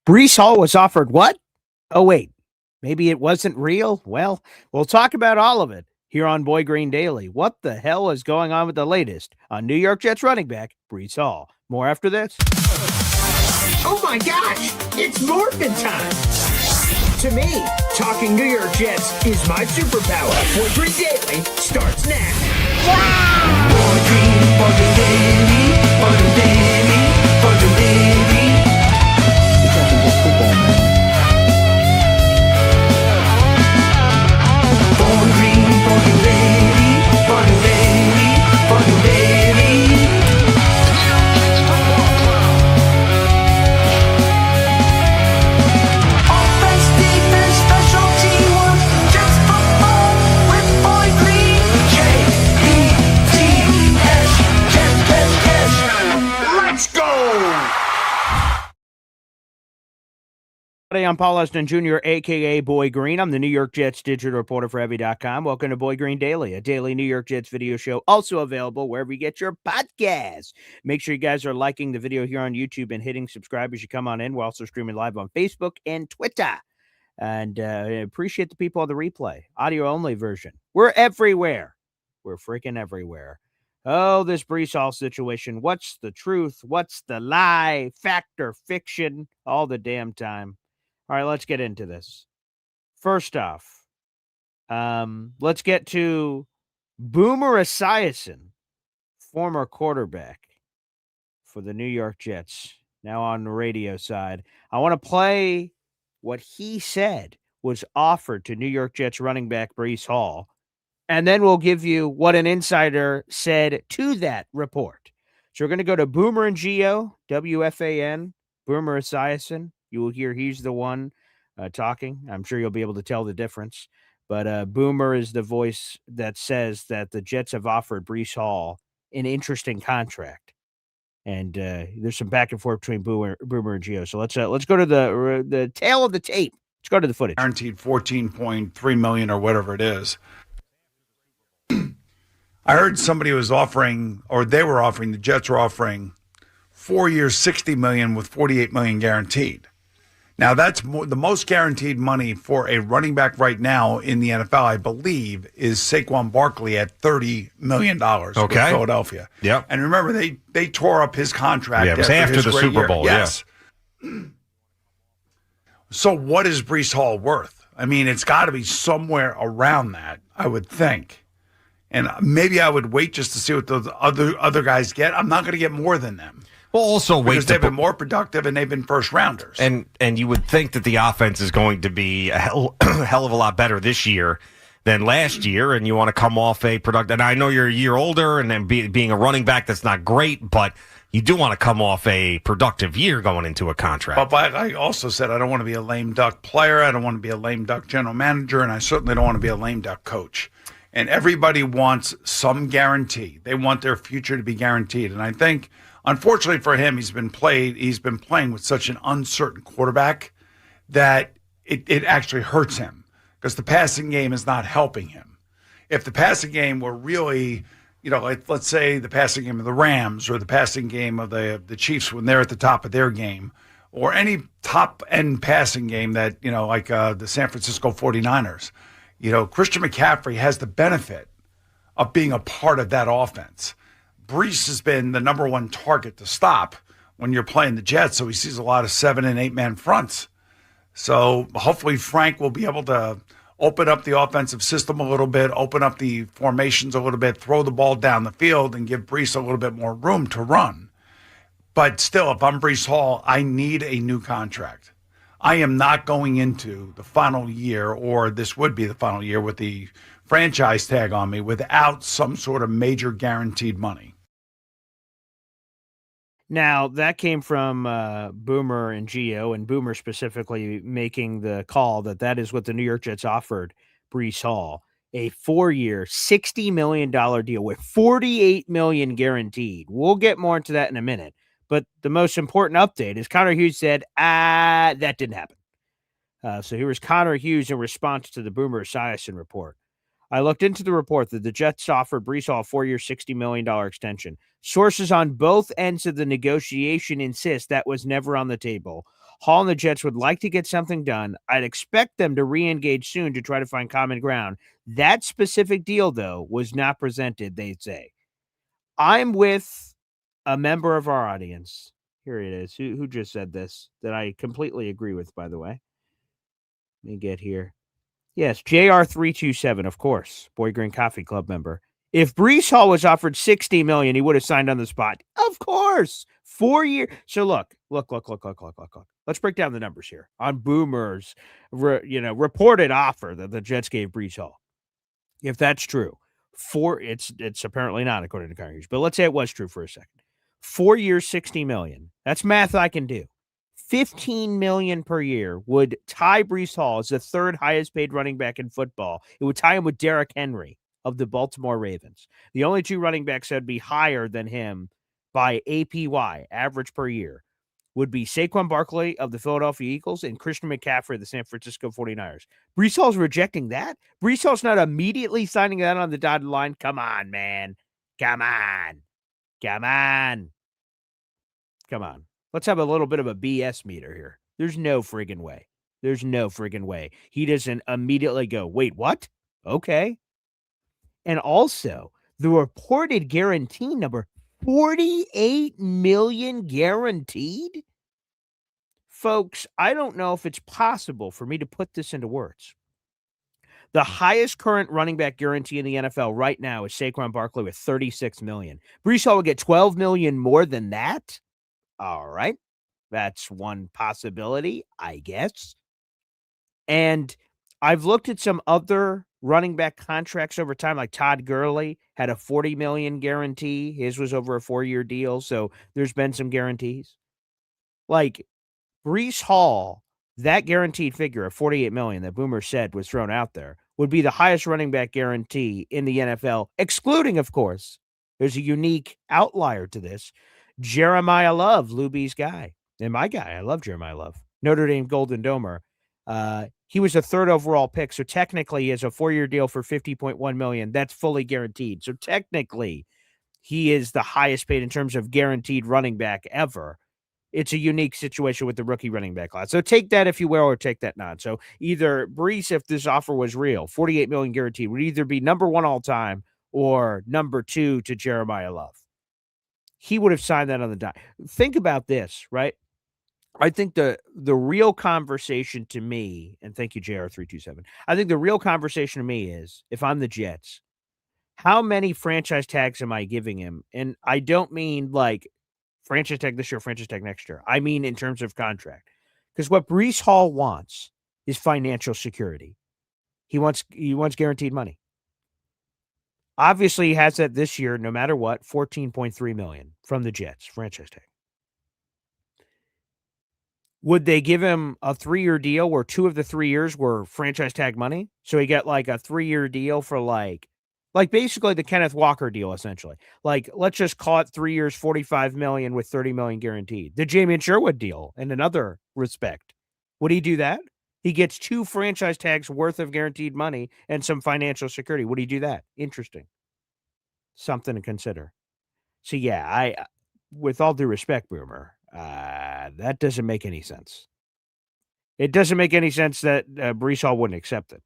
Breece Hall was offered what? Oh, wait. Maybe it wasn't real? Well, we'll talk about all of it here on Boy Green Daily. What the hell is going on with the latest on New York Jets running back Breece Hall? More after this. Oh my gosh, it's morphin' time! To me, talking New York Jets is my superpower. Boy Green Daily starts now. Wow! Boy Green, Boy Green Daily, Boy Green Daily, Boy Green Daily. You're talking just football, man. Boy Green, Boy Green Daily, Boy Green Daily, Boy Green Daily. Offense, defense, special teamwork, Jets football with Boy Green. J-E-T-S, Jets. Let's go! Hey, I'm Paul Eston Jr., a.k.a. Boy Green. I'm the New York Jets digital reporter for Heavy.com. Welcome to Boy Green Daily, a daily New York Jets video show, also available wherever you get your podcasts. Make sure you guys are liking the video here on YouTube and hitting subscribe as you come on in. We're also streaming live on Facebook and Twitter. And I appreciate the people on the replay, audio-only version. We're everywhere. We're freaking everywhere. Oh, this Breece Hall situation. What's the truth? What's the lie? Fact or fiction? All the damn time. All right, let's get into this. First off, let's get to Boomer Esiason, former quarterback for the New York Jets, now on the radio side. I want to play what he said was offered to New York Jets running back Breece Hall, and then we'll give you what an insider said to that report. So we're going to go to Boomer and Geo, WFAN, Boomer Esiason. You will hear he's the one talking. I'm sure you'll be able to tell the difference. But Boomer is the voice that says that the Jets have offered Breece Hall an interesting contract. And there's some back and forth between Boomer and Geo. So let's go to the tail of the tape. Let's go to the footage. Guaranteed $14.3 million or whatever it is. I heard somebody was offering, or they were offering, the Jets were offering 4 years, $60 million with $48 million guaranteed. Now, that's the most guaranteed money for a running back right now in the NFL, I believe, is Saquon Barkley at $30 million with Philadelphia. Yep. And remember, they tore up his contract. Yeah, it was after the Super Bowl. Yes. Yeah. So what is Breece Hall worth? I mean, it's got to be somewhere around that, I would think. And maybe I would wait just to see what those other guys get. I'm not going to get more than them. Well, also wait because they've been more productive and they've been first rounders. And you would think that the offense is going to be a hell of a lot better this year than last year, and you want to come off a productive. And I know you're a year older, and then being a running back, that's not great, but you do want to come off a productive year going into a contract. But I also said I don't want to be a lame duck player. I don't want to be a lame duck general manager, and I certainly don't want to be a lame duck coach. And everybody wants some guarantee. They want their future to be guaranteed. And I think, unfortunately for him, he's been playing with such an uncertain quarterback that it actually hurts him because the passing game is not helping him. If the passing game were really, let's say the passing game of the Rams or the passing game of the Chiefs when they're at the top of their game, or any top-end passing game that, like the San Francisco 49ers, Christian McCaffrey has the benefit of being a part of that offense. Breece has been the number one target to stop when you're playing the Jets, so he sees a lot of 7- and 8-man fronts. So hopefully Frank will be able to open up the offensive system a little bit, open up the formations a little bit, throw the ball down the field, and give Breece a little bit more room to run. But still, if I'm Breece Hall, I need a new contract. I am not going into the final year, or this would be the final year, with the franchise tag on me without some sort of major guaranteed money. Now, that came from Boomer and Geo, and Boomer specifically making the call that is what the New York Jets offered Breece Hall, a 4-year, $60 million deal with $48 million guaranteed. We'll get more into that in a minute. But the most important update is Connor Hughes said, that didn't happen. So here was Connor Hughes in response to the Boomer Esiason report. I looked into the report that the Jets offered Breece Hall a 4-year, $60 million extension. Sources on both ends of the negotiation insist that was never on the table. Hall and the Jets would like to get something done. I'd expect them to re-engage soon to try to find common ground. That specific deal, though, was not presented, they'd say. I'm with a member of our audience. Here it is. Who just said this that I completely agree with, by the way. Let me get here. Yes, JR327, of course, Boy Green Coffee Club member. If Breece Hall was offered $60 million, he would have signed on the spot. Of course. 4 years. So look. Let's break down the numbers here on Boomer's reported offer that the Jets gave Breece Hall. If that's true, it's apparently not according to Congress, but let's say it was true for a second. 4 years, $60 million. That's math I can do. $15 million per year would tie Breece Hall as the third highest paid running back in football. It would tie him with Derrick Henry of the Baltimore Ravens. The only two running backs that would be higher than him by APY, average per year, would be Saquon Barkley of the Philadelphia Eagles and Christian McCaffrey of the San Francisco 49ers. Breece Hall's rejecting that? Breece Hall's not immediately signing that on the dotted line? Come on, man. Come on. Let's have a little bit of a BS meter here. There's no friggin' way. He doesn't immediately go, wait, what? Okay. And also, the reported guarantee number, $48 million guaranteed? Folks, I don't know if it's possible for me to put this into words. The highest current running back guarantee in the NFL right now is Saquon Barkley with $36 million. Breece Hall will get $12 million more than that. All right. That's one possibility, I guess. And I've looked at some other running back contracts over time, like Todd Gurley had a $40 million guarantee. His was over a 4-year deal. So there's been some guarantees. Like Breece Hall, that guaranteed figure of $48 million that Boomer said was thrown out there would be the highest running back guarantee in the NFL, excluding, of course, there's a unique outlier to this. Jeremiah Love, Luby's guy, and my guy. I love Jeremiah Love, Notre Dame Golden Domer. He was a third overall pick, so technically he has a 4-year deal for $50.1 million. That's fully guaranteed. So technically, he is the highest paid in terms of guaranteed running back ever. It's a unique situation with the rookie running back class. So take that if you will, or take that not. So either Breece, if this offer was real, $48 million guaranteed, would either be number one all time or number two to Jeremiah Love. He would have signed that on the dot. Think about this, right? I think the real conversation to me, and thank you, JR327, I think the real conversation to me is, if I'm the Jets, how many franchise tags am I giving him? And I don't mean like franchise tag this year, franchise tag next year. I mean in terms of contract. Because what Breece Hall wants is financial security. He wants guaranteed money. Obviously, he has that this year, no matter what, $14.3 million from the Jets, franchise tag. Would they give him a 3-year deal where 2 of the 3 years were franchise tag money? So he got like a 3-year deal for like basically the Kenneth Walker deal, essentially. Like, let's just call it 3 years, $45 million with $30 million guaranteed. The Jamin Sherwood deal in another respect. Would he do that? He gets 2 franchise tags worth of guaranteed money and some financial security. Would he do that? Interesting. Something to consider. So yeah, with all due respect, Boomer, that doesn't make any sense. It doesn't make any sense that Breece Hall wouldn't accept it.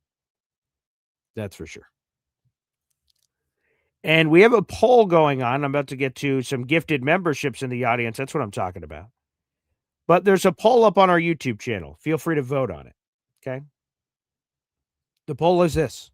That's for sure. And we have a poll going on. I'm about to get to some gifted memberships in the audience. That's what I'm talking about. But there's a poll up on our YouTube channel. Feel free to vote on it. Okay. The poll is this.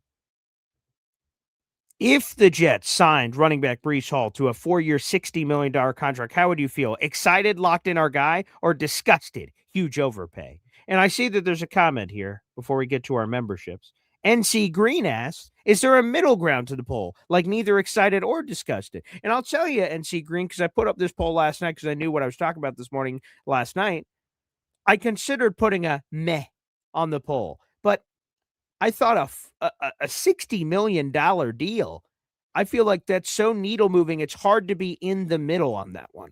If the Jets signed running back Breece Hall to a 4-year, $60 million contract, how would you feel? Excited, locked in our guy, or disgusted? Huge overpay. And I see that there's a comment here before we get to our memberships. NC Green asks, is there a middle ground to the poll? Like neither excited or disgusted? And I'll tell you, NC Green, because I put up this poll last night because I knew what I was talking about this morning last night. I considered putting a meh on the poll, but I thought a $60 million deal, I feel like that's so needle moving, it's hard to be in the middle on that one.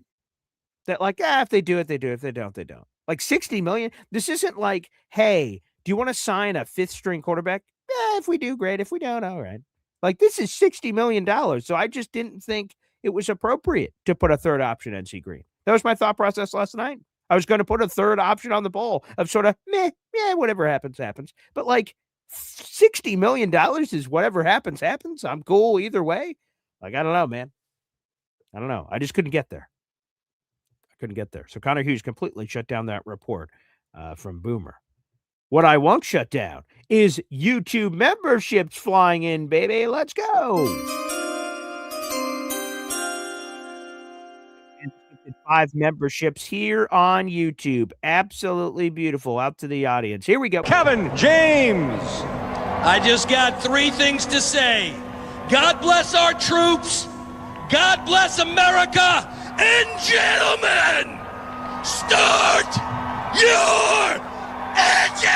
That like, if they do it, they do. If they don't, they don't. Like $60 million, this isn't like, hey, do you want to sign a 5th string quarterback? If we do, great. If we don't, all right. Like this is $60 million. So I just didn't think it was appropriate to put a third option NC Green. That was my thought process last night. I was going to put a third option on the poll of sort of meh, whatever happens, happens. But like $60 million is whatever happens, happens. I'm cool either way. Like, I don't know, man. I don't know. I just couldn't get there. So Connor Hughes completely shut down that report from Boomer. What I won't shut down is YouTube memberships flying in, baby. Let's go. 5 memberships here on YouTube. Absolutely beautiful. Out to the audience. Here we go. Kevin James. I just got 3 things to say. God bless our troops. God bless America. And gentlemen, start your engine!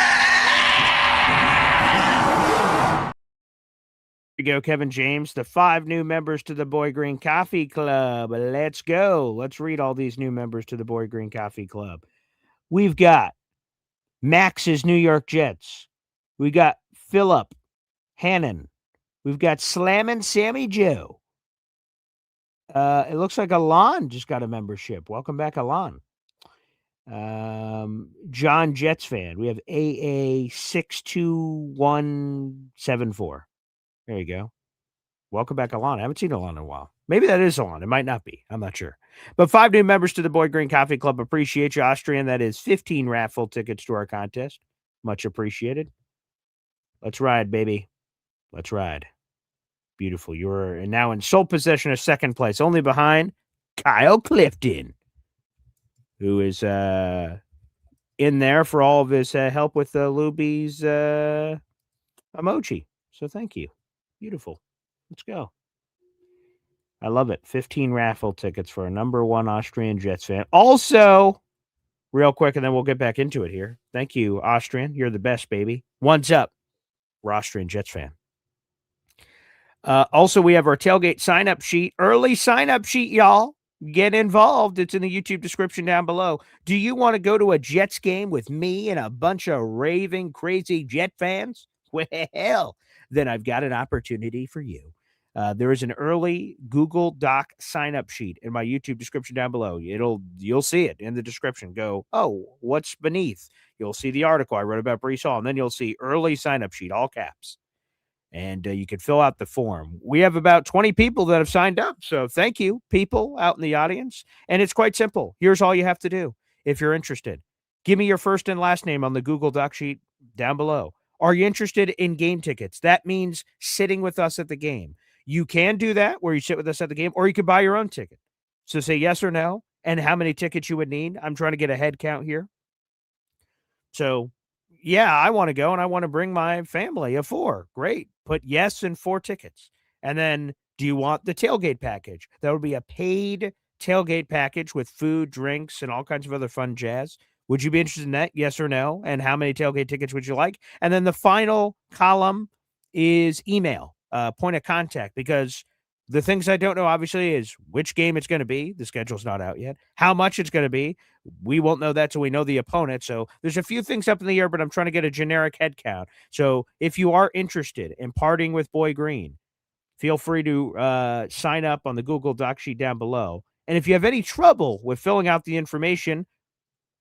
Here we go, Kevin James. The 5 new members to the Boy Green Coffee Club. Let's go. Let's read all these new members to the Boy Green Coffee Club. We've got Max's New York Jets. We got Philip Hannon. We've got Slammin' Sammy Joe. It looks like Alon just got a membership. Welcome back, Alon. John Jets fan. We have AA62174. There you go. Welcome back, Alon. I haven't seen Alon in a while. Maybe that is Alon. It might not be. I'm not sure. But 5 new members to the Boy Green Coffee Club. Appreciate you, Austrian. That is 15 raffle tickets to our contest. Much appreciated. Let's ride, baby. Let's ride. Beautiful. You're now in sole possession of second place, only behind Kyle Clifton, who is in there for all of his help with Luby's emoji. So thank you. Beautiful. Let's go. I love it. 15 raffle tickets for a number 1 Austrian Jets fan. Also, real quick, and then we'll get back into it here. Thank you, Austrian. You're the best, baby. One's up. We're Austrian Jets fan. Also, we have our tailgate sign-up sheet. Early sign-up sheet, y'all. Get involved. It's in the YouTube description down below. Do you want to go to a Jets game with me and a bunch of raving, crazy Jet fans? Well, then I've got an opportunity for you. There is an early Google Doc sign-up sheet in my YouTube description down below. You'll see it in the description. Go, oh, what's beneath? You'll see the article I wrote about Breece Hall, and then you'll see early sign-up sheet, all caps. And you can fill out the form. We have about 20 people that have signed up. So thank you, people out in the audience. And it's quite simple. Here's all you have to do if you're interested. Give me your first and last name on the Google Doc sheet down below. Are you interested in game tickets? That means sitting with us at the game. You can do that where you sit with us at the game, or you can buy your own ticket. So say yes or no, and how many tickets you would need. I'm trying to get a head count here. So yeah, I want to go and I want to bring my family of 4. Great. Put yes and 4 tickets. And then do you want the tailgate package? That would be a paid tailgate package with food, drinks, and all kinds of other fun jazz. Would you be interested in that? Yes or no? And how many tailgate tickets would you like? And then the final column is email, point of contact, because the things I don't know, obviously, is which game it's going to be. The schedule's not out yet. How much it's going to be. We won't know that till we know the opponent. So there's a few things up in the air, but I'm trying to get a generic head count. So if you are interested in partying with Boy Green, feel free to sign up on the Google Doc sheet down below. And if you have any trouble with filling out the information,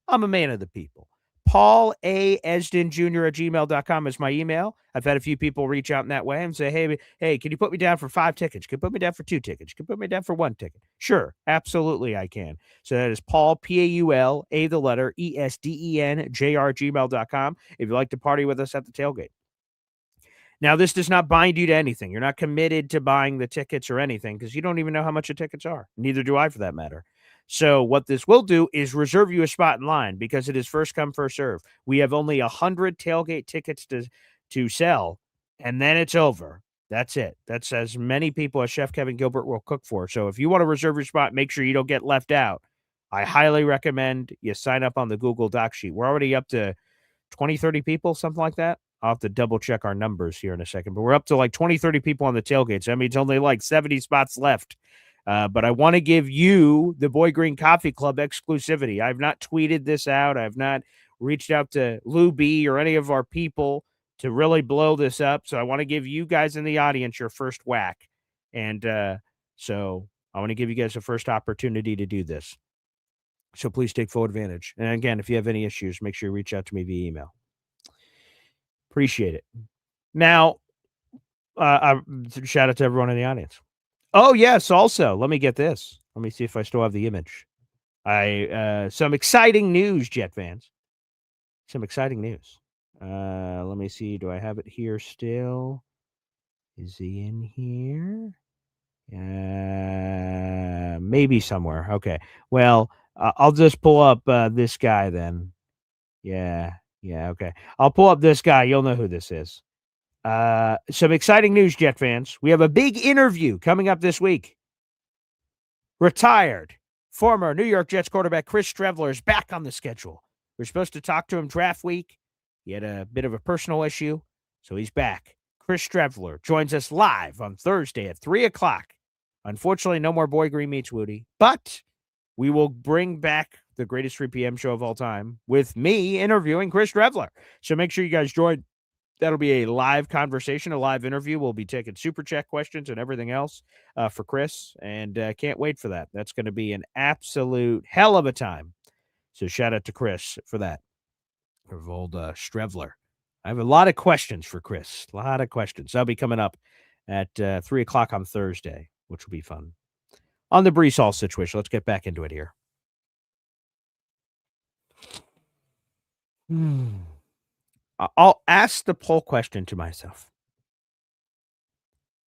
I'm a man of the people. Paul A. Esden Jr. at gmail.com is my email. I've had a few people reach out in that way and say, hey, can you put me down for 5 tickets? Can you put me down for 2 tickets? Can you put me down for 1 ticket? Sure, absolutely I can. So that is Paul, Paul, A the letter, ESDEN, JR, gmail.com, if you'd like to party with us at the tailgate. Now, this does not bind you to anything. You're not committed to buying the tickets or anything because you don't even know how much the tickets are. Neither do I, for that matter. So what this will do is reserve you a spot in line because it is first come, first serve. We have only 100 tailgate tickets to sell, and then it's over. That's it. That's as many people as Chef Kevin Gilbert will cook for. So if you want to reserve your spot, make sure you don't get left out. I highly recommend you sign up on the Google Doc sheet. We're already up to 20, 30 people, something like that. I'll have to double check our numbers here in a second, but we're up to like 20, 30 people on the tailgate. So that means only like 70 spots left. But I want to give you, the Boy Green Coffee Club, exclusivity. I've not tweeted this out. I've not reached out to Lou B or any of our people to really blow this up. So I want to give you guys in the audience your first whack. And so I want to give you guys a first opportunity to do this. So please take full advantage. And again, if you have any issues, make sure you reach out to me via email. Appreciate it. Now, shout out to everyone in the audience. Oh, yes. Also, let me get this. Let me see if I still have the image. Some exciting news, Jet fans. Some exciting news. Let me see. Do I have it here still? Is he in here? Maybe somewhere. Okay. Well, I'll just pull up this guy then. Yeah. Okay. I'll pull up this guy. You'll know who this is. Some exciting news, Jet fans. We have a big interview coming up this week. Retired former New York Jets quarterback Chris Streveler is back on the schedule. We're supposed to talk to him draft week. He had a bit of a personal issue, so he's back. Chris Streveler joins us live on Thursday at 3 o'clock. Unfortunately, no more Boy Green Meets Woody, but we will bring back the greatest 3 p.m. show of all time with me interviewing Chris Streveler. So make sure you guys join. That'll be a live conversation, a live interview. We'll be taking super chat questions and everything else for Chris, and can't wait for that. That's going to be an absolute hell of a time. So shout out to Chris for that. Of old Streveler. I have a lot of questions for Chris. A lot of questions. That'll be coming up at 3 o'clock on Thursday, which will be fun. On the Breece Hall situation, let's get back into it here. I'll ask the poll question to myself.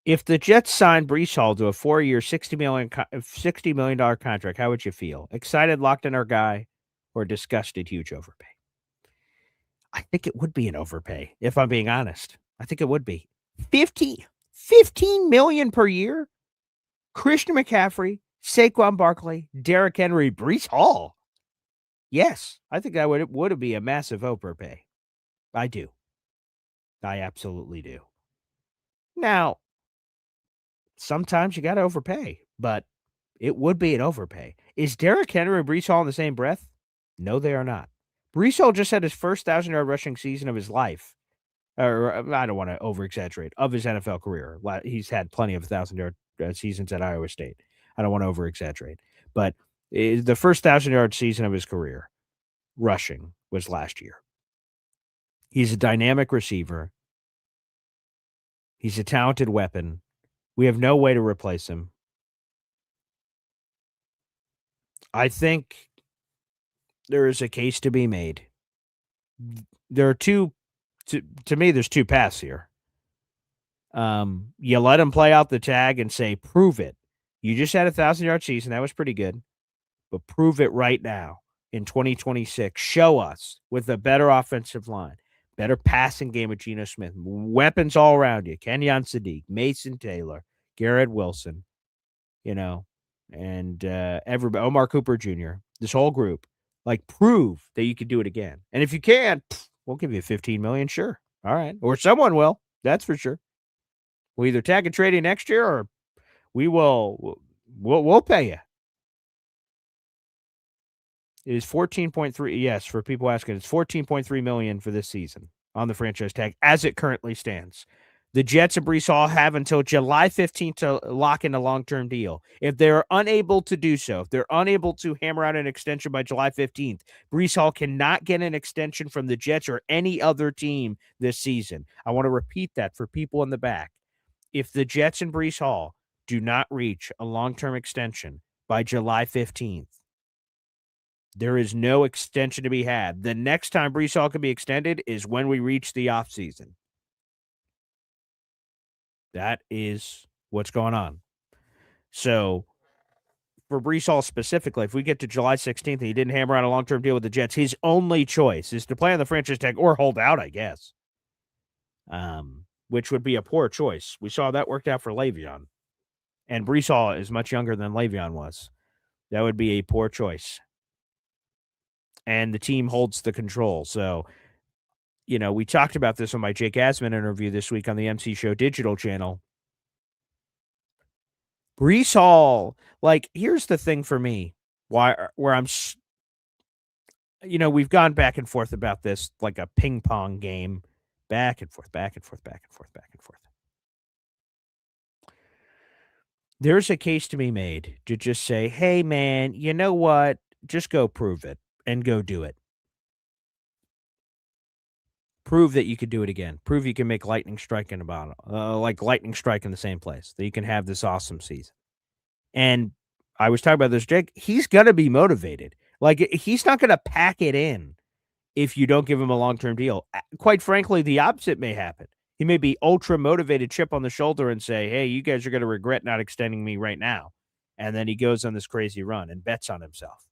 If the Jets signed Breece Hall to a 4-year, $60 million contract, how would you feel? Excited, locked in our guy, or disgusted, huge overpay? I think it would be an overpay, if I'm being honest. I think it would be. $15 million per year? Christian McCaffrey, Saquon Barkley, Derrick Henry, Breece Hall. Yes, I think that would be a massive overpay. I do. I absolutely do. Now, sometimes you got to overpay, but it would be an overpay. Is Derrick Henry and Breece Hall in the same breath? No, they are not. Breece Hall just had his first 1,000-yard rushing season of his life. Or I don't want to over-exaggerate, of his NFL career. He's had plenty of 1,000-yard seasons at Iowa State. I don't want to over-exaggerate. But the first 1,000-yard season of his career, rushing, was last year. He's a dynamic receiver. He's a talented weapon. We have no way to replace him. I think there is a case to be made. There are two, to me, there's two paths here. You let him play out the tag and say, prove it. You just had a 1,000-yard season. That was pretty good. But prove it right now in 2026. Show us with a better offensive line, better passing game with Geno Smith, weapons all around you. Kenyon Sadiq, Mason Taylor, Garrett Wilson, and everybody, Omar Cooper Jr., this whole group, prove that you can do it again. And if you can, we'll give you $15 million, sure. All right. Or someone will. That's for sure. We'll either tag and trade you next year, or we'll pay you. It is 14.3. Yes, for people asking, it's 14.3 million for this season on the franchise tag as it currently stands. The Jets and Breece Hall have until July 15th to lock in a long-term deal. If they're unable to do so, if they're unable to hammer out an extension by July 15th, Breece Hall cannot get an extension from the Jets or any other team this season. I want to repeat that for people in the back. If the Jets and Breece Hall do not reach a long-term extension by July 15th, there is no extension to be had. The next time Breece Hall can be extended is when we reach the offseason. That is what's going on. So, for Breece Hall specifically, if we get to July 16th and he didn't hammer out a long-term deal with the Jets, his only choice is to play on the franchise tag or hold out, I guess. Which would be a poor choice. We saw that worked out for Le'Veon. And Breece Hall is much younger than Le'Veon was. That would be a poor choice. And the team holds the control. So, we talked about this on my Jake Asman interview this week on the MC Show digital channel. Breece Hall, here's the thing for me, where I'm, we've gone back and forth about this like a ping pong game, back and forth, back and forth, back and forth, back and forth. There's a case to be made to just say, hey, man, you know what? just go prove it and go do it. Prove that you could do it again. Prove you can make lightning strike in a bottle, like lightning strike in the same place, that you can have this awesome season. And I was talking about this, Jake. He's going to be motivated. Like, he's not going to pack it in if you don't give him a long-term deal. Quite frankly, the opposite may happen. He may be ultra motivated, chip on the shoulder, and say, hey, you guys are going to regret not extending me right now. And then he goes on this crazy run and bets on himself.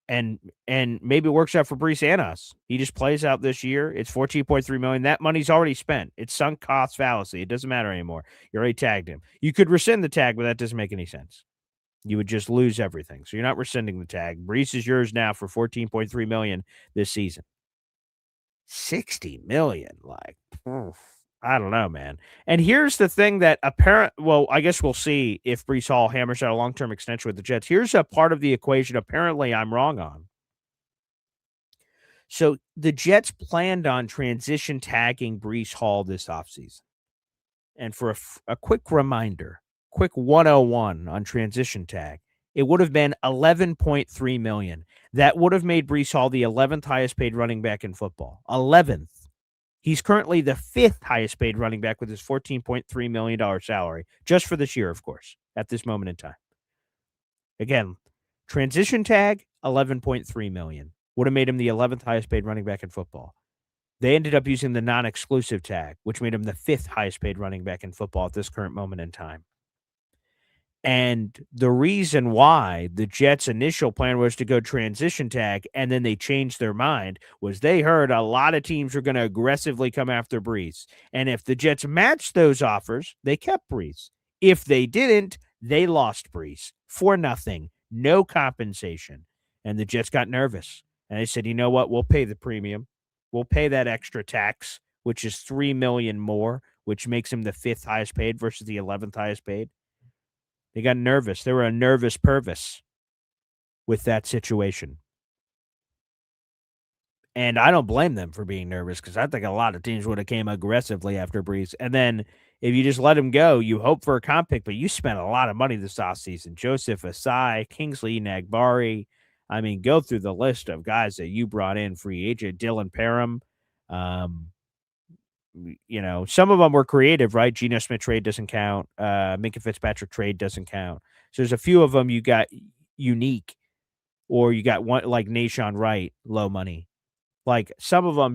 And maybe it works out for Breece and us. He just plays out this year. It's $14.3 million. That money's already spent. It's sunk cost fallacy. It doesn't matter anymore. You already tagged him. You could rescind the tag, but that doesn't make any sense. You would just lose everything. So you're not rescinding the tag. Breece is yours now for $14.3 million this season. $60 million, like, I don't know, man. And here's the thing that I guess we'll see if Breece Hall hammers out a long-term extension with the Jets. Here's a part of the equation apparently I'm wrong on. So the Jets planned on transition tagging Breece Hall this offseason. And for a quick reminder, quick 101 on transition tag, it would have been $11.3 million. That would have made Breece Hall the 11th highest paid running back in football. 11th. He's currently the 5th highest paid running back with his $14.3 million salary, just for this year, of course, at this moment in time. Again, transition tag, $11.3 million. Would have made him the 11th highest paid running back in football. They ended up using the non-exclusive tag, which made him the 5th highest paid running back in football at this current moment in time. And the reason why the Jets' initial plan was to go transition tag and then they changed their mind was they heard a lot of teams were going to aggressively come after Breece. And if the Jets matched those offers, they kept Breece. If they didn't, they lost Breece for nothing, no compensation. And the Jets got nervous. And they said, you know what? We'll pay the premium. We'll pay that extra tax, which is $3 million more, which makes him the 5th highest paid versus the 11th highest paid. They got nervous. They were a nervous Purvis with that situation. And I don't blame them for being nervous because I think a lot of teams would have came aggressively after Breece. And then if you just let him go, you hope for a comp pick, but you spent a lot of money this offseason. Joseph Asai, Kingsley Nagbari. I mean, go through the list of guys that you brought in free agent. Dylan Parham. Some of them were creative, right? Geno Smith trade doesn't count. Minka Fitzpatrick trade doesn't count. So there's a few of them you got unique, or you got one like Nashawn Wright, low money. Like some of them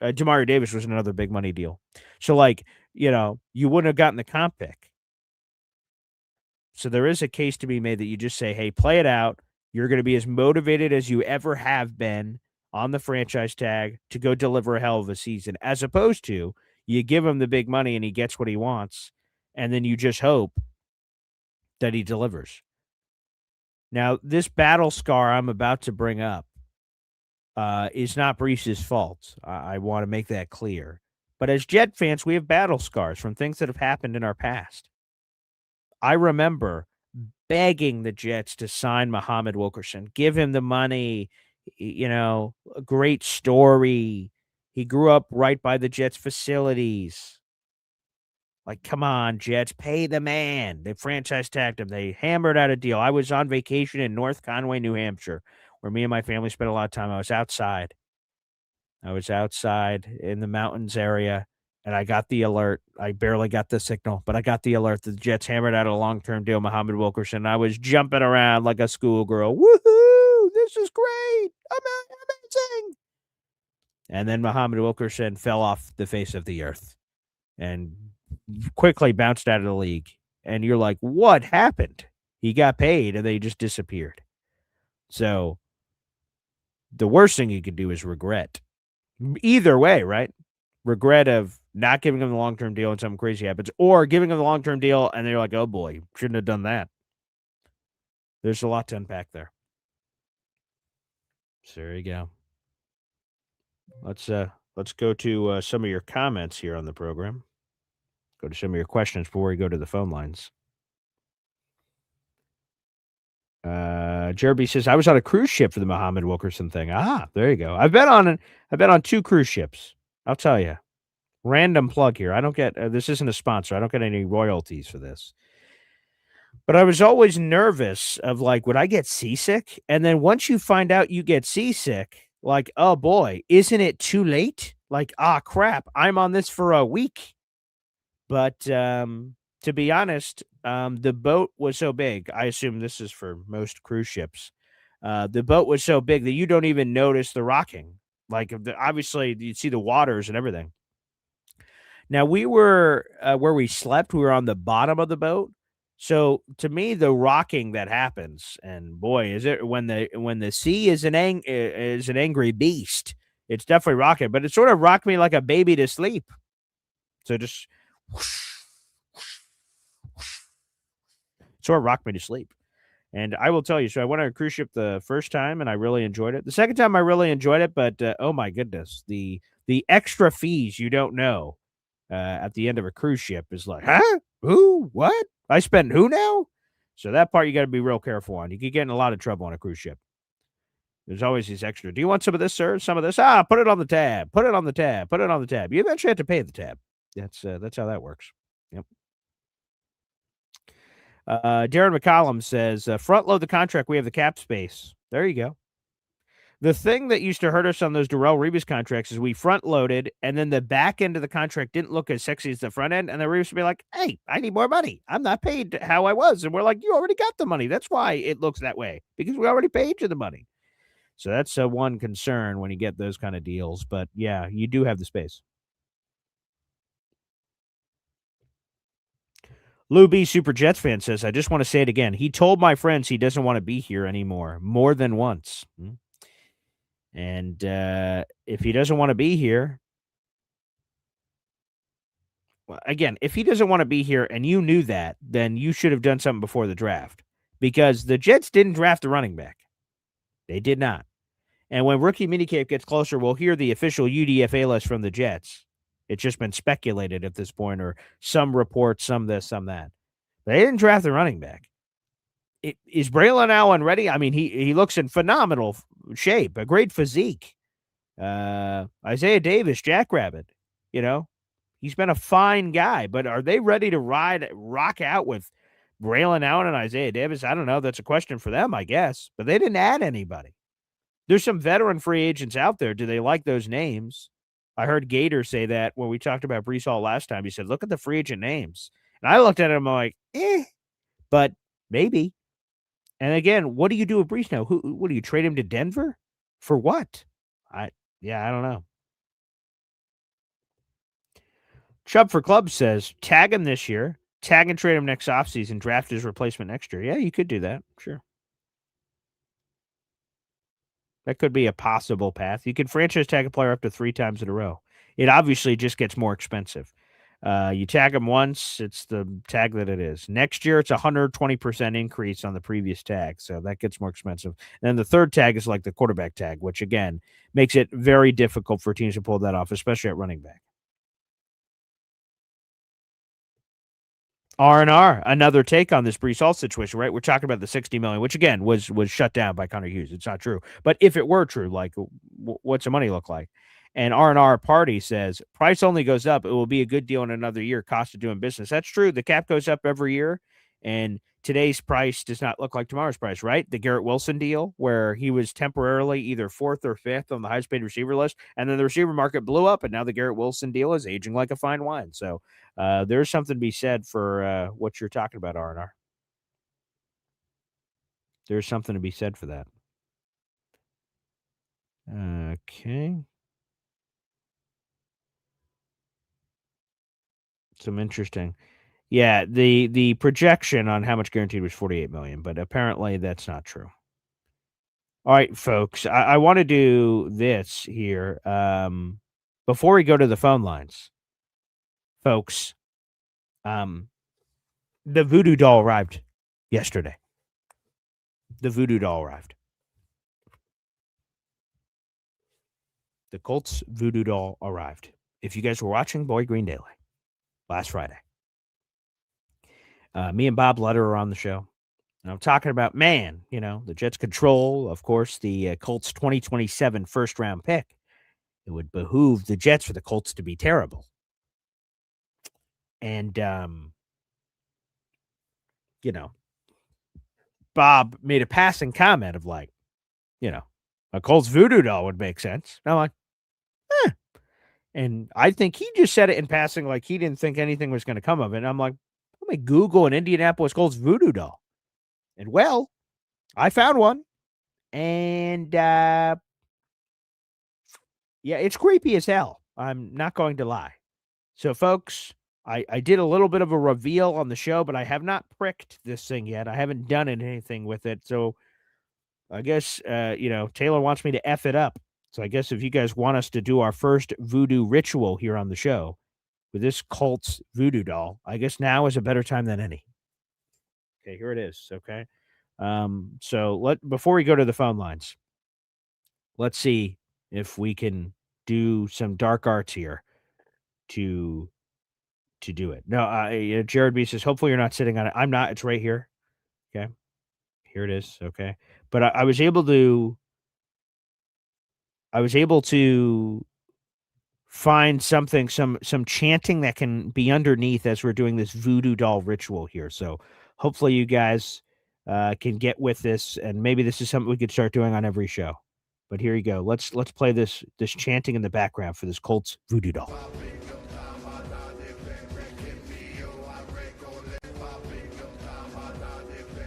Demario Davis was another big money deal. So you wouldn't have gotten the comp pick. So there is a case to be made that you just say, hey, play it out. You're going to be as motivated as you ever have been on the franchise tag to go deliver a hell of a season, as opposed to you give him the big money and he gets what he wants, and then you just hope that he delivers. Now, this battle scar I'm about to bring up is not Breece's fault. I want to make that clear. But as Jet fans, we have battle scars from things that have happened in our past. I remember begging the Jets to sign Muhammad Wilkerson, give him the money. A great story. He grew up right by the Jets facilities. Like, come on, Jets, pay the man. They franchise tagged him. They hammered out a deal. I was on vacation in North Conway, New Hampshire, where me and my family spent a lot of time. I was outside in the mountains area, and I got the alert. I barely got the signal, but I got the alert that the Jets hammered out a long-term deal, Muhammad Wilkerson. I was jumping around like a schoolgirl. Woohoo! This is great. Amazing. And then Muhammad Wilkerson fell off the face of the earth and quickly bounced out of the league. And you're like, what happened? He got paid and they just disappeared. So the worst thing you could do is regret. Either way, right? Regret of not giving him the long-term deal and something crazy happens, or giving him the long-term deal and they're like, oh boy, shouldn't have done that. There's a lot to unpack there. So there you go. Let's go to some of your comments here on the program. Go to some of your questions before we go to the phone lines. Jeremy says, I was on a cruise ship for the Muhammad Wilkerson thing. There you go. I've been on 2 cruise ships. I'll tell you. Random plug here. I don't get this isn't a sponsor. I don't get any royalties for this. But I was always nervous of like, would I get seasick? And then once you find out you get seasick, like, oh boy, isn't it too late? Like, crap, I'm on this for a week. But to be honest, the boat was so big. I assume this is for most cruise ships. The boat was so big that you don't even notice the rocking. Like, obviously, you'd see the waters and everything. Now we were where we slept. We were on the bottom of the boat, so to me, the rocking that happens, and boy, is it when the sea is is an angry beast. It's definitely rocking, but it sort of rocked me like a baby to sleep. So just sort of rocked me to sleep. And I will tell you, so I went on a cruise ship the first time, and I really enjoyed it. The second time, I really enjoyed it, but oh my goodness, the extra fees you don't know at the end of a cruise ship is like, huh? Who? What? I spend who now? So that part you got to be real careful on. You could get in a lot of trouble on a cruise ship. There's always these extra. Do you want some of this, sir? Some of this? Put it on the tab. Put it on the tab. Put it on the tab. You eventually have to pay the tab. That's how that works. Yep. Darren McCollum says, front load the contract. We have the cap space. There you go. The thing that used to hurt us on those Darrelle Revis contracts is we front loaded, and then the back end of the contract didn't look as sexy as the front end. And the Revis would be like, hey, I need more money. I'm not paid how I was. And we're like, you already got the money. That's why it looks that way, because we already paid you the money. So that's one concern when you get those kind of deals. But yeah, you do have the space. Lou B, Super Jets fan, says, I just want to say it again. He told my friends he doesn't want to be here anymore, more than once. And if he doesn't want to be here, well, again, if he doesn't want to be here and you knew that, then you should have done something before the draft, because the Jets didn't draft a running back. They did not. And when rookie minicamp gets closer, we'll hear the official UDFA list from the Jets. It's just been speculated at this point, or some reports, some this, some that. They didn't draft the running back. Is Braylon Allen ready? I mean, he looks in phenomenal shape, a great physique. Isaiah Davis, Jackrabbit, he's been a fine guy, but are they ready to rock out with Braylon Allen and Isaiah Davis? I don't know. That's a question for them, I guess. But they didn't add anybody. There's some veteran free agents out there. Do they like those names? I heard Gator say that when we talked about Breece Hall last time. He said, look at the free agent names. And I looked at him like, but maybe. And again, what do you do with Breece now? What do you trade him to Denver? For what? I don't know. Chubb for Club says, tag him this year, tag and trade him next offseason, draft his replacement next year. Yeah, you could do that. Sure. That could be a possible path. You can franchise tag a player up to 3 times in a row. It obviously just gets more expensive. You tag him once, it's the tag that it is. Next year, it's 120% increase on the previous tag, so that gets more expensive. And then the third tag is like the quarterback tag, which, again, makes it very difficult for teams to pull that off, especially at running back. R&R, another take on this Breece Hall situation, right? We're talking about the $60 million, which again was shut down by Connor Hughes. It's not true, but if it were true, like, what's the money look like? And R&R Party says price only goes up. It will be a good deal in another year. Cost of doing business. That's true. The cap goes up every year, and today's price does not look like tomorrow's price, right? The Garrett Wilson deal, where he was temporarily either 4th or 5th on the highest paid receiver list, and then the receiver market blew up, and now the Garrett Wilson deal is aging like a fine wine. So there's something to be said for what you're talking about, R&R. There's something to be said for that. Okay. Some interesting. Yeah, the projection on how much guaranteed was $48 million, but apparently that's not true. All right, folks, I want to do this here before we go to the phone lines, folks. The voodoo doll arrived yesterday. The voodoo doll arrived. The Colts voodoo doll arrived. If you guys were watching Boy Green Daily last Friday, me and Bob Letter are on the show. And I'm talking about, the Jets control, of course, the Colts 2027 first-round pick. It would behoove the Jets for the Colts to be terrible. And, Bob made a passing comment of like, a Colts voodoo doll would make sense. And I'm like, eh. And I think he just said it in passing like he didn't think anything was going to come of it. And I'm like, let me Google an Indianapolis Colts voodoo doll. And well, I found one. And yeah, it's creepy as hell. I'm not going to lie. So, folks, I did a little bit of a reveal on the show, but I have not pricked this thing yet. I haven't done anything with it. So I guess, Taylor wants me to F it up. So I guess if you guys want us to do our first voodoo ritual here on the show with this Colts voodoo doll, I guess now is a better time than any. Okay, here it is. Okay. So before we go to the phone lines, let's see if we can do some dark arts here to do it. No, Jared B says, hopefully you're not sitting on it. I'm not. It's right here. Okay. Here it is. Okay. But I was able to find something, some chanting that can be underneath as we're doing this voodoo doll ritual here. So hopefully you guys can get with this, and maybe this is something we could start doing on every show. But here you go. Let's play this chanting in the background for this Colts voodoo doll.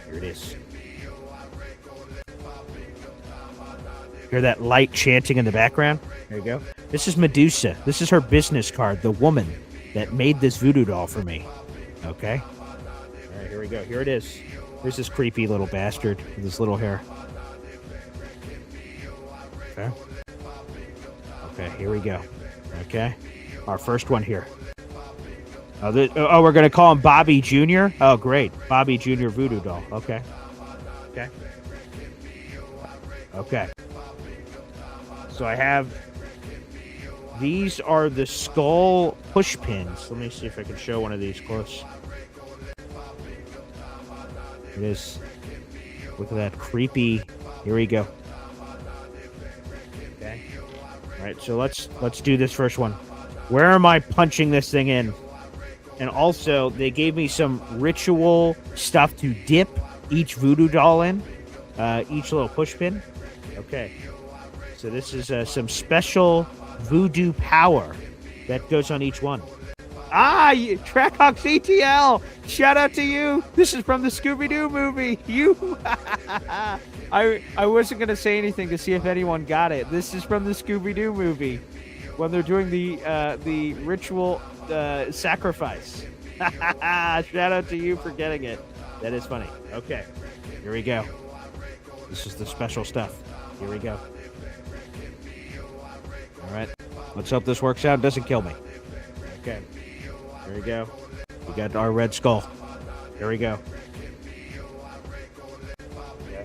Here it is. Hear that light chanting in the background? There you go. This is Medusa. This is her business card, the woman that made this voodoo doll for me. Okay? All right, here we go. Here it is. Here's this creepy little bastard with his little hair. Okay. Okay, here we go. Okay. Our first one here. We're going to call him Bobby Jr.? Oh, great. Bobby Jr. voodoo doll. Okay. Okay. Okay. So I have, these are the skull push pins. Let me see if I can show one of these close. It is. Look at that creepy. Here we go. Okay. All right, so let's do this first one. Where am I punching this thing in? And also, they gave me some ritual stuff to dip each voodoo doll in, each little push pin. Okay. So this is some special voodoo power that goes on each one. Trackhawks ETL! Shout out to you! This is from the Scooby-Doo movie! You! I wasn't going to say anything to see if anyone got it. This is from the Scooby-Doo movie when they're doing the ritual sacrifice. Shout out to you for getting it. That is funny. Okay, here we go. This is the special stuff. Here we go. All right, let's hope this works out. Doesn't kill me. Okay, here we go. We got our red skull. Here we go. Okay.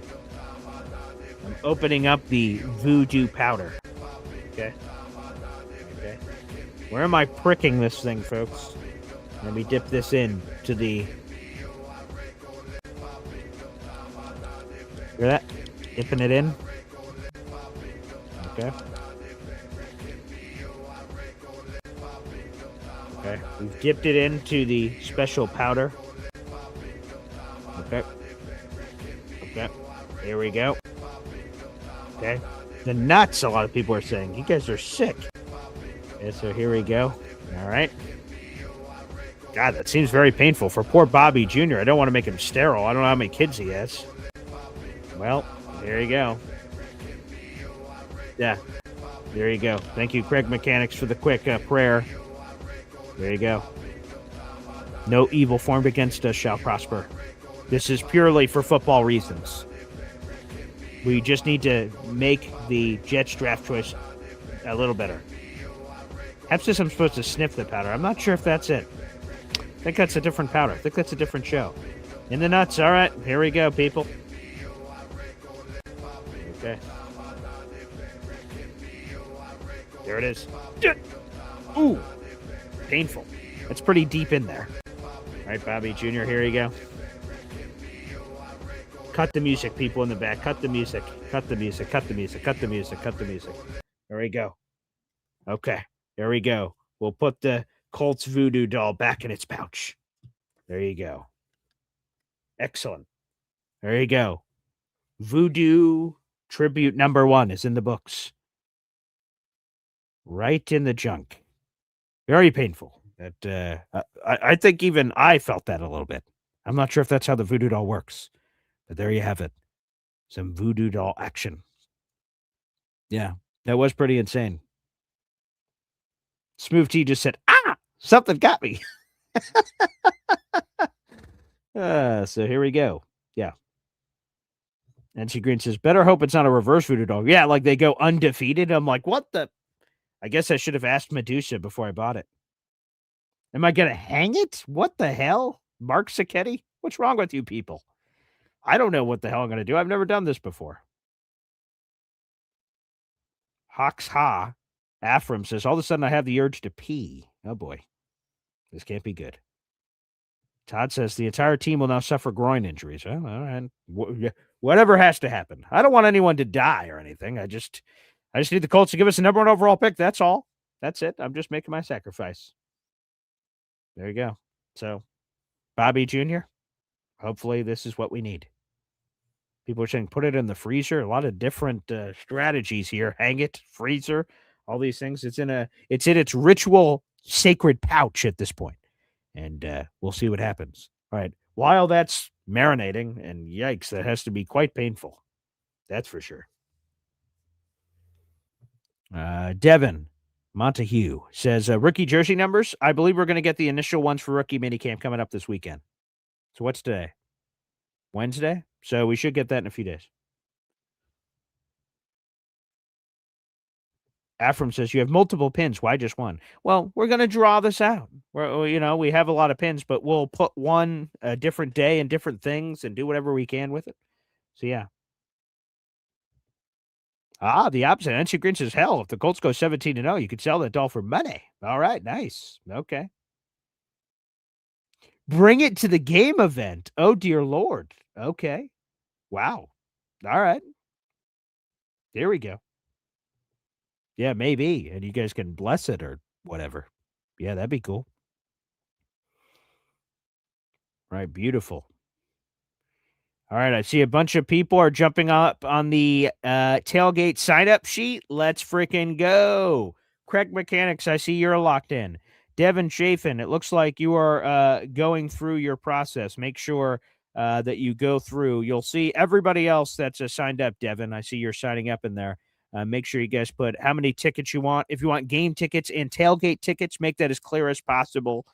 I'm opening up the voodoo powder. Okay. Okay. Where am I pricking this thing, folks? Let me dip this in to the... Hear that? Dipping it in. Okay. Okay. We've dipped it into the special powder. Okay. Okay. Here we go. Okay. The nuts, a lot of people are saying. You guys are sick. Okay, so here we go. All right. God, that seems very painful for poor Bobby Jr. I don't want to make him sterile. I don't know how many kids he has. Well, there you go. Yeah. There you go. Thank you, Craig Mechanics, for the quick prayer. There you go. No evil formed against us shall prosper. This is purely for football reasons. We just need to make the Jets draft choice a little better. Hep says I'm supposed to sniff the powder. I'm not sure if that's it. I think that's a different powder. I think that's a different show. In the nuts. All right. Here we go, people. Okay. There it is. Ooh. Painful. That's pretty deep in there. All right, Bobby Jr., here you go. Cut the music, people in the back. Cut the music. Cut the music. Cut the music. Cut the music. Cut the music. There we go. Okay. There we go. We'll put the Colts voodoo doll back in its pouch. There you go. Excellent. There you go. Voodoo tribute number 1 is in the books. Right in the junk. Very painful. That I think even I felt that a little bit. I'm not sure if that's how the voodoo doll works, but there you have it. Some voodoo doll action. Yeah, that was pretty insane. Smooth T just said, something got me. So here we go. Yeah. NC Green says, better hope it's not a reverse voodoo doll. Yeah, like they go undefeated. I'm like, what the? I guess I should have asked Medusa before I bought it. Am I going to hang it? What the hell? Mark Sacchetti? What's wrong with you people? I don't know what the hell I'm going to do. I've never done this before. Hawks Ha. Afram says, all of a sudden I have the urge to pee. Oh boy. This can't be good. Todd says the entire team will now suffer groin injuries. Well, all right. Whatever has to happen. I don't want anyone to die or anything. I just need the Colts to give us the number 1 overall pick. That's all. That's it. I'm just making my sacrifice. There you go. So, Bobby Jr., hopefully this is what we need. People are saying put it in the freezer. A lot of different strategies here. Hang it, freezer, all these things. It's in its ritual sacred pouch at this point. And we'll see what happens. All right. While that's marinating, and yikes, that has to be quite painful. That's for sure. Devin Montague says, rookie jersey numbers. I believe we're going to get the initial ones for rookie minicamp coming up this weekend. So what's today? Wednesday? So we should get that in a few days. Afram says, you have multiple pins. Why just one? Well, we're going to draw this out. We have a lot of pins, but we'll put one a different day and different things and do whatever we can with it. So, yeah. The opposite. NC Green says, hell, if the Colts go 17-0, you could sell that doll for money. All right, nice. Okay. Bring it to the game event. Oh, dear Lord. Okay. Wow. All right. There we go. Yeah, maybe. And you guys can bless it or whatever. Yeah, that'd be cool. Right, beautiful. All right, I see a bunch of people are jumping up on the tailgate sign-up sheet. Let's freaking go. Craig Mechanics, I see you're locked in. Devin Chafin, it looks like you are going through your process. Make sure that you go through. You'll see everybody else that's signed up, Devin. I see you're signing up in there. Make sure you guys put how many tickets you want. If you want game tickets and tailgate tickets, make that as clear as possible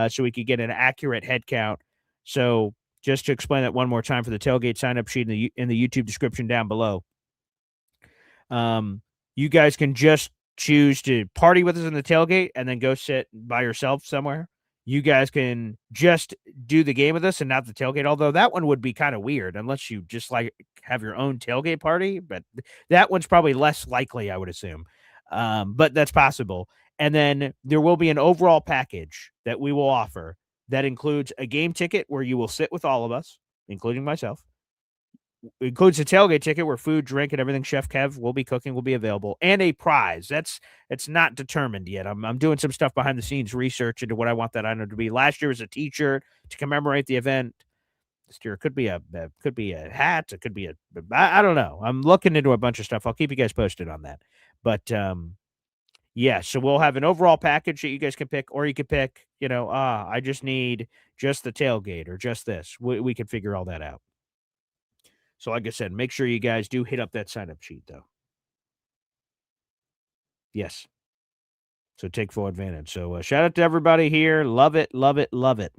so we could get an accurate head count. So just to explain that one more time for the tailgate sign-up sheet in the YouTube description down below, you guys can just choose to party with us in the tailgate and then go sit by yourself somewhere. You guys can just do the game with us and not the tailgate, although that one would be kind of weird unless you just like have your own tailgate party, but that one's probably less likely, I would assume. But that's possible. And then there will be an overall package that we will offer that includes a game ticket where you will sit with all of us, including myself. It includes a tailgate ticket where food, drink, and everything Chef Kev will be cooking will be available, and a prize. It's not determined yet. I'm doing some stuff behind the scenes research into what I want that item to be. Last year was a T-shirt to commemorate the event. This year it could be a hat. It could be I don't know. I'm looking into a bunch of stuff. I'll keep you guys posted on that. But yeah, so we'll have an overall package that you guys can pick, or you could pick, I just need just the tailgate or just this. We can figure all that out. So like I said, make sure you guys do hit up that sign-up sheet, though. Yes. So take full advantage. So shout out to everybody here. Love it, love it, love it.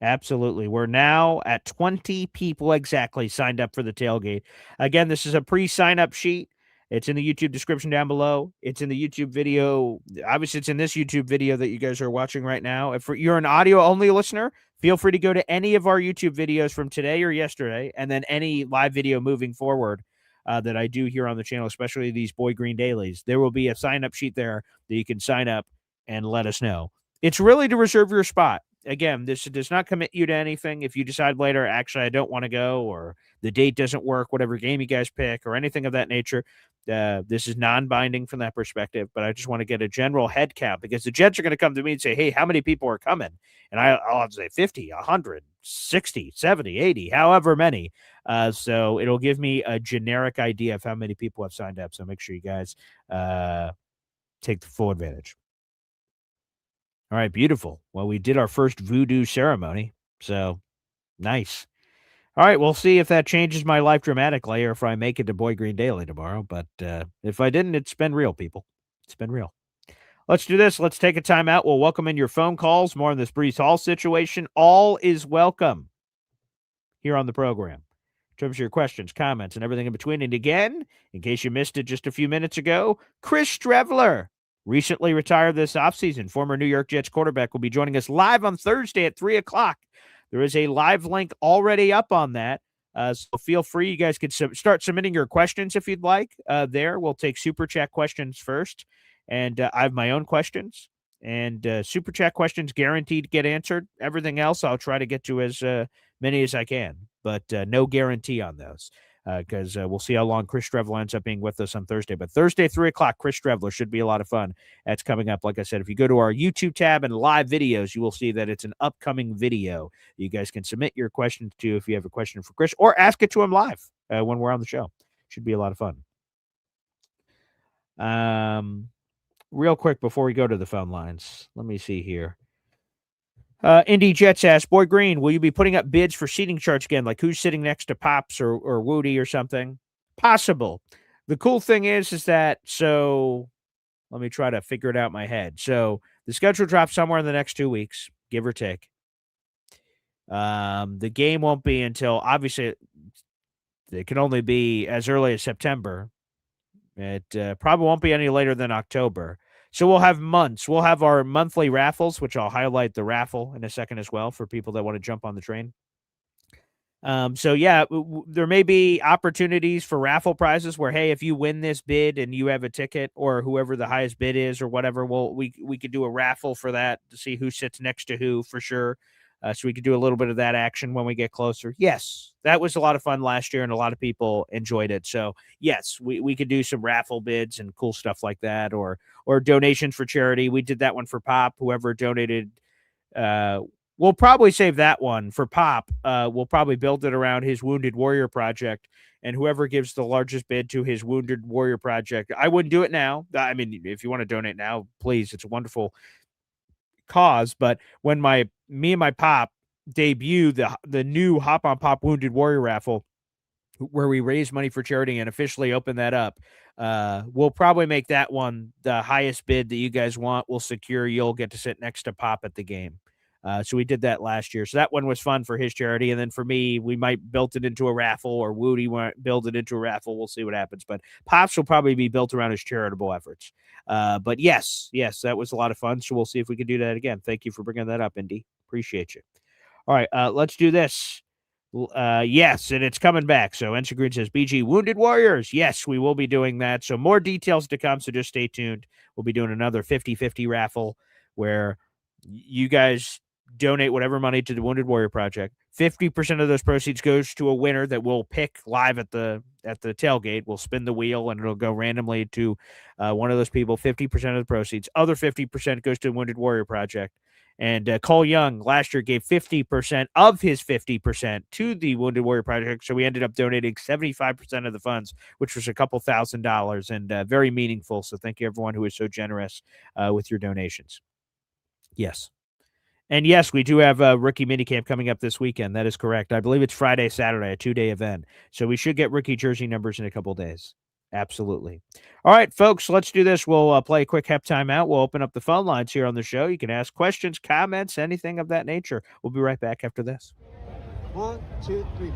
Absolutely. We're now at 20 people exactly signed up for the tailgate. Again, this is a pre-sign-up sheet. It's in the YouTube description down below. It's in the YouTube video. Obviously, it's in this YouTube video that you guys are watching right now. If you're an audio-only listener, feel free to go to any of our YouTube videos from today or yesterday, and then any live video moving forward that I do here on the channel, especially these Boy Green Dailies. There will be a sign-up sheet there that you can sign up and let us know. It's really to reserve your spot. Again, this does not commit you to anything. If you decide later, actually, I don't want to go, or the date doesn't work, whatever game you guys pick, or anything of that nature, This is non-binding from that perspective, but I just want to get a general head count because the Jets are going to come to me and say, hey, how many people are coming? And I'll have to say 50, 100, 60, 70, 80, however many. So it'll give me a generic idea of how many people have signed up. So make sure you guys take the full advantage. All right, beautiful. Well, we did our first voodoo ceremony, so nice. All right, we'll see if that changes my life dramatically or if I make it to Boy Green Daily tomorrow. But if I didn't, it's been real, people. It's been real. Let's do this. Let's take a time out. We'll welcome in your phone calls. More on this Breece Hall situation. All is welcome here on the program. In terms of your questions, comments, and everything in between. And again, in case you missed it just a few minutes ago, Chris Streveler, recently retired this offseason, former New York Jets quarterback, will be joining us live on Thursday at 3 o'clock. There is a live link already up on that. So feel free. You guys can start submitting your questions if you'd like. There, we'll take Super Chat questions first. And I have my own questions. And Super Chat questions guaranteed to get answered. Everything else, I'll try to get to as many as I can. But no guarantee on those. Because we'll see how long Chris Streveler ends up being with us on Thursday. But Thursday, 3 o'clock, Chris Streveler should be a lot of fun. That's coming up. Like I said, if you go to our YouTube tab and live videos, you will see that it's an upcoming video. You guys can submit your questions to if you have a question for Chris or ask it to him live when we're on the show. Should be a lot of fun. Real quick before we go to the phone lines, let me see here. Indy Jets asks, Boy Green, will you be putting up bids for seating charts again? Like who's sitting next to Pops or Woody or something? Possible. The cool thing is that, so let me try to figure it out in my head. So the schedule drops somewhere in the next 2 weeks, give or take. The game won't be until, obviously, it can only be as early as September. It probably won't be any later than October. So we'll have months. We'll have our monthly raffles, which I'll highlight the raffle in a second as well for people that want to jump on the train. So yeah, there may be opportunities for raffle prizes where, hey, if you win this bid and you have a ticket or whoever the highest bid is or whatever, we could do a raffle for that to see who sits next to who for sure. So we could do a little bit of that action when we get closer. Yes, that was a lot of fun last year and a lot of people enjoyed it. So yes, we could do some raffle bids and cool stuff like that or donations for charity. We did that one for Pop. Whoever donated, we'll probably save that one for Pop. We'll probably build it around his Wounded Warrior Project, and whoever gives the largest bid to his Wounded Warrior Project, I wouldn't do it now. I mean, if you want to donate now, please, it's a wonderful cause. But when me and my Pop debut the new Hop on Pop Wounded Warrior raffle, where we raise money for charity and officially open that up, we'll probably make that one the highest bid that you guys want. We'll secure you'll get to sit next to Pop at the game. So we did that last year. So that one was fun for his charity. And then for me, we might build it into a raffle or Woody might build it into a raffle. We'll see what happens. But Pops will probably be built around his charitable efforts. But yes, that was a lot of fun. So we'll see if we can do that again. Thank you for bringing that up, Indy. Appreciate you. All right, let's do this. Yes, and it's coming back. So Ensign Green says, BG, Wounded Warriors. Yes, we will be doing that. So more details to come. So just stay tuned. We'll be doing another 50-50 raffle where you guys donate whatever money to the Wounded Warrior Project. 50% of those proceeds goes to a winner that we'll pick live at the tailgate. We'll spin the wheel and it'll go randomly to one of those people. 50% of the proceeds. Other 50% goes to the Wounded Warrior Project. And Cole Young last year gave 50% of his 50% to the Wounded Warrior Project. So we ended up donating 75% of the funds, which was a couple $1,000s and very meaningful. So thank you everyone who is so generous with your donations. Yes. And yes, we do have a rookie minicamp coming up this weekend. That is correct. I believe it's Friday, Saturday, a 2-day event. So we should get rookie jersey numbers in a couple days. Absolutely. All right, folks, let's do this. We'll play a quick hep timeout. We'll open up the phone lines here on the show. You can ask questions, comments, anything of that nature. We'll be right back after this. 1, 2, 3.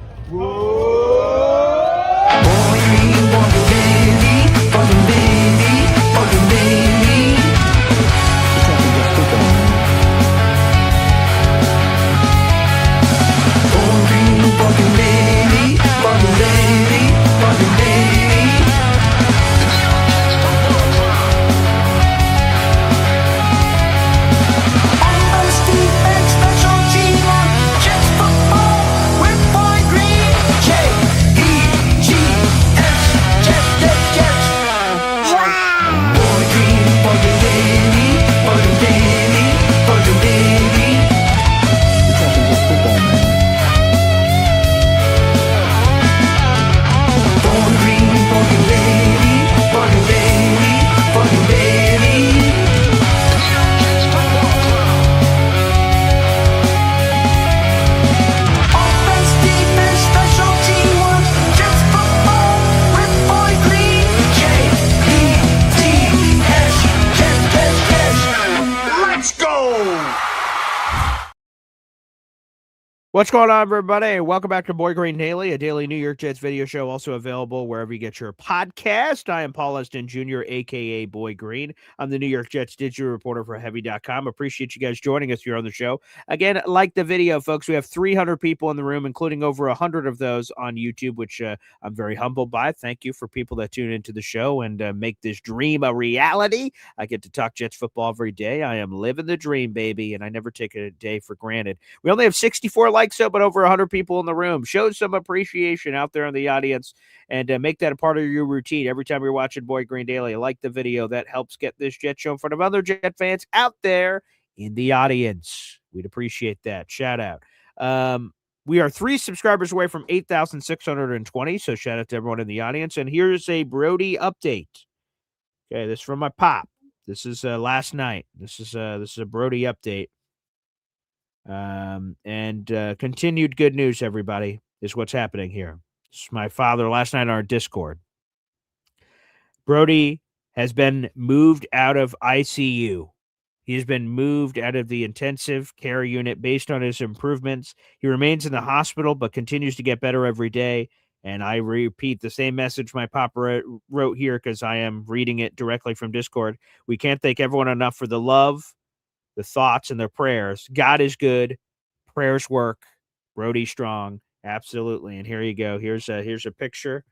What's going on, everybody? Welcome back to Boy Green Daily, a daily New York Jets video show, also available wherever you get your podcast. I am Paul Eston Jr., a.k.a. Boy Green. I'm the New York Jets digital reporter for Heavy.com. Appreciate you guys joining us here on the show. Again, like the video, folks, we have 300 people in the room, including over 100 of those on YouTube, which I'm very humbled by. Thank you for people that tune into the show and make this dream a reality. I get to talk Jets football every day. I am living the dream, baby, and I never take a day for granted. We only have 64 likes, so, but over 100 people in the room. Show some appreciation out there in the audience and make that a part of your routine. Every time you're watching Boy Green Daily, like the video. That helps get this Jet show in front of other Jet fans out there in the audience. We'd appreciate that. Shout out. We are 3 subscribers away from 8,620, so shout out to everyone in the audience. And here's a Brody update. Okay, this is from my pop. This is last night. This is a Brody update. And continued good news, everybody, is what's happening here. This is my father last night on our Discord. Brody has been moved out of ICU. He has been moved out of the intensive care unit based on his improvements. He remains in the hospital, but continues to get better every day. And I repeat the same message my papa wrote here because I am reading it directly from Discord. We can't thank everyone enough for the love, the thoughts, and their prayers. God is good. Prayers work. Brody strong. Absolutely. And here you go. Here's a picture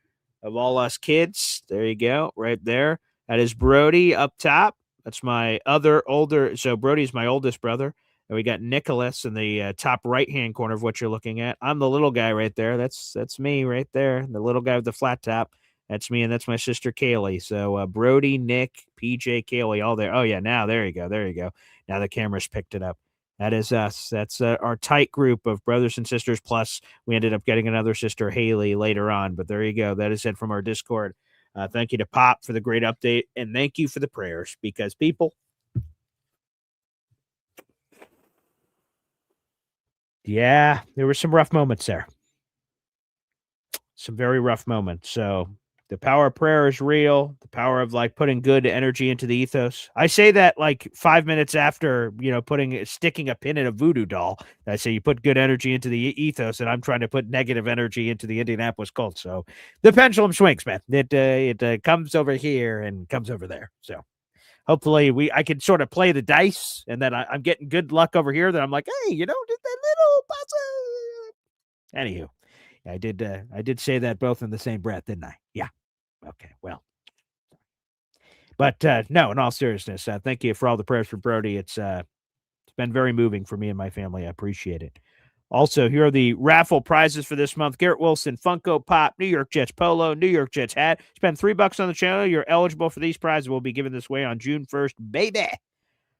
of all us kids. There you go. Right there. That is Brody up top. That's my other older. So Brody's my oldest brother. And we got Nicholas in the top right-hand corner of what you're looking at. I'm the little guy right there. That's me right there. The little guy with the flat top. That's me, and that's my sister Kaylee. So Brody, Nick, PJ, Kaylee, all there. Oh, yeah, now there you go. There you go. Now the camera's picked it up. That is us. That's our tight group of brothers and sisters. Plus, we ended up getting another sister, Haley, later on. But there you go. That is it from our Discord. Thank you to Pop for the great update, and thank you for the prayers, because people, yeah, there were some rough moments there. Some very rough moments. So the power of prayer is real. The power of like putting good energy into the ethos. I say that like 5 minutes after, sticking a pin in a voodoo doll. I say you put good energy into the ethos, and I'm trying to put negative energy into the Indianapolis Colts. So the pendulum swings, man. It comes over here and comes over there. So hopefully I can sort of play the dice, and then I'm getting good luck over here. Then I'm like, hey, did that little puzzle. Anywho. I did say that both in the same breath, didn't I? Yeah. Okay. Well, but no, in all seriousness, thank you for all the prayers for Brody. It's been very moving for me and my family. I appreciate it. Also, here are the raffle prizes for this month. Garrett Wilson, Funko Pop, New York Jets Polo, New York Jets hat. Spend $3 on the channel. You're eligible for these prizes. We'll be giving this away on June 1st, baby.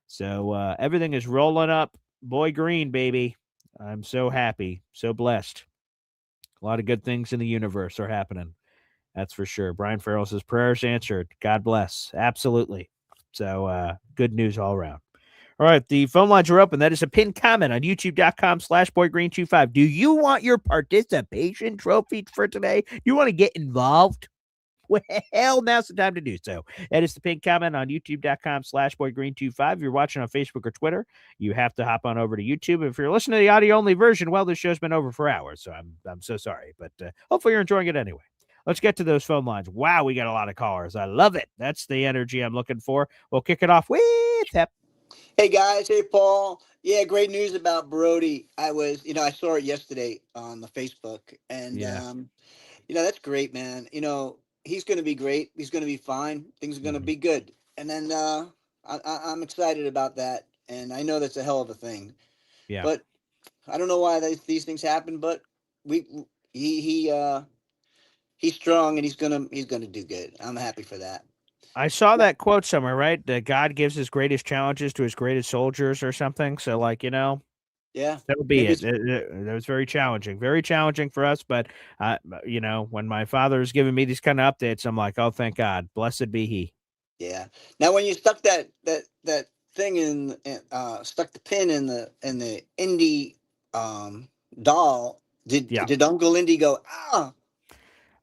So everything is rolling up. Boy Green, baby. I'm so happy, so blessed. A lot of good things in the universe are happening. That's for sure. Brian Farrell says, prayers answered. God bless. Absolutely. So good news all around. All right. The phone lines are open. That is a pinned comment on youtube.com/boygreen25. Do you want your participation trophy for today? You want to get involved? Well, now's the time to do so. That is the pinned comment on youtube.com/boygreen25. If you're watching on Facebook or Twitter, you have to hop on over to YouTube. If you're listening to the audio-only version, well, this show's been over for hours, so I'm so sorry. But hopefully you're enjoying it anyway. Let's get to those phone lines. Wow, we got a lot of callers. I love it. That's the energy I'm looking for. We'll kick it off with Pep. Hey, guys. Hey, Paul. Yeah, great news about Brody. I saw it yesterday on the Facebook, and, that's great, man. He's going to be great. He's going to be fine. Things are going to be good. And then I'm excited about that. And I know that's a hell of a thing. Yeah. But I don't know why these things happen, but he's strong, and he's gonna do good. I'm happy for that. I saw that quote somewhere, right? That God gives his greatest challenges to his greatest soldiers or something. So, Yeah, that'll be it. That was very challenging for us. But, when my father's giving me these kind of updates, I'm like, oh, thank God. Blessed be he. Yeah. Now, when you stuck that thing stuck the pin in the Indy doll, did Uncle Indy go, ah?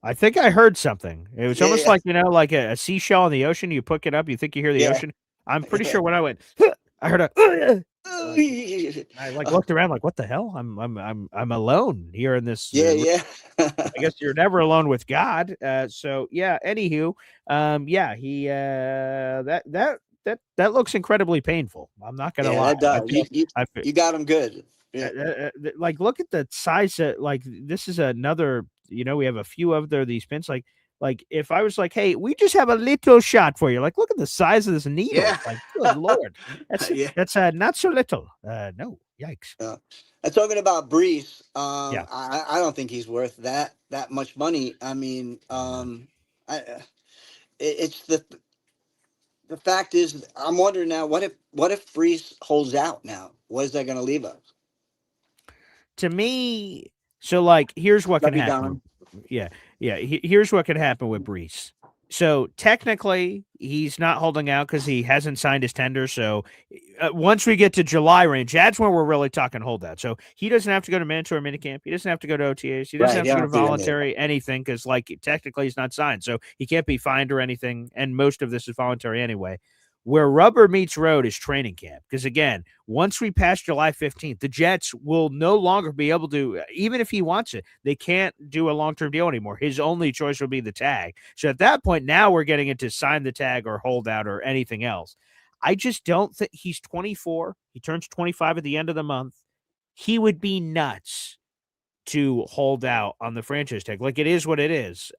I think I heard something. It was almost like, like a seashell in the ocean. You pick it up, you think you hear the ocean. I'm pretty sure when I went, I heard a, I looked around like, what the hell? I'm alone here in this. Yeah. I guess you're never alone with God. So yeah. Anywho, yeah, he that looks incredibly painful. I'm not gonna Yeah, lie. that does. I feel, You got him good. Yeah. like look at the size. Like this is another. We have a few of these pins. Like if I was like, hey, we just have a little shot for you. Like, look at the size of this needle. Yeah. Like, good lord, Yeah. that's not so little. No, yikes. And talking about Breece, Yeah. I don't think he's worth that much money. I mean, I it's the fact is, I'm wondering now, what if Breece holds out now? What is that going to leave us? To me, so like, here's what can Love you, happen. Don. Yeah, yeah. Here's what can happen with Breece. So technically, he's not holding out because he hasn't signed his tender. So once we get to July range, that's when we're really talking holdout. So he doesn't have to go to mandatory minicamp. He doesn't have to go to OTAs. He doesn't Right. have Yeah, to I go to don't see that. voluntary anything because, like, technically he's not signed. So he can't be fined or anything. And most of this is voluntary anyway. Where rubber meets road is training camp. Because again, once we pass July 15th, the Jets will no longer be able to, even if he wants it, they can't do a long-term deal anymore. His only choice will be the tag. So at that point, now we're getting into sign the tag or hold out or anything else. I just don't think he's 24. He turns 25 at the end of the month. He would be nuts to hold out on the franchise tag. Like, it is what it is.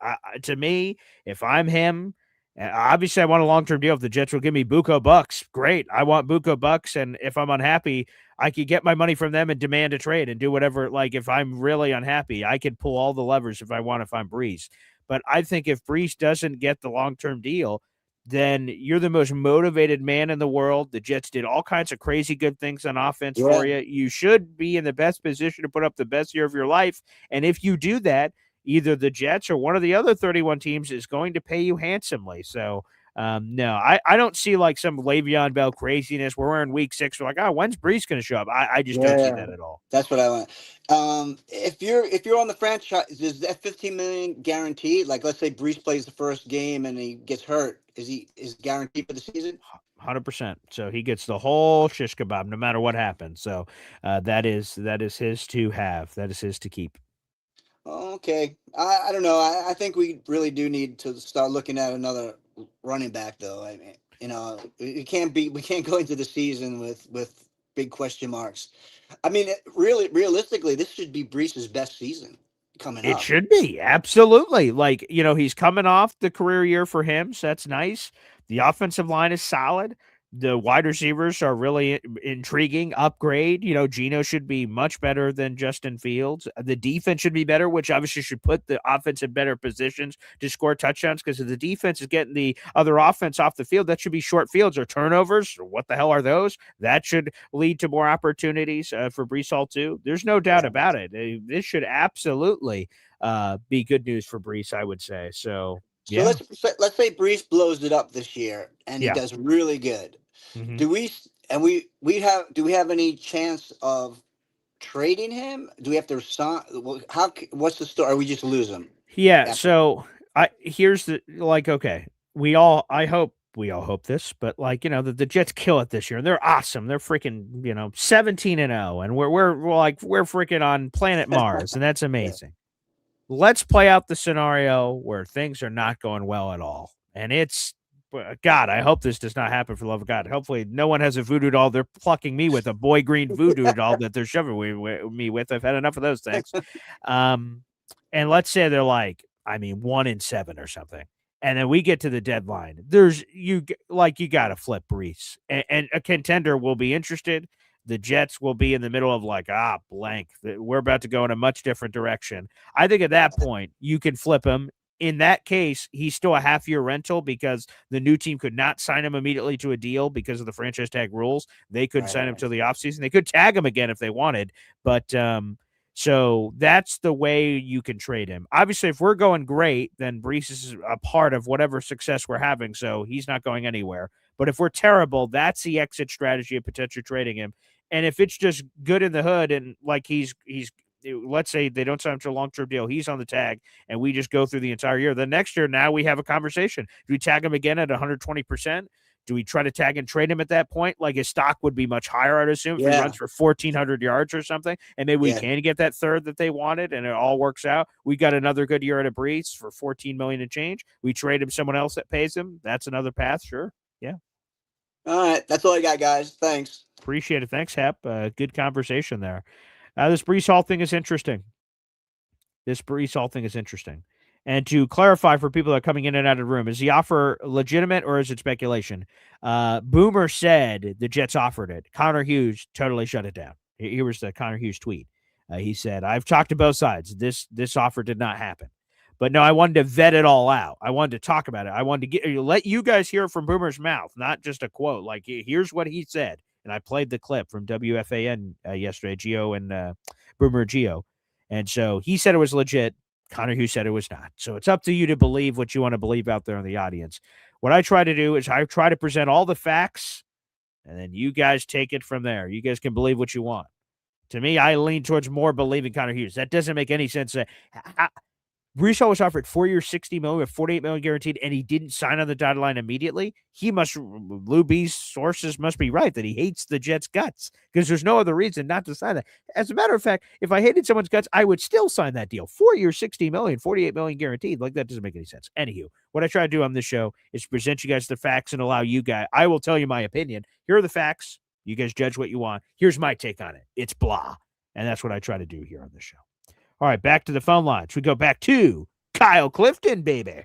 To me, if I'm him, obviously I want a long-term deal. If the Jets will give me Buco Bucks, great. I want Buco Bucks, and if I'm unhappy, I could get my money from them and demand a trade and do whatever. Like, if I'm really unhappy, I could pull all the levers if I want, if I'm Breece. But I think if Breece doesn't get the long-term deal, then you're the most motivated man in the world. The Jets did all kinds of crazy good things on offense for you. You should be in the best position to put up the best year of your life. And if you do that, either the Jets or one of the other 31 teams is going to pay you handsomely. So, no, I don't see like some Le'Veon Bell craziness. We're in week 6. We're like, oh, when's Breece going to show up? I just don't see that at all. That's what I want. If you're on the franchise, is that 15 million guaranteed? Like, let's say Breece plays the first game and he gets hurt, is guaranteed for the season? 100%. So he gets the whole shish kebab, no matter what happens. So that is his to have. That is his to keep. Okay. I don't know. I think we really do need to start looking at another running back, though. I mean, we can't go into the season with big question marks. I mean, realistically, this should be Breece's best season coming It up. should be. Absolutely. Like, he's coming off the career year for him, so that's nice. The offensive line is solid. The wide receivers are really intriguing. Upgrade. Geno should be much better than Justin Fields. The defense should be better, which obviously should put the offense in better positions to score touchdowns, because if the defense is getting the other offense off the field, that should be short fields or turnovers. What the hell are those? That should lead to more opportunities for Breece Hall too. There's no doubt about it. This should absolutely be good news for Breece, I would say. So yeah. Let's say Breece blows it up this year and he Yeah. does really good. Mhm. Do we have any chance of trading him? Do we have to sign? What's the story? Or we just lose him? Yeah. So here's the okay. I hope we all hope this, but the Jets kill it this year and they're awesome. They're freaking 17-0, and we're freaking on planet Mars, and that's amazing. Let's play out the scenario where things are not going well at all, and it's God. I hope this does not happen, for the love of God. Hopefully, no one has a voodoo doll they're plucking me with, a boy green voodoo doll that they're shoving me with. I've had enough of those things. And let's say they're 1-7 or something, and then we get to the deadline. You got to flip Breece, and a contender will be interested. The Jets will be in the middle of blank. We're about to go in a much different direction. I think at that point you can flip him. In that case, he's still a half-year rental because the new team could not sign him immediately to a deal because of the franchise tag rules. They couldn't sign him till the offseason. They could tag him again if they wanted, but so that's the way you can trade him. Obviously, if we're going great, then Breece is a part of whatever success we're having, so he's not going anywhere. But if we're terrible, that's the exit strategy of potentially trading him. And if it's just good in the hood and he's let's say they don't sign him to a long-term deal, he's on the tag, and we just go through the entire year. The next year, now we have a conversation. Do we tag him again at 120%? Do we try to tag and trade him at that point? Like his stock would be much higher, I'd assume, if he Yeah. runs for 1,400 yards or something, and maybe we Yeah. can get that third that they wanted, and it all works out. We got another good year at a Breece for $14 million and change. We trade him someone else that pays him. That's another path, sure. Yeah. All right, that's all I got, guys. Thanks. Appreciate it. Thanks, Hep. Good conversation there. This Breece Hall thing is interesting. And to clarify for people that are coming in and out of the room, is the offer legitimate or is it speculation? Boomer said the Jets offered it. Connor Hughes totally shut it down. Here was the Connor Hughes tweet. He said, I've talked to both sides. This offer did not happen. But no, I wanted to vet it all out. I wanted to talk about it. I wanted to let you guys hear it from Boomer's mouth, not just a quote. Like, here's what he said. And I played the clip from WFAN yesterday, Geo and Boomer Geo. And so he said it was legit. Connor Hughes said it was not. So it's up to you to believe what you want to believe out there in the audience. What I try to do is I try to present all the facts, and then you guys take it from there. You guys can believe what you want. To me, I lean towards more believing Connor Hughes. That doesn't make any sense. Breece Hall was offered 4 years, $60 million with $48 million guaranteed, and he didn't sign on the dotted line immediately. Lou B's sources must be right that he hates the Jets' guts because there's no other reason not to sign that. As a matter of fact, if I hated someone's guts, I would still sign that deal. 4 years, $60 million, $48 million guaranteed. Like, that doesn't make any sense. Anywho, what I try to do on this show is present you guys the facts and allow you guys. I will tell you my opinion. Here are the facts. You guys judge what you want. Here's my take on it. It's blah. And that's what I try to do here on this show. All right, back to the phone lines. We go back to Kyle Clifton, baby.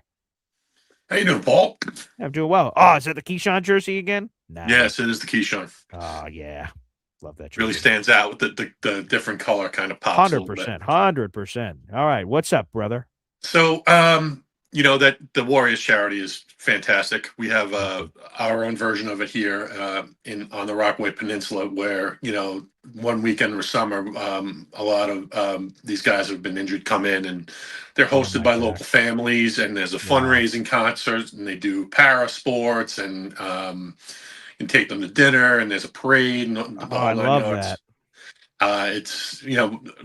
How you doing, Paul? I'm doing well. Oh, is that the Keyshawn jersey again? Nice. Yes, it is the Keyshawn. Oh, yeah. Love that jersey. Really stands out with the different color kind of pops 100%. 100%. All right, what's up, brother? So, that the Warriors charity is fantastic. We have our own version of it here on the Rockaway Peninsula where, one weekend of summer, a lot of these guys who have been injured come in and they're hosted by local families, and there's a fundraising concert, and they do para sports and take them to dinner, and there's a parade. And I love that. It's,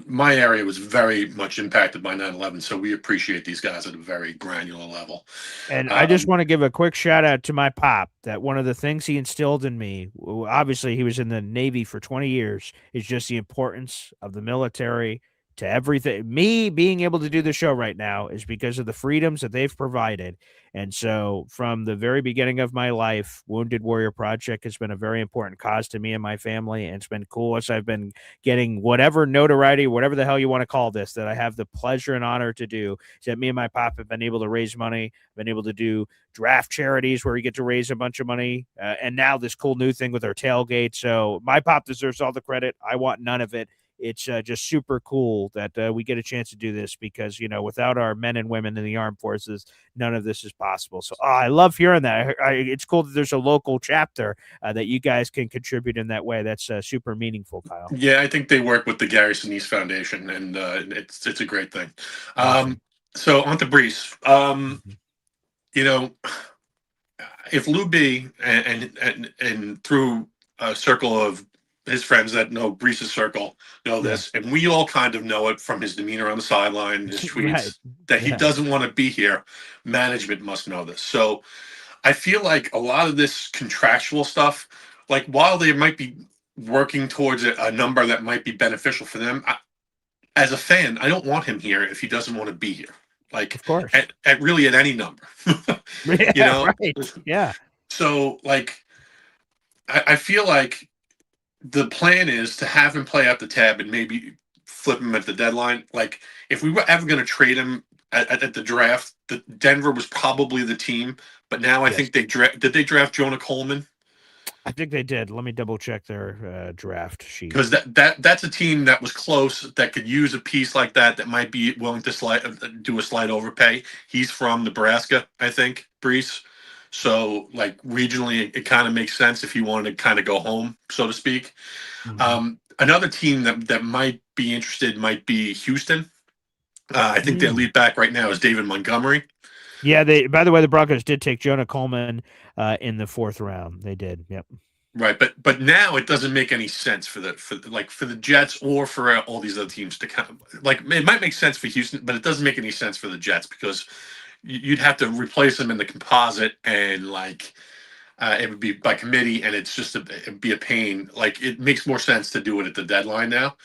my area was very much impacted by 9/11, so we appreciate these guys at a very granular level. And I just want to give a quick shout out to my pop that one of the things he instilled in me, obviously he was in the Navy for 20 years, is just the importance of the military to everything. Me being able to do the show right now is because of the freedoms that they've provided. And so from the very beginning of my life, Wounded Warrior Project has been a very important cause to me and my family. And it's been cool as I've been getting whatever notoriety, whatever the hell you want to call this, that I have the pleasure and honor to do. Is that me and my pop have been able to raise money, been able to do draft charities where we get to raise a bunch of money. And now this cool new thing with our tailgate. So my pop deserves all the credit. I want none of it. It's just super cool that we get a chance to do this because, without our men and women in the armed forces, none of this is possible. So I love hearing that. It's cool that there's a local chapter that you guys can contribute in that way. That's super meaningful, Kyle. Yeah, I think they work with the Gary Sinise Foundation, and it's a great thing. Awesome. So on to Breece. If Lou B and through a circle of his friends that know Breece's circle know this, and we all kind of know it from his demeanor on the sideline, his tweets, that he doesn't want to be here. Management must know this. So I feel like a lot of this contractual stuff, like while they might be working towards a number that might be beneficial for them, as a fan, I don't want him here if he doesn't want to be here. Like, of course, at really at any number, right? Yeah. So like, I feel like the plan is to have him play out the tab and maybe flip him at the deadline. Like, if we were ever going to trade him at the draft, Denver was probably the team. But now I think did they draft Jonah Coleman? I think they did. Let me double check their draft sheet. Because that's a team that was close that could use a piece like that might be willing to do a slight overpay. He's from Nebraska, I think, Breece. So, like, regionally, it kind of makes sense if you wanted to kind of go home, so to speak. Mm-hmm. Another team that might be interested might be Houston. I think their lead back right now is David Montgomery. Yeah, by the way, the Broncos did take Jonah Coleman in the 4th round. They did, yep. Right, but now it doesn't make any sense for the Jets or for all these other teams to kind of, like, it might make sense for Houston, but it doesn't make any sense for the Jets because you'd have to replace them in the composite, and like it would be by committee, and it'd be a pain. Like, it makes more sense to do it at the deadline now.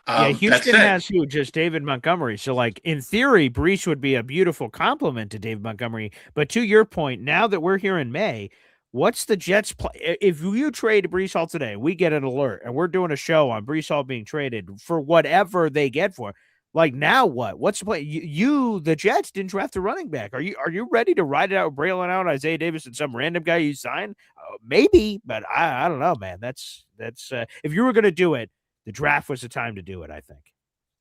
Yeah, That Houston said, has who? Just David Montgomery. So, like, in theory, Breece would be a beautiful compliment to David Montgomery. But to your point, now that we're here in May, what's the Jets play? If you trade Breece Hall today, we get an alert, and we're doing a show on Breece Hall being traded for whatever they get for. Like, now what? What's the play? The Jets didn't draft a running back. Are you ready to ride it out, brailing out Isaiah Davis and some random guy you signed? Maybe, but I don't know, man. That's if you were going to do it, the draft was the time to do it, I think.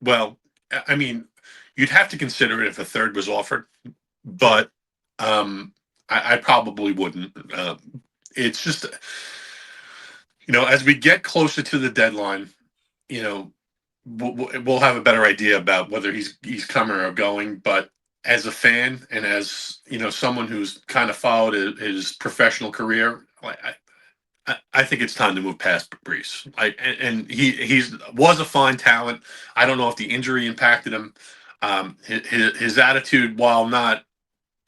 well, I mean, you'd have to consider it if a third was offered, but I probably wouldn't. It's just, as we get closer to the deadline, you know, we'll have a better idea about whether he's coming or going. But as a fan and as someone who's kind of followed his professional career, I think it's time to move past Breece. And he was a fine talent. I don't know if the injury impacted him. His attitude, while not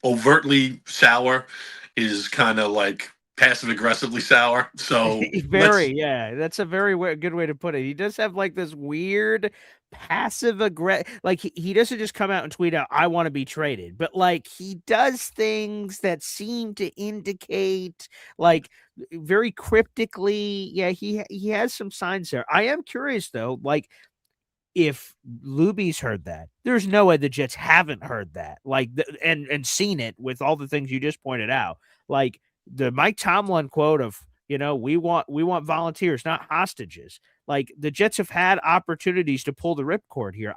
overtly sour, is kind of like passive aggressively sour. So Yeah, that's a very good way to put it. He does have like this weird passive aggressive, like he doesn't just come out and tweet out, "I want to be traded," but like he does things that seem to indicate, like very cryptically, yeah, he has some signs there. I am curious though, like if Luby's heard that, there's no way the Jets haven't heard that, like, and seen it with all the things you just pointed out, like the Mike Tomlin quote of, we want volunteers, not hostages. Like the Jets have had opportunities to pull the ripcord here.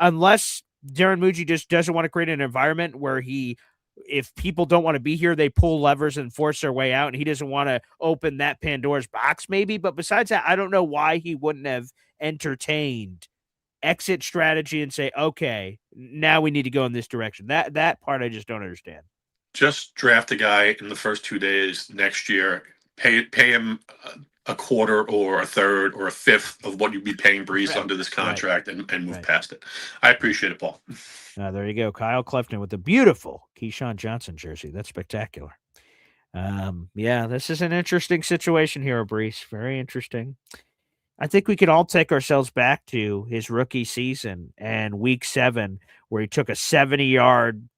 Unless Darren Muji just doesn't want to create an environment where if people don't want to be here, they pull levers and force their way out, and he doesn't want to open that Pandora's box, maybe. But besides that, I don't know why he wouldn't have entertained exit strategy and say, okay, now we need to go in this direction. That part I just don't understand. Just draft a guy in the first 2 days next year, pay him a quarter or a third or a fifth of what you'd be paying Breece under this contract, and move past it. I appreciate it, Paul. There you go. Kyle Clifton with the beautiful Keyshawn Johnson jersey. That's spectacular. Yeah, this is an interesting situation here, Breece. Very interesting. I think we could all take ourselves back to his rookie season and week 7, where he took a 70-yard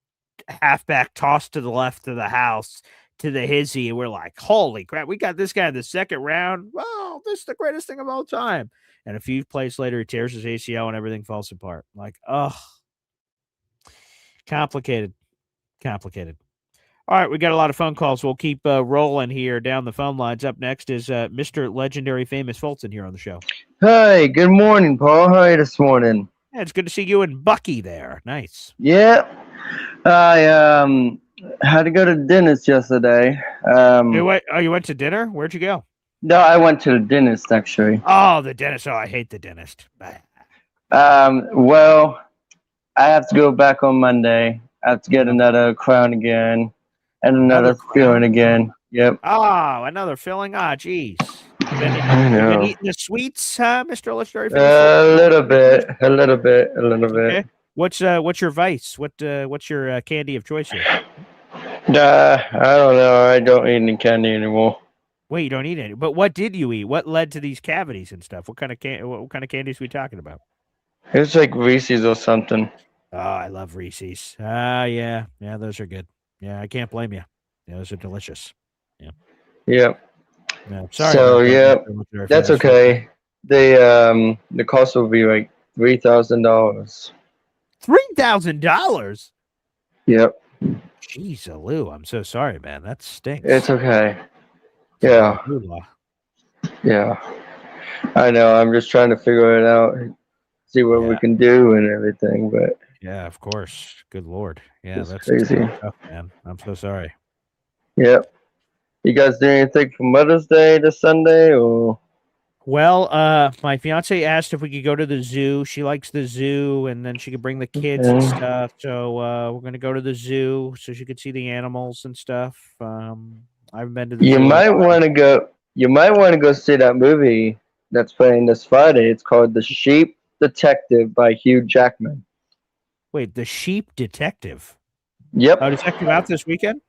halfback toss to the left of the house to the hizzy, and we're like, holy crap, we got this guy in the second round. Wow, this is the greatest thing of all time. And a few plays later, he tears his ACL and everything falls apart. Like, complicated. All right, we got a lot of phone calls. We'll keep rolling here down the phone lines. Up next is Mr. Legendary Famous Fulton here on the show. Hi, good morning, Paul. How are you this morning? Yeah, it's good to see you and Bucky there. Nice. Yeah, I had to go to the dentist yesterday. You went to dinner? Where'd you go? No, I went to the dentist, actually. Oh, the dentist. Oh, I hate the dentist. Well, I have to go back on Monday. I have to get another crown again. And another filling again. Yep. Oh, another filling. Ah, geez. I know. You been eating the sweets, Mr. Legendary? A little bit. Okay. What's your vice? What's your candy of choice here? I don't know. I don't eat any candy anymore. Wait, you don't eat any? But what did you eat? What led to these cavities and stuff? What kind of candies are we talking about? It's like Reese's or something. Oh, I love Reese's. Yeah, those are good. Yeah, I can't blame you. Yeah, those are delicious. Yeah. Yep. Yeah, sorry. So yeah, that's okay. The cost will be like $3,000. $3,000. Yep. Jeez, Lou, I'm so sorry, man. That stinks. It's okay. Yeah. Yeah. I know. I'm just trying to figure it out, see what we can do and everything, but. Yeah, of course. Good Lord. Yeah, that's crazy. Tough, man. I'm so sorry. Yep. You guys do anything for Mother's Day this Sunday, or? Well, my fiance asked if we could go to the zoo. She likes the zoo, and then she could bring the kids and stuff. So we're gonna go to the zoo so she could see the animals and stuff. I've been to the zoo. You might want to go. You might want to go see that movie that's playing this Friday. It's called The Sheep Detective by Hugh Jackman. Wait, The Sheep Detective? Yep. Oh, does that come out this weekend?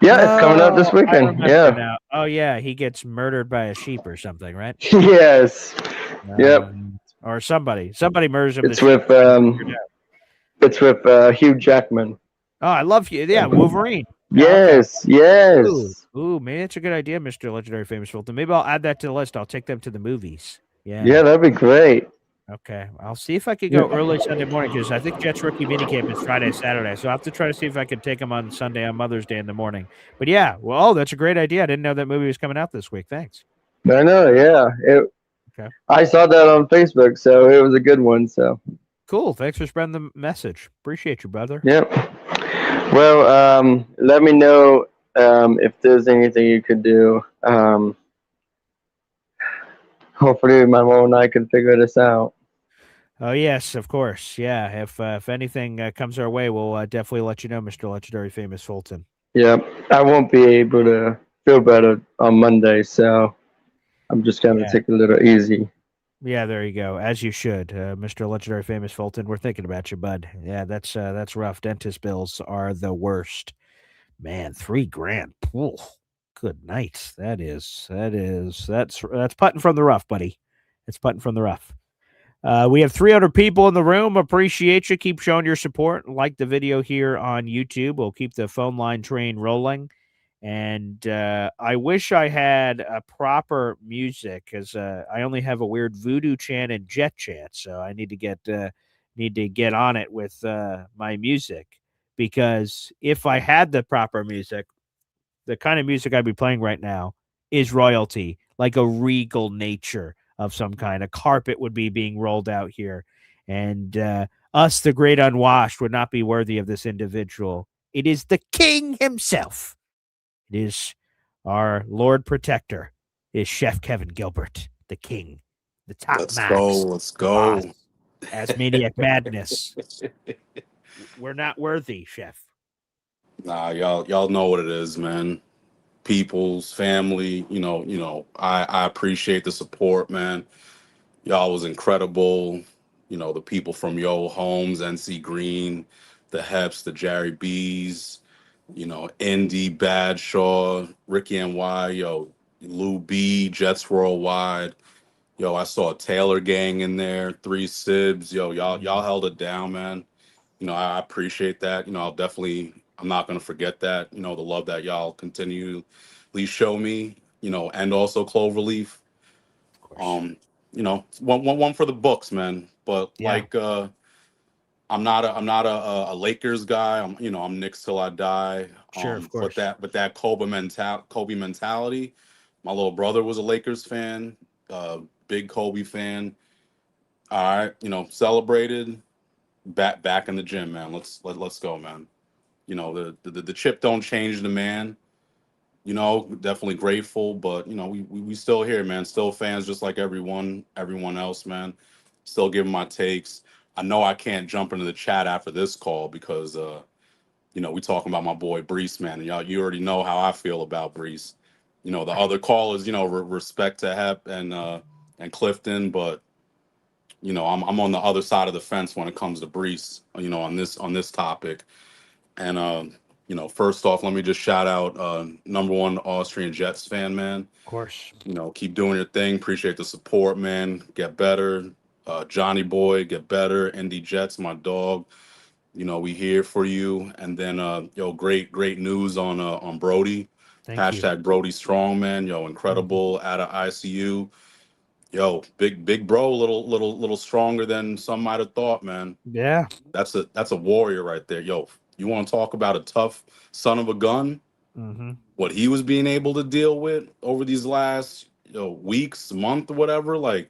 Yeah, it's coming out this Oh, I weekend. remember Yeah. now. Oh, yeah, he gets murdered by a sheep or something, right? Yes. Yep. Or somebody murders him. The It's sheep with gets figured out. it's with Hugh Jackman. Oh, I love you. Yeah, Wolverine. Yeah, okay. Yes. Yes. Ooh, maybe that's a good idea, Mr. Legendary Famous Fulton. Maybe I'll add that to the list. I'll take them to the movies. Yeah, Yeah. that'd be great. Okay. I'll see if I could go early Sunday morning because I think Jets rookie minicamp is Friday, Saturday. So I'll have to try to see if I can take them on Sunday on Mother's Day in the morning. But yeah, well, that's a great idea. I didn't know that movie was coming out this week. Thanks. I know. Yeah. Okay. I saw that on Facebook, so it was a good one. So Cool. Thanks for spreading the message. Appreciate you, brother. yep. Well, let me know if there's anything you could do. Hopefully, my mom and I can figure this out. Oh yes, of course. Yeah. If anything comes our way, we'll definitely let you know, Mr. Legendary Famous Fulton. Yep. I won't be able to feel better on Monday, so I'm just gonna take it a little easy. Yeah, there you go. As you should, Mr. Legendary Famous Fulton. We're thinking about you, bud. Yeah, that's rough. Dentist bills are the worst. Man, $3,000. Ooh, good night. That's putting from the rough, buddy. It's putting from the rough. We have 300 people in the room. Appreciate you. Keep showing your support. Like the video here on YouTube. We'll keep the phone line train rolling. And I wish I had a proper music because I only have a weird voodoo chant and jet chant. So I need to get on it with my music, because if I had the proper music, the kind of music I'd be playing right now is royalty, like a regal nature of some kind. A carpet would be being rolled out here, and us, the great unwashed, would not be worthy of this individual. It is the king himself. It is our Lord Protector, is Chef Kevin Gilbert, the king, the top Let's max. go. Let's go. Boss, as Maniac Madness. We're not worthy, Chef. Nah, y'all know what it is, man. People's family, I appreciate the support, man. Y'all was incredible. The people from Yo Holmes, NC Green, the Heps, the Jerry B's, Indy, Badshaw, Ricky NY, Lou B, Jets Worldwide. I saw a Taylor gang in there, Three Sibs. Y'all held it down, man. I appreciate that. I'm not gonna forget that. The love that y'all continually show me. And also Cloverleaf. One for the books, man. But I'm not a Lakers guy. I'm Knicks till I die. Sure, of course. But that Kobe mentality. My little brother was a Lakers fan, big Kobe fan. All right, celebrated. Back in the gym, man. Let's go, man. The chip don't change the man. Definitely grateful, but we still here, man. Still fans, just like everyone else, man. Still giving my takes. I know I can't jump into the chat after this call because we talking about my boy Breece, man. And you already know how I feel about Breece. The other callers, respect to Hep and Clifton, but I'm on the other side of the fence when it comes to Breece, on this topic. And first off, let me just shout out number one Austrian Jets fan, man. Of course. Keep doing your thing. Appreciate the support, man. Get better. Johnny Boy, get better. Indy Jets, my dog. We here for you. And then great news on Brody. Thank you. Hashtag Brody Strong, man. Incredible out of ICU. Big bro, little stronger than some might have thought, man. Yeah. That's a warrior right there. You want to talk about a tough son of a gun? Mm-hmm. What he was being able to deal with over these last weeks, month, or whatever. Like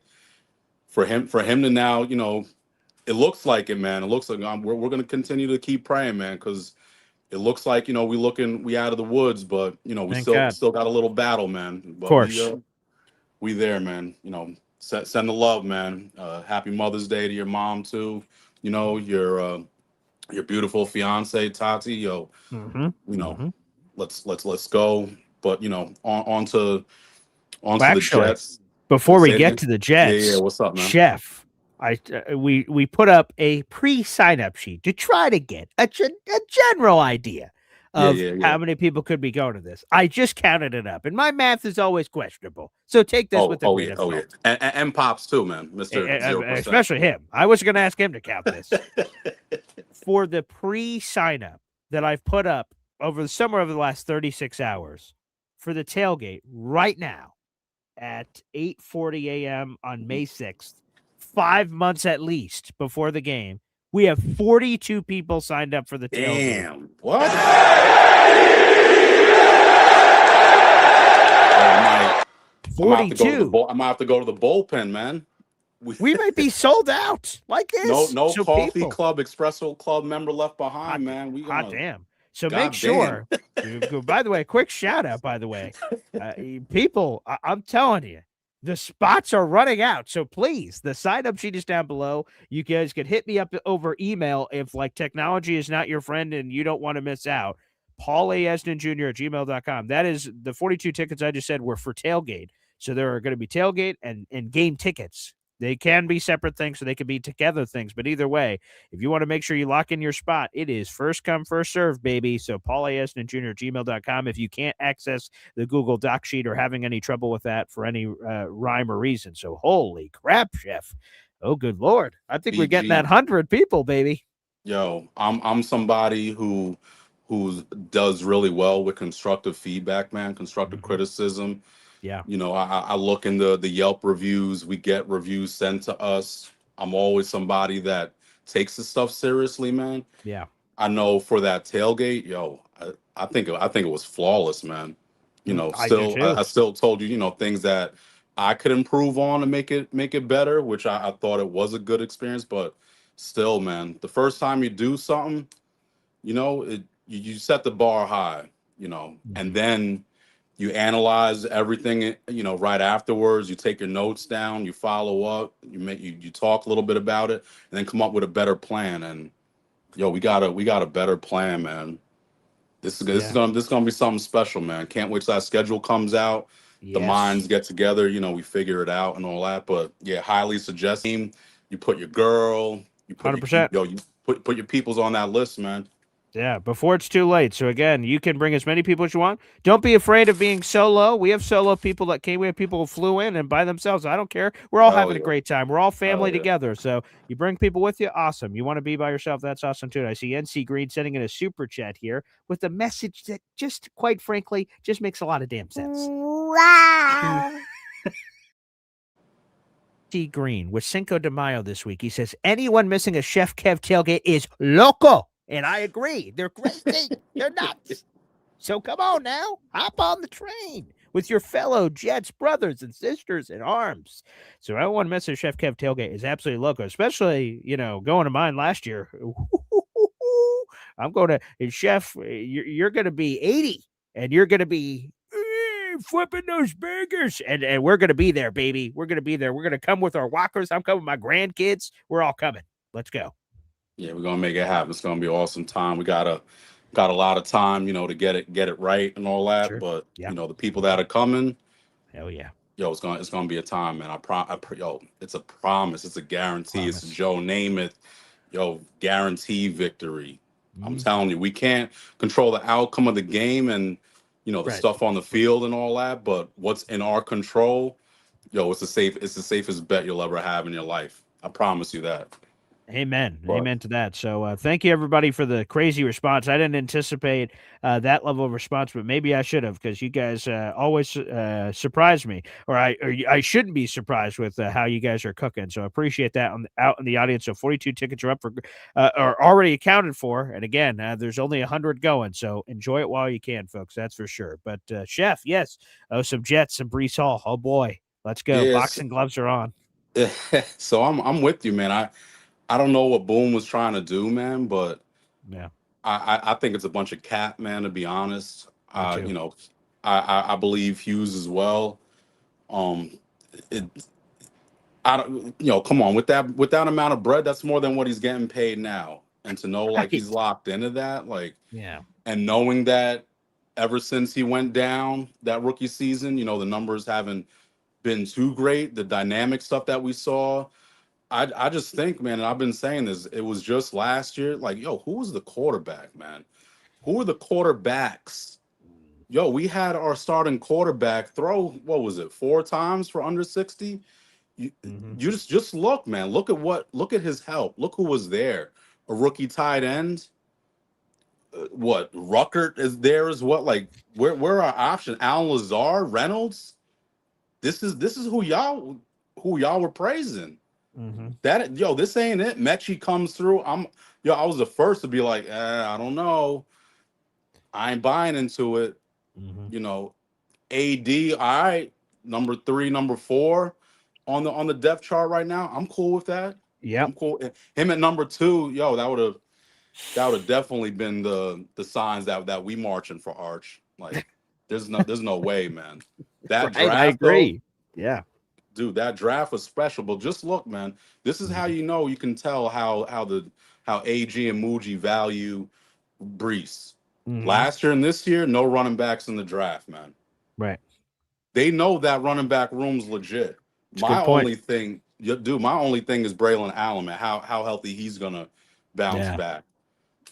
for him to now, it looks like it, man. It looks like we're gonna continue to keep praying, man, because it looks like we out of the woods, but we Thank still God. still got a little battle, man. But Of course. we there, man. Send the love, man. Happy Mother's Day to your mom too. Your beautiful fiance Tati. Mm-hmm. Let's go. But on to Actually, the Jets. Before we get to the Jets, yeah. What's up, man? Chef? We put up a pre-sign-up sheet to try to get a general idea of Yeah. how many people could be going to this. I just counted it up, and my math is always questionable. So take this with a grain of salt. And Pops too, man, Mister 0%. Especially him. I was going to ask him to count this. For the pre-sign up that I've put up over the last 36 hours for the tailgate right now at 8:40 a.m. on May 6th, 5 months at least before the game, we have 42 people signed up for the tailgate. Damn, what? I'm gonna have to go to the bullpen, man. We might be sold out like this. No coffee club, espresso club member left behind, man. Hot damn. So make sure. By the way, quick shout out. By the way, people, I'm telling you, the spots are running out. So please, the sign up sheet is down below. You guys can hit me up over email if like technology is not your friend and you don't want to miss out. PaulAEston@gmail.com. That is the 42 tickets I just said were for tailgate. So there are going to be tailgate and game tickets. They can be separate things, so they can be together things. But either way, if you want to make sure you lock in your spot, it is first come, first serve, baby. So PaulAEston@gmail.com. If you can't access the Google Doc sheet or having any trouble with that for any rhyme or reason. So holy crap, Chef. Oh, good Lord. I think we're getting that 100 people, baby. Yo, I'm somebody who does really well with constructive feedback, man, constructive criticism. Yeah. You know, I look in the Yelp reviews. We get reviews sent to us. I'm always somebody that takes the stuff seriously, man. Yeah. I know for that tailgate, yo, I think it was flawless, man. You know, I still told you, you know, things that I could improve on to make it better, which I thought it was a good experience, but still, man, the first time you do something, you know, you set the bar high, you know, and then you analyze everything, you know, right afterwards. You take your notes down, you follow up, you talk a little bit about it, and then come up with a better plan. And yo, we got a better plan, man. This is gonna be something special, man. Can't wait till that schedule comes out. The minds get together, you know, we figure it out and all that. But yeah, highly suggest you put your girl, you put 100%. you put your peoples on that list, man. Yeah, before it's too late. So again, you can bring as many people as you want. Don't be afraid of being solo. We have solo people that came. We have people who flew in and by themselves. I don't care. We're all having a great time. We're all family together. So you bring people with you. Awesome. You want to be by yourself? That's awesome too. I see NC Green sending in a super chat here with a message that just, quite frankly, just makes a lot of damn sense. Wow. Green with Cinco de Mayo this week. He says anyone missing a Chef Kev tailgate is loco. And I agree. They're crazy. They're nuts. So come on now. Hop on the train with your fellow Jets brothers and sisters in arms. So I don't want to miss a Chef Kev tailgate is absolutely loco, especially, you know, going to mine last year. I'm going to, Chef, you're going to be 80 and you're going to be flipping those burgers. And we're going to be there, baby. We're going to be there. We're going to come with our walkers. I'm coming with my grandkids. We're all coming. Let's go. Yeah, we're gonna make it happen. It's gonna be an awesome time. We got a lot of time, you know, to get it right and all that. Sure. But you know, the people that are coming, hell yeah, yo, it's gonna be a time, man. Yo, it's a promise. It's a guarantee. It's a Joe Namath, yo, guarantee victory. I'm telling you, we can't control the outcome of the game and you know the stuff on the field and all that. But what's in our control, yo, it's the safest bet you'll ever have in your life. I promise you that. Amen. Amen to that. So thank you, everybody, for the crazy response. I didn't anticipate that level of response, but maybe I should have because you guys always surprise me, or I shouldn't be surprised with how you guys are cooking. So I appreciate that out in the audience. So 42 tickets are up for are already accounted for. And again, there's only 100 going. So enjoy it while you can, folks. That's for sure. But Chef, yes. Oh, some Jets, some Breece Hall. Oh, boy. Let's go. Yes. Boxing gloves are on. So I'm with you, man. I don't know what Boone was trying to do, man, but yeah, I think it's a bunch of cap, man, to be honest. You know, I believe Hughes as well. I don't, you know, come on, with that amount of bread, that's more than what he's getting paid now. And to know like he's locked into that, like, yeah, and knowing that ever since he went down that rookie season, you know, the numbers haven't been too great. The dynamic stuff that we saw. I just think, man, and I've been saying this, it was just last year, like, yo, who was the quarterback, man? Who are the quarterbacks? Yo, we had our starting quarterback throw, what was it, 4 times for under 60? You, you just look, man. Look at his help. Look who was there. A rookie tight end. What Ruckert is there as what? Like where are our option? Alan Lazard, Reynolds. This is who y'all were praising. That this ain't it. Mechie comes through. I was the first to be like, I don't know. I ain't buying into it. You know, AD, all right, number 3, number 4 on the depth chart right now. I'm cool with that. Yep. I'm cool. Him at number 2, that would have definitely been the signs that we marching for Arch. Like, there's no way, man. That Right, I draft though, agree. Yeah. dude, that draft was special. But just look, man, this is how you can tell how AG and Muji value Breece. Last year and this year, no running backs in the draft, man. Right. They know that running back room's legit. It's a good point. My only thing is Braylon Allen, man. How healthy he's gonna bounce Yeah. back.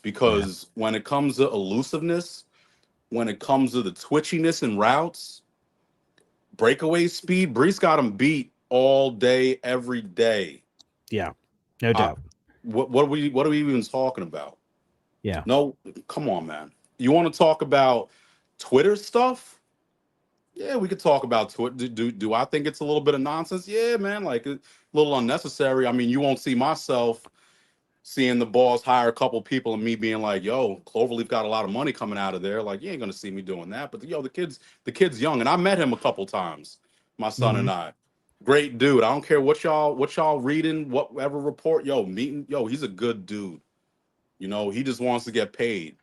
Because when it comes to elusiveness, when it comes to the twitchiness and routes, breakaway speed, Breece got him beat all day, every day. Yeah. No doubt. What are we even talking about? Yeah. No, come on, man. You want to talk about Twitter stuff? Yeah, we could talk about Twitter. Do I think it's a little bit of nonsense? Yeah, man, like a little unnecessary. I mean, you won't see myself seeing the boss hire a couple people and me being like, "Yo, Cloverleaf got a lot of money coming out of there." Like, you ain't gonna see me doing that. But the kid's young, and I met him a couple times. My son and I, great dude. I don't care what y'all reading, whatever report, meeting, he's a good dude. He just wants to get paid.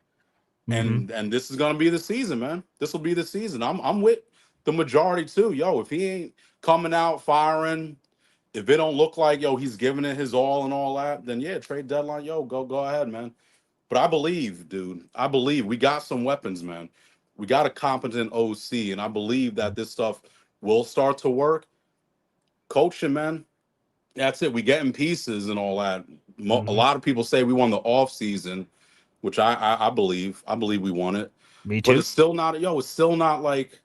And this is gonna be the season, man. This will be the season. I'm with the majority too. If he ain't coming out firing, if it don't look like he's giving it his all and all that, then yeah, trade deadline, go ahead, man. But I believe, dude. I believe we got some weapons, man. We got a competent OC, and I believe that this stuff will start to work. Coaching, man. That's it. We getting pieces and all that. A lot of people say we won the off season, which I believe. I believe we won it. Me But too. it's still not. It's still not like.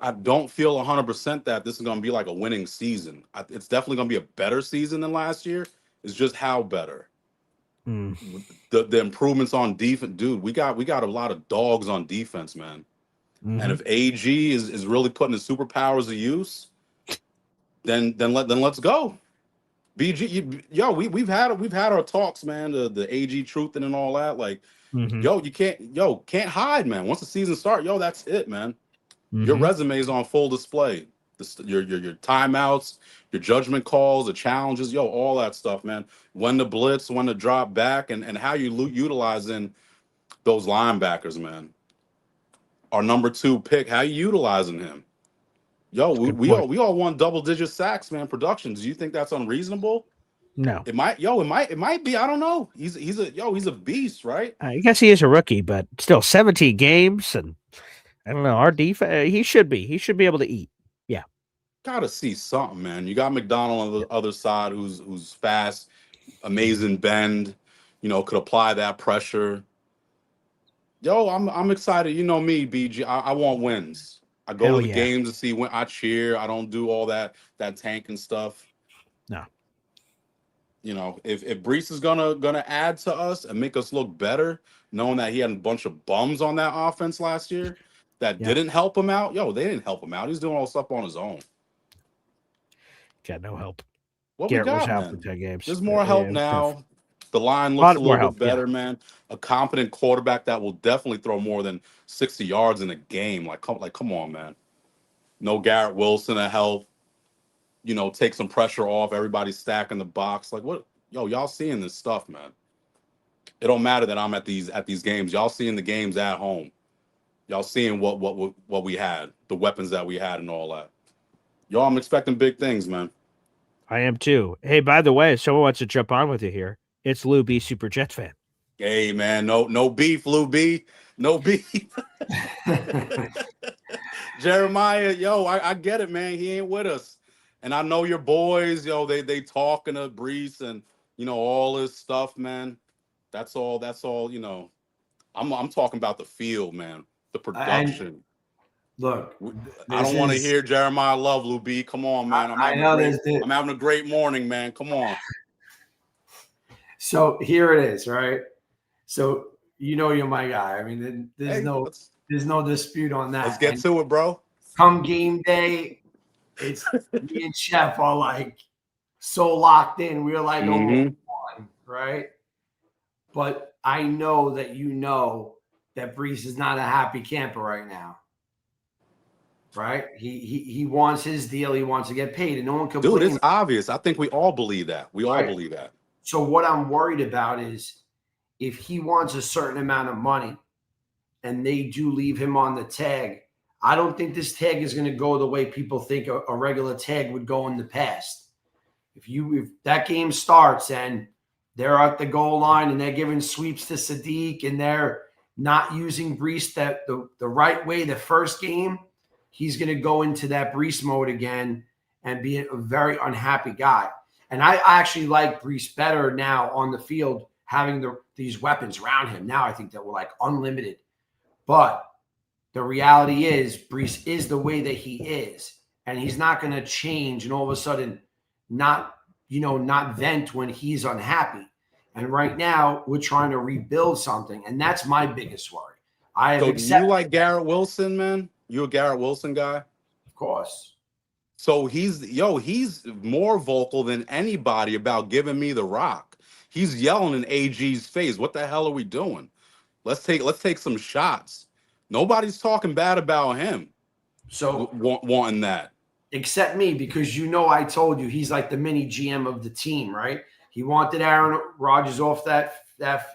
I don't feel 100% that this is going to be like a winning season. It's definitely going to be a better season than last year. It's just how better. The improvements on defense, dude. We got a lot of dogs on defense, man. And if AG is really putting his superpowers to use, then let's go. BG, we've had our talks, man. The AG truth and all that. Like, you can't hide, man. Once the season starts, that's it, man. Your resume is on full display. Your timeouts, your judgment calls, the challenges, all that stuff, man. When to blitz, when to drop back, and how you utilizing those linebackers, man. Our number 2 pick, how you utilizing him? We all want double-digit sacks, man. Productions. Do you think that's unreasonable? No. It might be. I don't know. He's a beast, right? I guess he is a rookie, but still 17 games, and I don't know. Our defense, he should be able to eat. Yeah. Gotta see something, man. You got McDonald on the other side, who's fast, amazing bend. Could apply that pressure. I'm excited. You know me, BG. I want wins. I go Hell to the yeah. games to see when I cheer. I don't do all that tank and stuff. No. If Breece is gonna add to us and make us look better, knowing that he had a bunch of bums on that offense last year that didn't help him out. They didn't help him out. He's doing all this stuff on his own. Got no help. What Garrett we got, was out man? for 10 games. There's more help now. Tough. The line looks a more little bit help, yeah. better, man. A competent quarterback that will definitely throw more than 60 yards in a game. Come on, man. No Garrett Wilson to help. Take some pressure off. Everybody's stacking the box. Like what? Y'all seeing this stuff, man. It don't matter that I'm at these games. Y'all seeing the games at home. Y'all seeing what we had, the weapons that we had, and all that. I'm expecting big things, man. I am too. Hey, by the way, someone wants to jump on with you here. It's Lou B, Super Jets fan. Hey, man, no beef, Lou B. No beef. Jeremiah, I get it, man. He ain't with us. And I know your boys, they talking to Breece and, all this stuff, man. That's all, I'm talking about the field, man. The production. Look, I don't want to hear Jeremiah Love, Lou B. Come on, man. I'm having a great morning, man. Come on. So here it is, right? So you're my guy. I mean, there's no dispute on that. Let's get to it, bro. Come game day, it's me and Chef are like so locked in. We're like almost on, right? But I know that that Breece is not a happy camper right now. Right? He wants his deal. He wants to get paid, and no one can. Dude, it's obvious. I think we all believe that. We all believe that. So what I'm worried about is if he wants a certain amount of money, and they do leave him on the tag. I don't think this tag is going to go the way people think a regular tag would go in the past. If that game starts and they're at the goal line and they're giving sweeps to Sadiq and they're not using Breece the right way the first game, he's going to go into that Breece mode again and be a very unhappy guy. And I actually like Breece better now on the field, having these weapons around him. Now I think that we're like unlimited. But the reality is Breece is the way that he is. And he's not going to change and all of a sudden not vent when he's unhappy. And right now we're trying to rebuild something. And that's my biggest worry. So do you like Garrett Wilson, man? You a Garrett Wilson guy? Of course. So he's more vocal than anybody about giving me the rock. He's yelling in AG's face. What the hell are we doing? Let's take some shots. Nobody's talking bad about him. So wanting that. Except me, because I told you he's like the mini GM of the team, right? He wanted Aaron Rodgers off that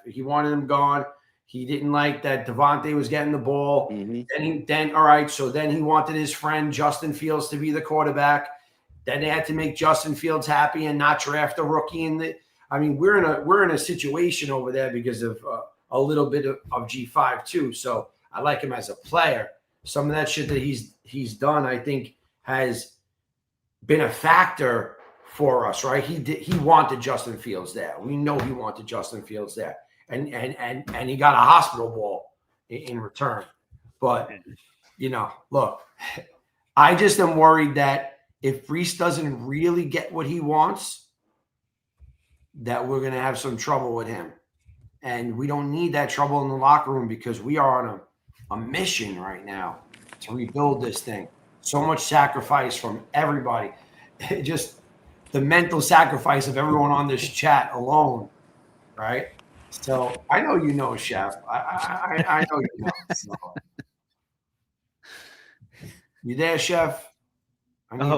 he wanted him gone. He didn't like that Devontae was getting the ball. Mm-hmm. Then he wanted his friend Justin Fields to be the quarterback. Then they had to make Justin Fields happy and not draft a rookie. We're in a situation over there because of a little bit of G5 too. So I like him as a player. Some of that shit that he's done, I think, has been a factor for us, right? He wanted Justin Fields there. We know he wanted Justin Fields there. And he got a hospital ball in return. But, look, I just am worried that if Breece doesn't really get what he wants, that we're going to have some trouble with him. And we don't need that trouble in the locker room because we are on a mission right now to rebuild this thing. So much sacrifice from everybody. Just the mental sacrifice of everyone on this chat alone, right? So I know Chef. I know you know. So. You there, Chef?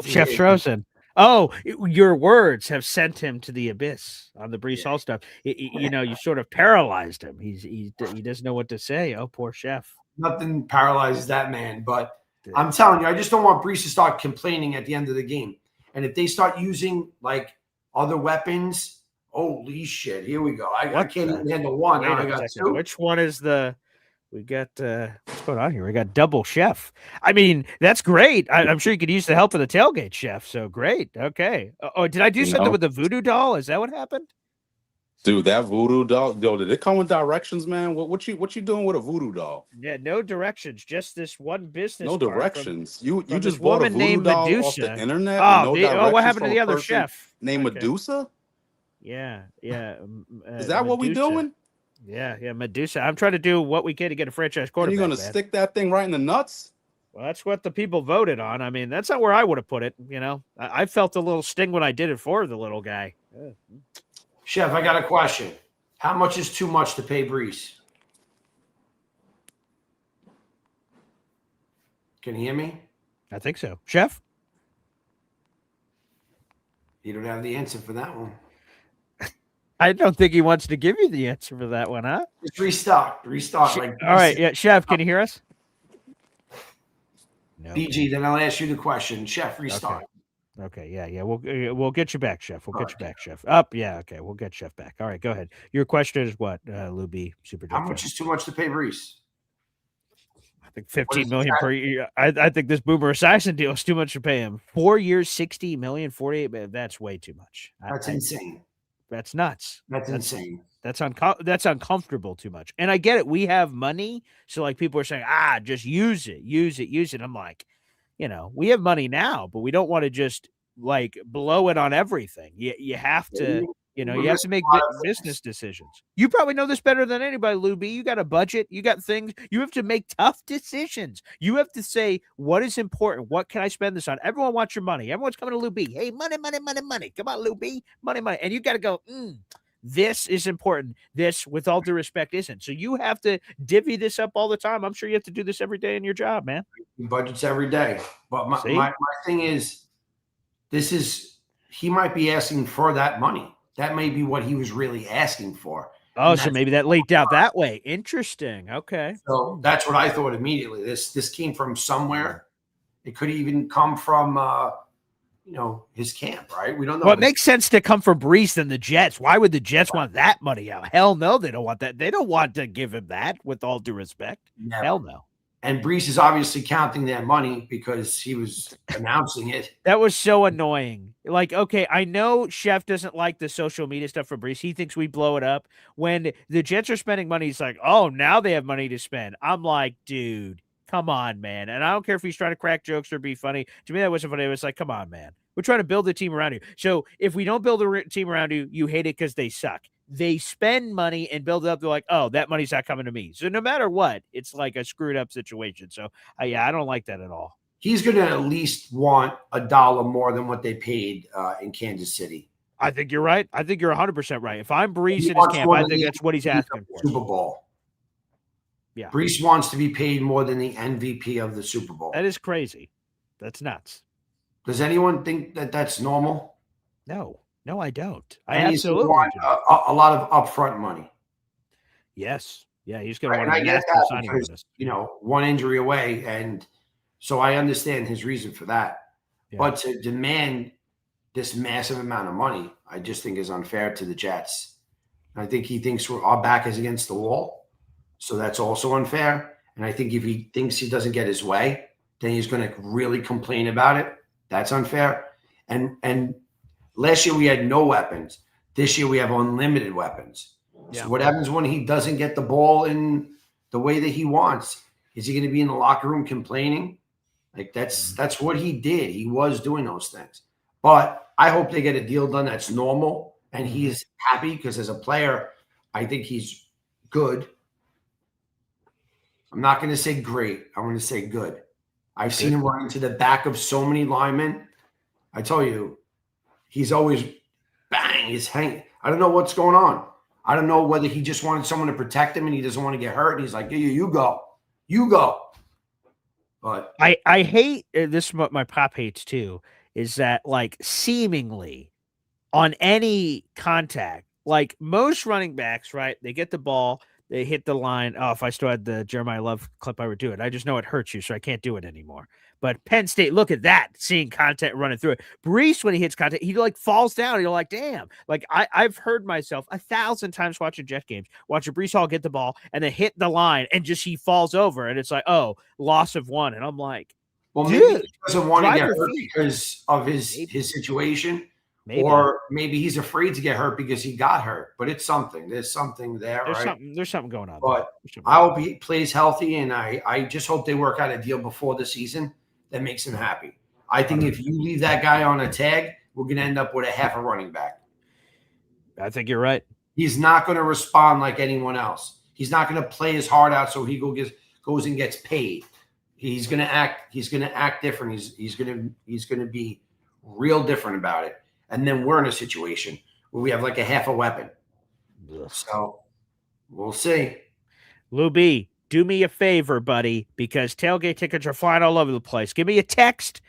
Chef Strozen. Oh, your words have sent him to the abyss on the Breece Hall stuff. You sort of paralyzed him. He doesn't know what to say. Oh, poor Chef. Nothing paralyzes that man. But I'm telling you, I just don't want Breece to start complaining at the end of the game. And if they start using like other weapons, holy shit! Here we go. I can't even handle one. Now I got two. Which one is the? We got what's going on here? We got double Chef. I mean, that's great. I'm sure you could use the help of the tailgate Chef. So great. Okay. Oh, did I do something with the voodoo doll? Is that what happened? Dude, that voodoo doll. Yo, did it come with directions, man? What you doing with a voodoo doll? Yeah, no directions. Just this one business. No directions. You just bought a voodoo doll off the internet. What happened to the other chef named Medusa? Yeah. Is that what we doing? Yeah, Medusa. I'm trying to do what we can to get a franchise quarterback. You're going to stick that thing right in the nuts? Well, that's what the people voted on. I mean, that's not where I would have put it. I felt a little sting when I did it for the little guy. Chef, I got a question. How much is too much to pay Breece? Can you hear me? I think so. Chef? You don't have the answer for that one. I don't think he wants to give you the answer for that one, huh? Just restart. All right, yeah, Chef, can you hear us? No. BG, then I'll ask you the question. Chef, restart. Okay, yeah. We'll get you back, Chef. We'll get you back, Chef. Up, yeah, okay. We'll get Chef back. All right, go ahead. Your question is what, Lou B, Super How much is too much to pay Breece? I think $15 million per year. I think this Boomer Esiason deal is too much to pay him. 4 years, $60 million, $48 million. That's way too much. That's insane. That's nuts. That's insane. That's uncomfortable too much. And I get it. We have money. So like people are saying, just use it. I'm like, we have money now, but we don't want to just like blow it on everything. You have to, you have to make business decisions. You probably know this better than anybody, Lou B. You got a budget. You got things. You have to make tough decisions. You have to say, what is important? What can I spend this on? Everyone wants your money. Everyone's coming to Lou B. Hey, money. Come on, Lou B. Money. And you got to go, this is important. This, with all due respect, isn't. So you have to divvy this up all the time. I'm sure you have to do this every day in your job, man. Budgets every day. But my thing is, he might be asking for that money. That may be what he was really asking for. Oh, so maybe that leaked out that way. Interesting. Okay. So that's what I thought immediately. This came from somewhere. It could even come from his camp, right? We don't know. Well, it makes sense to come from Breece than the Jets. Why would the Jets want that money out? Hell no, they don't want that. They don't want to give him that, with all due respect. Never. Hell no. And Breece is obviously counting that money because he was announcing it. That was so annoying. Like, okay, I know Chef doesn't like the social media stuff for Breece. He thinks we blow it up. When the Jets are spending money, he's like, oh, now they have money to spend. I'm like, dude, come on, man. And I don't care if he's trying to crack jokes or be funny. To me, that wasn't funny. It was like, come on, man. We're trying to build a team around you. So if we don't build a team around you, you hate it because they suck. They spend money and build it up. They're like, oh, that money's not coming to me. So no matter what, it's like a screwed up situation. So I don't like that at all. He's going to at least want $1 more than what they paid in Kansas City. I think you're right. I think you're 100% right. If I'm Breece in his camp, I think that's what he's asking for. Super Bowl. Yeah. Breece wants to be paid more than the MVP of the Super Bowl. That is crazy. That's nuts. Does anyone think that that's normal? No, I don't. I and absolutely want a lot of upfront money. Yes. Yeah, he's going to want to a get massive signing bonus. One injury away. And so I understand his reason for that. Yeah. But to demand this massive amount of money, I just think is unfair to the Jets. I think he thinks our back is against the wall. So that's also unfair. And I think if he thinks he doesn't get his way, then he's going to really complain about it. That's unfair. And last year we had no weapons. This year we have unlimited weapons. Yeah. So what happens when he doesn't get the ball in the way that he wants? Is he going to be in the locker room complaining? Like that's what he did. He was doing those things. But I hope they get a deal done that's normal and he's happy because as a player, I think he's good. I'm not going to say great. I'm going to say good. I've seen him run into the back of so many linemen. I tell you, he's always bang, he's hanging. I don't know what's going on. I don't know whether he just wanted someone to protect him and he doesn't want to get hurt. And he's like, you go. But I hate this. What my pop hates too is that like seemingly on any contact, like most running backs, right? They get the ball. They hit the line. Oh, if I still had the Jeremiah Love clip, I would do it. I just know it hurts you, so I can't do it anymore. But Penn State, look at that, seeing contact running through it. Breece, when he hits contact, he like falls down. You're like, damn. Like I've heard myself 1,000 times watching Jet games, watching Breece Hall get the ball and then hit the line and just he falls over. And it's like, oh, loss of one. And I'm like, well, maybe he doesn't want to get hurt because of his situation. Maybe. Or maybe he's afraid to get hurt because he got hurt. But it's something. There's something there, right? There's something going on. But I hope he plays healthy, and I just hope they work out a deal before the season that makes him happy. I think if you leave that guy on a tag, we're going to end up with a half a running back. I think you're right. He's not going to respond like anyone else. He's not going to play his heart out so he goes and gets paid. He's going to act different. He's going to be real different about it. And then we're in a situation where we have like a half a weapon. Ugh. So we'll see. Lou B, do me a favor, buddy, because tailgate tickets are flying all over the place. Give me a text.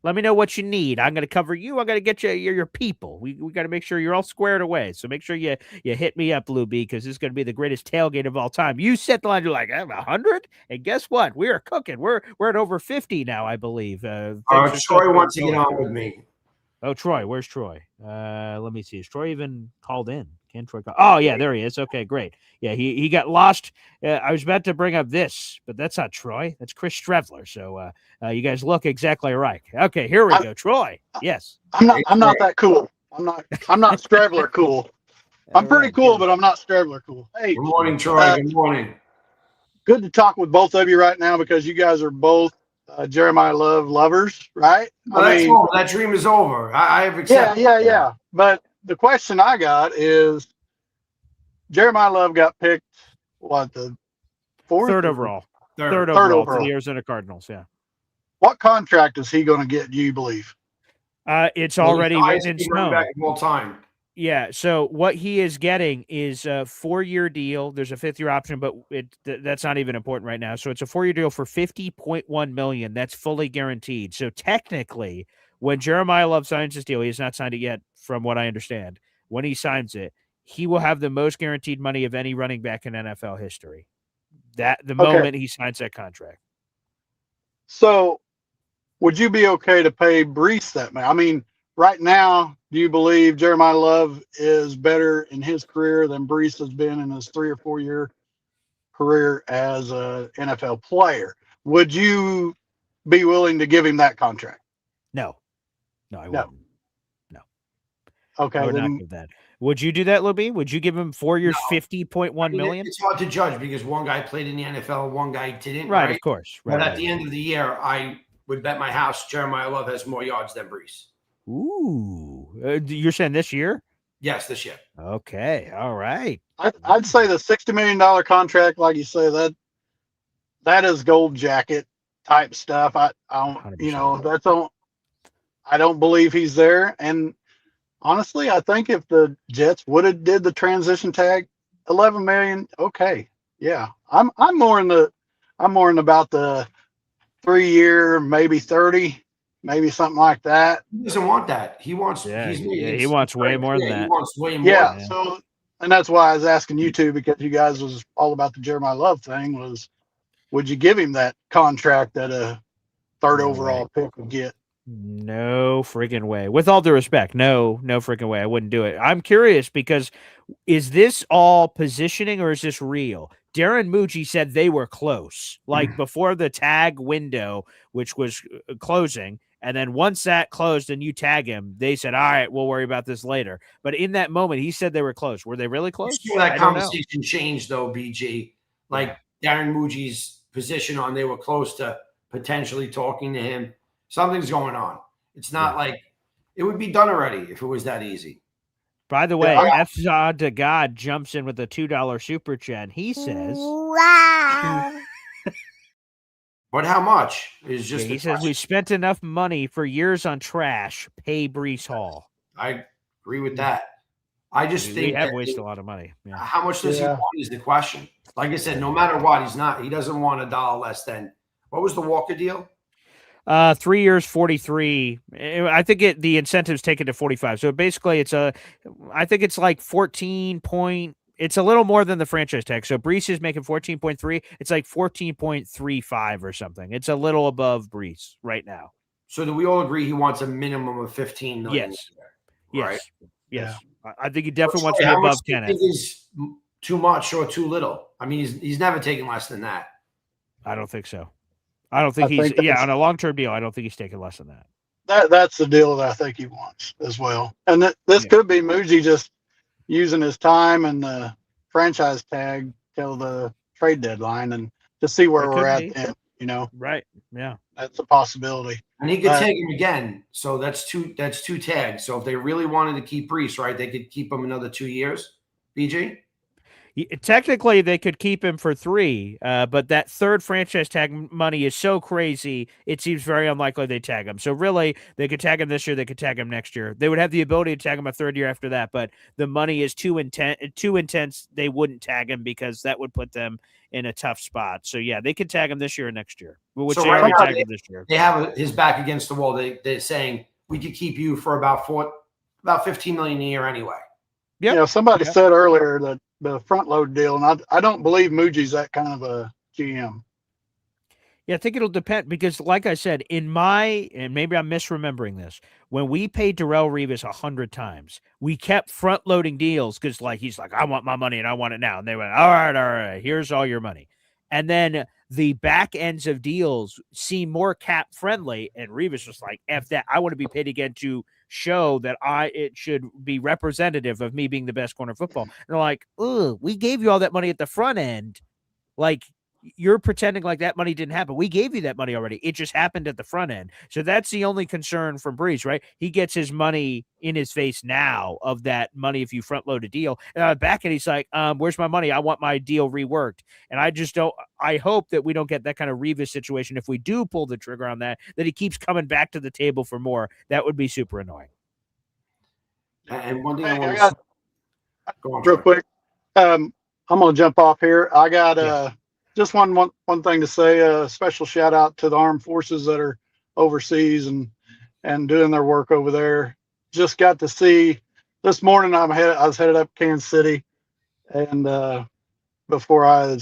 Let me know what you need. I'm going to cover you. I'm going to get you your people. We got to make sure you're all squared away. So make sure you hit me up, Lou B, because this is going to be the greatest tailgate of all time. You set the line. You're like, I have 100? And guess what? We are cooking. We're at over 50 now, I believe. Troy wants to get on with me. Oh, Troy. Where's Troy? Let me see. Is Troy even called in? Can Troy call? Oh, yeah, there he is. Okay, great. Yeah, he got lost. I was about to bring up this, but that's not Troy. That's Chris Strevler. So you guys look exactly alike. Okay, here we go. Troy. Yes. I'm not that cool. I'm not Strevler cool. I'm pretty cool, but I'm not Strebler cool. Hey, good morning, Troy. Good morning. Good to talk with both of you right now because you guys are both Jeremiah Love lovers, right? Well, that's over. That dream is over. I have accepted. Yeah. But the question I got is, Jeremiah Love got picked, the third overall. Third overall for the Arizona Cardinals. Yeah. What contract is he going to get? Do you believe? It's already written in stone. Back all time. Yeah. So what he is getting is a 4-year deal. There's a 5th year option, but that's not even important right now. So it's a 4-year deal for $50.1 million. That's fully guaranteed. So technically, when Jeremiah Love signs this deal, he has not signed it yet, from what I understand. When he signs it, he will have the most guaranteed money of any running back in NFL history. Moment he signs that contract. So, would you be okay to pay Breece that much? I mean, right now, do you believe Jeremiah Love is better in his career than Breece has been in his 3 or 4 year career as an NFL player? Would you be willing to give him that contract? No, I wouldn't. No. Okay, I would not give that. Would you do that, Luby? Would you give him 4 years, $50.1 million? It's hard to judge because one guy played in the NFL, one guy didn't. Right, of course. But at the end of the year, I would bet my house Jeremiah Love has more yards than Breece. Ooh, you're saying this year? Yes, this year. Okay, all right. I'd say the $60 million contract, like you say, that is gold jacket type stuff. I don't, I don't believe he's there. And honestly, I think if the Jets would have did the transition tag, $11 million, okay, yeah, I'm more in about the 3 year, maybe 30. Maybe something like that. He doesn't want that. He wants. He wants way more than that. He wants way more. Yeah. So, and that's why I was asking you two, because you guys was all about the Jeremiah Love thing. Would you give him that contract that a 3rd overall pick would get? No friggin' way. With all due respect, no friggin' way. I wouldn't do it. I'm curious because is this all positioning or is this real? Darren Muji said they were close, like before the tag window, which was closing. And then once that closed and you tag him, they said, all right, we'll worry about this later. But in that moment, he said they were close. Were they really close? That conversation changed, though, BG. Like Darren Muji's position on they were close to potentially talking to him. Something's going on. It's not like it would be done already if it was that easy. By the way, F-Zod to God jumps in with a $2 super chat. He says, wow. But how much is just? He says we spent enough money for years on trash. Pay Breece Hall. I agree with that. I just think we have wasted a lot of money. Yeah. How much does he want is the question. Like I said, no matter what, he doesn't want $1 less than what was the Walker deal? 3 years, 43. I think the incentive's taken to 45. So basically I think it's like 14 point. It's a little more than the franchise tag. So Breece is making 14.3. It's like 14.35 or something. It's a little above Breece right now. So do we all agree he wants a minimum of 15 million? Yes. Right? Yes. I think he definitely wants to be above 10. Is too much or too little? I mean, he's never taken less than that. I don't think so. I don't think he's on a long-term deal. I don't think he's taking less than that. That's the deal that I think he wants as well. And this could be Muji just using his time and the franchise tag till the trade deadline and to see where we're at then, Right. Yeah. That's a possibility. And he could take him again. So that's two tags. So if they really wanted to keep Breece, right, they could keep him another 2 years. BG? Technically, they could keep him for 3, but that third franchise tag money is so crazy, it seems very unlikely they tag him. So really, they could tag him this year, they could tag him next year. They would have the ability to tag him a 3rd year after that, but the money is too intense. They wouldn't tag him because that would put them in a tough spot. So yeah, they could tag him this year or next year, which they already tagged him this year. They have his back against the wall. They're saying we could keep you for about $15 million a year anyway. Yeah. Somebody said earlier that the front load deal, and I don't believe Muji's that kind of a GM. Yeah, I think it'll depend because, like I said, and maybe I'm misremembering this, when we paid Darrelle Revis 100 times, we kept front loading deals because, he's like, I want my money and I want it now, and they went, all right, here's all your money. And then the back ends of deals seem more cap friendly. And Revis was like, F that. I want to be paid again to show that it should be representative of me being the best corner of football. And they're like, ugh, we gave you all that money at the front end. Like, you're pretending like that money didn't happen. We gave you that money already. It just happened at the front end. So that's the only concern from Breece, right? He gets his money in his face now of that money if you front load a deal. And on the back end, he's like, where's my money? I want my deal reworked. And I just don't, I hope that we don't get that kind of Revis situation. If we do pull the trigger on that he keeps coming back to the table for more. That would be super annoying. And one thing I Hey, want to go on real quick. I'm going to jump off here. I got just one thing to say. A special shout out to the armed forces that are overseas and doing their work over there. Just got to see this morning. I was headed up Kansas City, and before I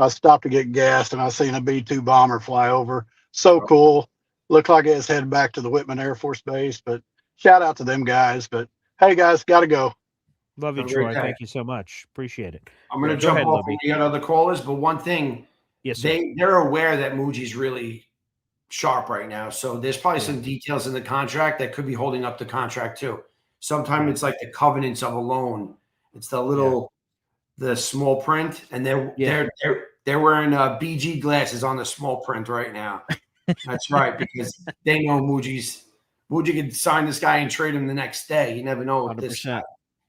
stopped to get gas, and I seen a B-2 bomber fly over. So cool. Looked like it was headed back to the Whitman Air Force Base. But shout out to them guys. But hey, guys, got to go. Love you, Troy. Thank you so much. Appreciate it. I'm going to jump off when we got other callers, but one thing, yes, they're aware that Muji's really sharp right now. So there's probably some details in the contract that could be holding up the contract too. Sometimes it's like the covenants of a loan. It's the little, the small print, and they're wearing BG glasses on the small print right now. That's right, because they know Muji could sign this guy and trade him the next day. You never know with this guy.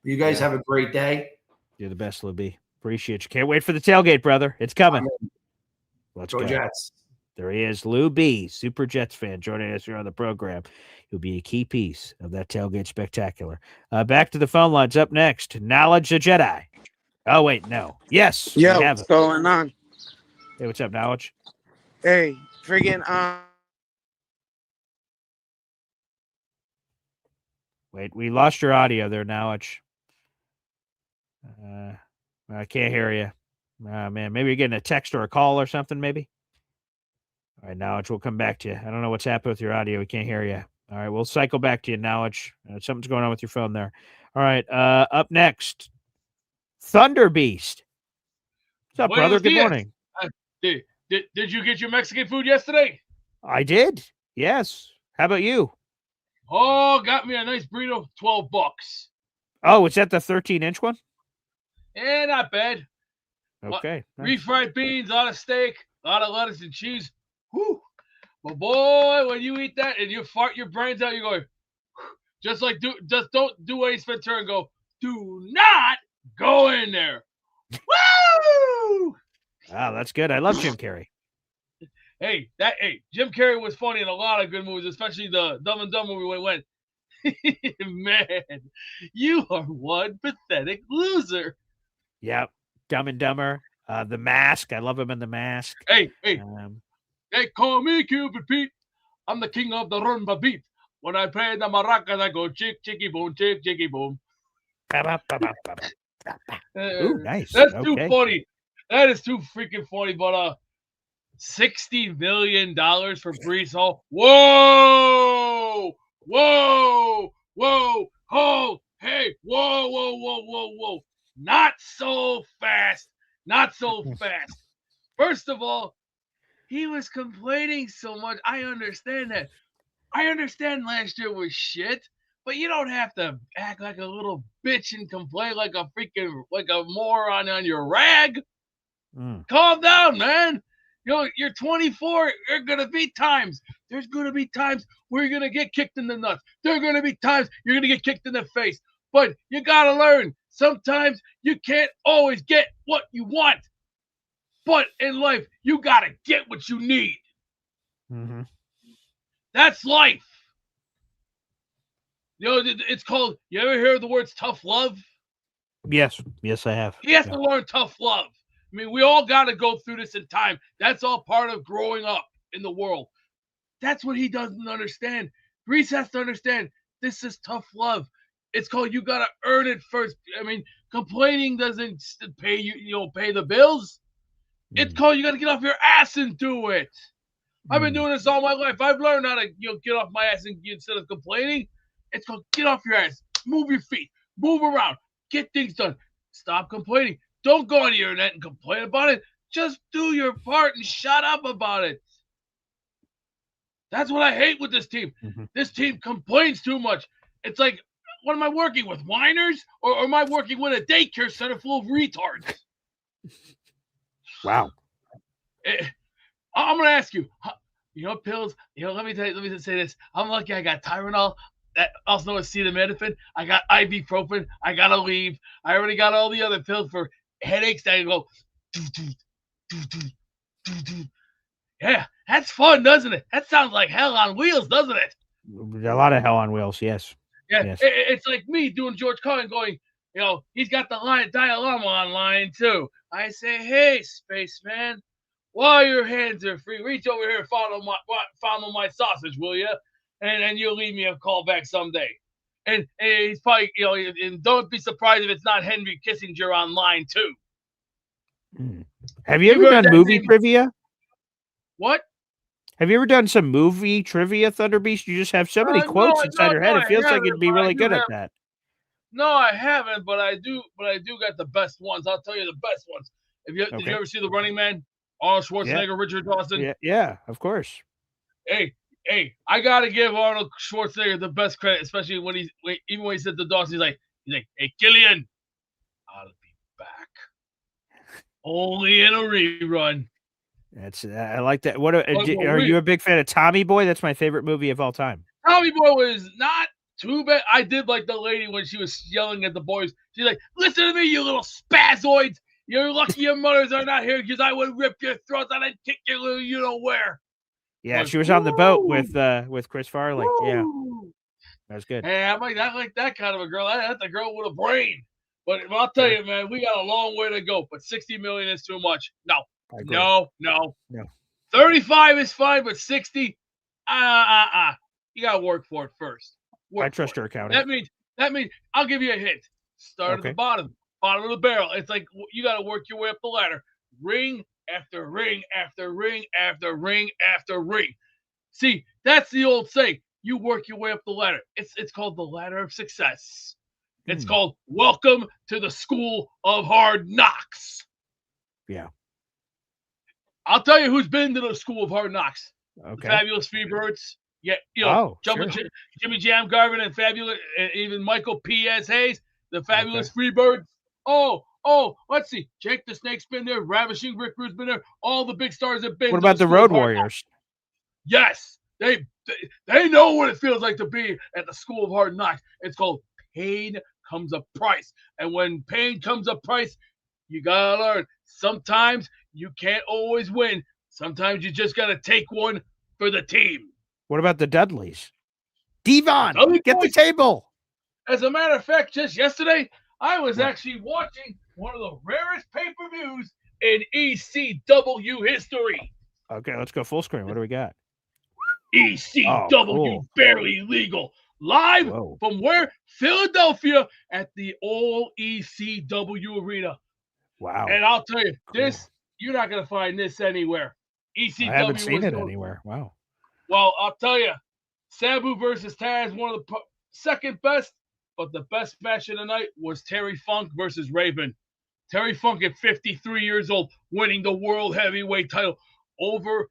You guys have a great day. You're the best, Libby. Appreciate you. Can't wait for the tailgate, brother. It's coming. Let's go. Jets. There he is, Lou B, Super Jets fan, joining us here on the program. He'll be a key piece of that tailgate spectacular. Back to the phone lines. Up next, Knowledge the Jedi. Oh, wait, no. Yes. Yo, what's going on? Hey, what's up, Knowledge? Hey, friggin' Wait, we lost your audio there, Knowledge. I can't hear you. Man, maybe you're getting a text or a call or something, maybe? All right, Knowledge, we'll come back to you. I don't know what's happened with your audio. We can't hear you. All right, we'll cycle back to you, Knowledge. Something's going on with your phone there. All right, up next, Thunder Beast. What's up, brother? Good morning. Did you get your Mexican food yesterday? I did. Yes. How about you? Oh, got me a nice burrito, $12. Oh, is that the 13-inch one? Yeah, not bad. Okay. Refried beans, a lot of steak, a lot of lettuce and cheese. Whew. But boy, when you eat that and you fart your brains out, you're going, just don't do Ace Ventura and go, do not go in there. Woo! Wow, that's good. I love Jim Carrey. Hey, Jim Carrey was funny in a lot of good movies, especially the Dumb and Dumb movie when he went, man, you are one pathetic loser. Yep. Dumb and Dumber. The Mask. I love him in The Mask. Hey, call me Cupid Pete. I'm the king of the rumba beat. When I play the maracas, I go chick, chicky, boom, chick, chicky, boom. Ooh, nice. That's too funny. That is too freaking funny. But $60 million for Breece Hall. Whoa! Whoa! Whoa! Oh! Hey! Whoa! Whoa! Whoa! Whoa! Whoa! Not so fast. Not so fast. First of all, he was complaining so much. I understand that. I understand last year was shit, but you don't have to act like a little bitch and complain like a moron on your rag. Calm down, man. You're 24. There's gonna be times. There's gonna be times where you're gonna get kicked in the nuts. There are gonna be times you're gonna get kicked in the face. But you gotta learn. Sometimes you can't always get what you want. But in life, you gotta get what you need. Mm-hmm. That's life. It's called. You ever hear the words tough love? Yes, I have. He has to learn tough love. I mean, we all got to go through this in time. That's all part of growing up in the world. That's what he doesn't understand. Breece has to understand this is tough love. It's called you got to earn it first. I mean, complaining doesn't pay you pay the bills. It's called you got to get off your ass and do it. I've been doing this all my life. I've learned how to get off my ass and instead of complaining. It's called get off your ass. Move your feet. Move around. Get things done. Stop complaining. Don't go on the internet and complain about it. Just do your part and shut up about it. That's what I hate with this team. Mm-hmm. This team complains too much. It's like, what am I working with? Whiners? Or am I working with a daycare center full of retards? Wow. I'm going to ask you, pills, let me say this. I'm lucky I got Tylenol, that also known as acetaminophen. I got ibuprofen. I got Aleve. I already got all the other pills for headaches that go, yeah, that's fun, doesn't it? That sounds like hell on wheels, doesn't it? A lot of hell on wheels, yes. Yeah, yes. It's like me doing George Carlin going, he's got the dilemma on line too. I say, hey, spaceman, while your hands are free, reach over here and fondle my sausage, will you? And you'll leave me a call back someday. And he's probably, and don't be surprised if it's not Henry Kissinger on line too. Have you ever done movie trivia? What? Have you ever done some movie trivia, Thunder Beast? You just have so many quotes inside your head. It feels like you'd be really good at that. No, I haven't, but I do got the best ones. I'll tell you the best ones. Did you ever see The Running Man? Arnold Schwarzenegger, Richard Dawson? Yeah, of course. Hey, I gotta give Arnold Schwarzenegger the best credit, especially when he said to Dawson, he's like, hey, Killian, I'll be back. Only in a rerun. I like that. What are you a big fan of Tommy Boy? That's my favorite movie of all time. Tommy Boy was not too bad. I did like the lady when she was yelling at the boys. She's like, "Listen to me, you little spazoids! You're lucky your mothers are not here because I would rip your throats out and kick your little you know where." Yeah, she was on the boat with Chris Farley. Woo! Yeah, that was good. Hey, I like that kind of a girl. That's a girl with a brain. But I'll tell you, man, we got a long way to go. But 60 million is too much. No. 35 is fine, but 60, you gotta work for it first. I trust your accountant. That means I'll give you a hint. Start at the bottom of the barrel. It's like you gotta work your way up the ladder. Ring after ring after ring after ring after ring. See, that's the old saying. You work your way up the ladder. It's called the ladder of success. It's called Welcome to the School of Hard Knocks. Yeah. I'll tell you who's been to the School of Hard Knocks. Okay. Fabulous Freebirds. Yeah, Jimmy Jam Garvin and Fabulous, and even Michael P.S. Hayes, the Fabulous Freebirds. Oh, let's see. Jake the Snake's been there. Ravishing Rick Rude's been there. All the big stars have been. What about the Road Warriors? Yes, they know what it feels like to be at the School of Hard Knocks. It's called Pain Comes a Price. And when pain comes a price, you gotta learn. Sometimes you can't always win. Sometimes you just gotta take one for the team. What about the Dudleys? Devon, get the table. As a matter of fact, just yesterday, I was actually watching one of the rarest pay-per-views in ECW history. Okay, let's go full screen. What do we got? ECW Barely Legal. Live from where? Philadelphia at the All ECW Arena. Wow. And I'll tell you, you're not going to find this anywhere. ECW I haven't seen it anywhere. Wow. Well, I'll tell you, Sabu versus Taz, one of the second best, but the best match of the night was Terry Funk versus Raven. Terry Funk at 53 years old, winning the World Heavyweight title over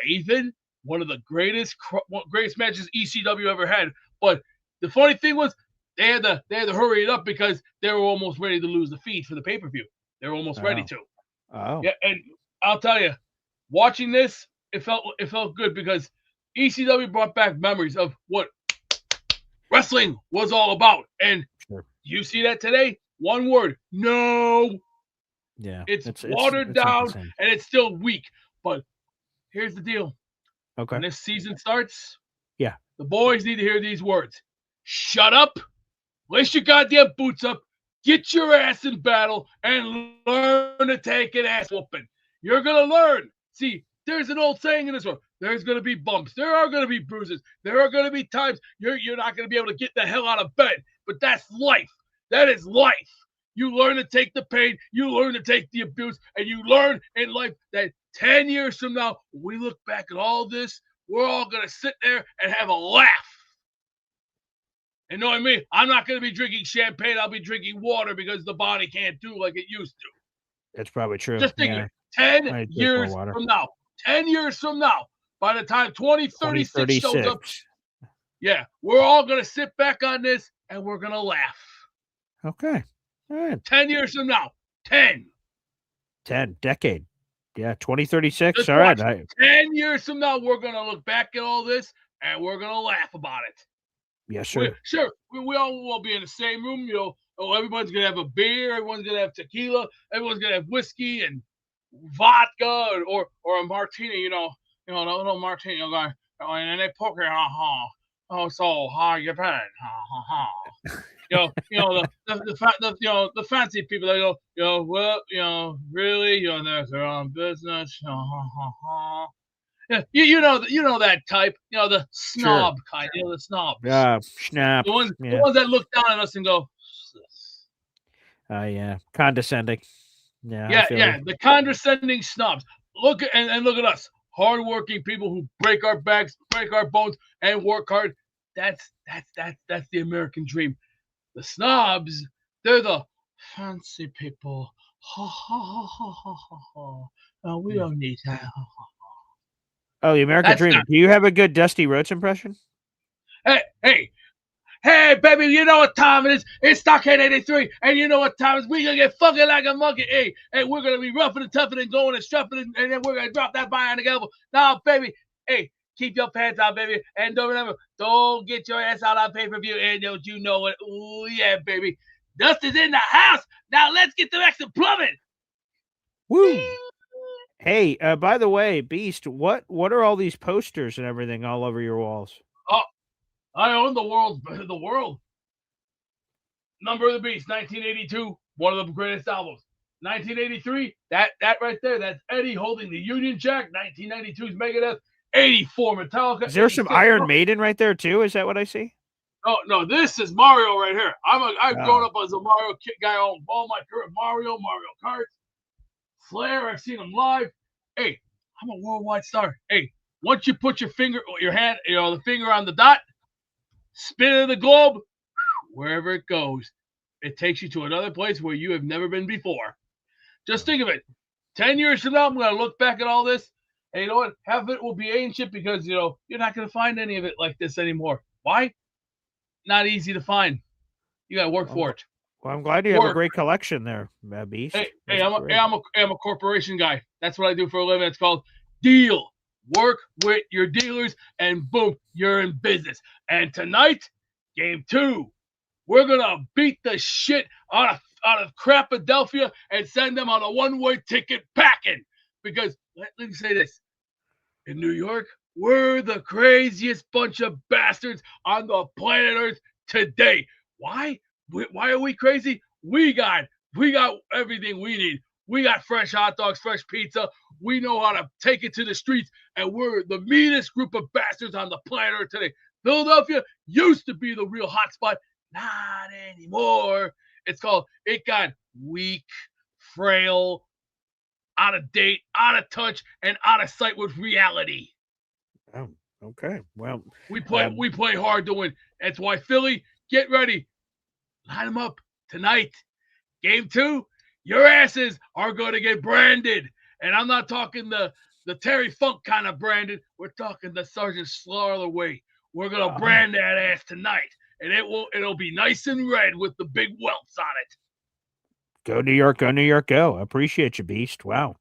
Raven. One of the greatest matches ECW ever had. But the funny thing was, they had to hurry it up because they were almost ready to lose the feed for the pay-per-view. They were almost ready to. Oh. Yeah, and I'll tell you, watching this, it felt good because ECW brought back memories of what wrestling was all about. And you see that today? One word: no. Yeah, it's watered down and it's still weak. But here's the deal. Okay. When this season starts, yeah, the boys need to hear these words. Shut up, lace your goddamn boots up, get your ass in battle, and learn to take an ass whooping. You're going to learn. See, there's an old saying in this world. There's going to be bumps. There are going to be bruises. There are going to be times you're not going to be able to get the hell out of bed. But that's life. That is life. You learn to take the pain. You learn to take the abuse. And you learn in life that 10 years from now, when we look back at all this, we're all going to sit there and have a laugh. And know what I mean? I'm not going to be drinking champagne. I'll be drinking water because the body can't do like it used to. That's probably true. Just think of it. 10 I drink more years water. from now. 10 years from now, by the time 2036 shows up, 2036. yeah, we're all going to sit back on this and we're going to laugh. Okay. All right. 10 years from now. 10. 10 decade. Yeah, 2036. Just All right. watch. 10 years from now, we're going to look back at all this and we're going to laugh about it. Yes, sir. We all will be in the same room. You know, everyone's going to have a beer. Everyone's going to have tequila. Everyone's going to have whiskey and vodka or a martini, you know, the little martini guy. And they poker, oh, so how you been? The fancy people, they go, well, really, there's their own business. Yeah, you know that type, the snob kind, the snobs. Snap. The ones that look down at us and go, yeah, condescending. Yeah, the condescending snobs. Look at us, hardworking people who break our backs, break our bones, and work hard. That's the American dream. The snobs, they're the fancy people. Ha ha ha ha ha ha ha. Oh, we don't need that. Oh, the American dream. Do you have a good Dusty Rhodes impression? Hey, baby, you know what time it is? It's Stockade 83, and you know what time it is? We're going to get fucking like a monkey. Hey, we're going to be roughing and toughing and going and struffing, and then we're going to drop that bionic elbow. Now, baby, hey, keep your pants on, baby, and don't remember, don't get your ass out on pay-per-view, and don't you know it? Ooh, yeah, baby. Dusty's in the house. Now, let's get the rest of plumbing. Woo! Hey, by the way, Beast, what are all these posters and everything all over your walls? Oh, I own the world. Number of the Beast, 1982, one of the greatest albums. 1983, that right there, that's Eddie holding the Union Jack. 1992's Megadeth. 84 Metallica. Is there some Iron Maiden right there too? Is that what I see? Oh no, this is Mario right here. I've grown up as a Mario guy. I own all my career. Mario Kart, Flair. I've seen him live. Hey, I'm a worldwide star. Hey, once you put your hand, the finger on the dot, spin the globe, wherever it goes, it takes you to another place where you have never been before. Just think of it. 10 years from now, I'm going to look back at all this, and you know what? Half of it will be ancient because, you're not going to find any of it like this anymore. Why? Not easy to find. You got to work for it. Well, I'm glad you have a great collection there, Beast. Hey, I'm a corporation guy. That's what I do for a living. It's called Deal. Work with your dealers, and boom, you're in business. And tonight, game 2, we're gonna beat the shit out of Crapadelphia and send them on a one-way ticket packing. Because let me say this: in New York, we're the craziest bunch of bastards on the planet Earth today. Why? Why are we crazy? We got everything we need. We got fresh hot dogs, fresh pizza. We know how to take it to the streets, and we're the meanest group of bastards on the planet Earth today. Philadelphia used to be the real hot spot. Not anymore. It got weak, frail, out of date, out of touch, and out of sight with reality. Oh, okay. Well, we play hard to win. That's why Philly, get ready. Line them up tonight. Game 2, your asses are going to get branded. And I'm not talking the Terry Funk kind of branded. We're talking the Sergeant Slaughter way. We're going to brand that ass tonight. And it'll be nice and red with the big welts on it. Go New York, go New York, go. I appreciate you, Beast. Wow.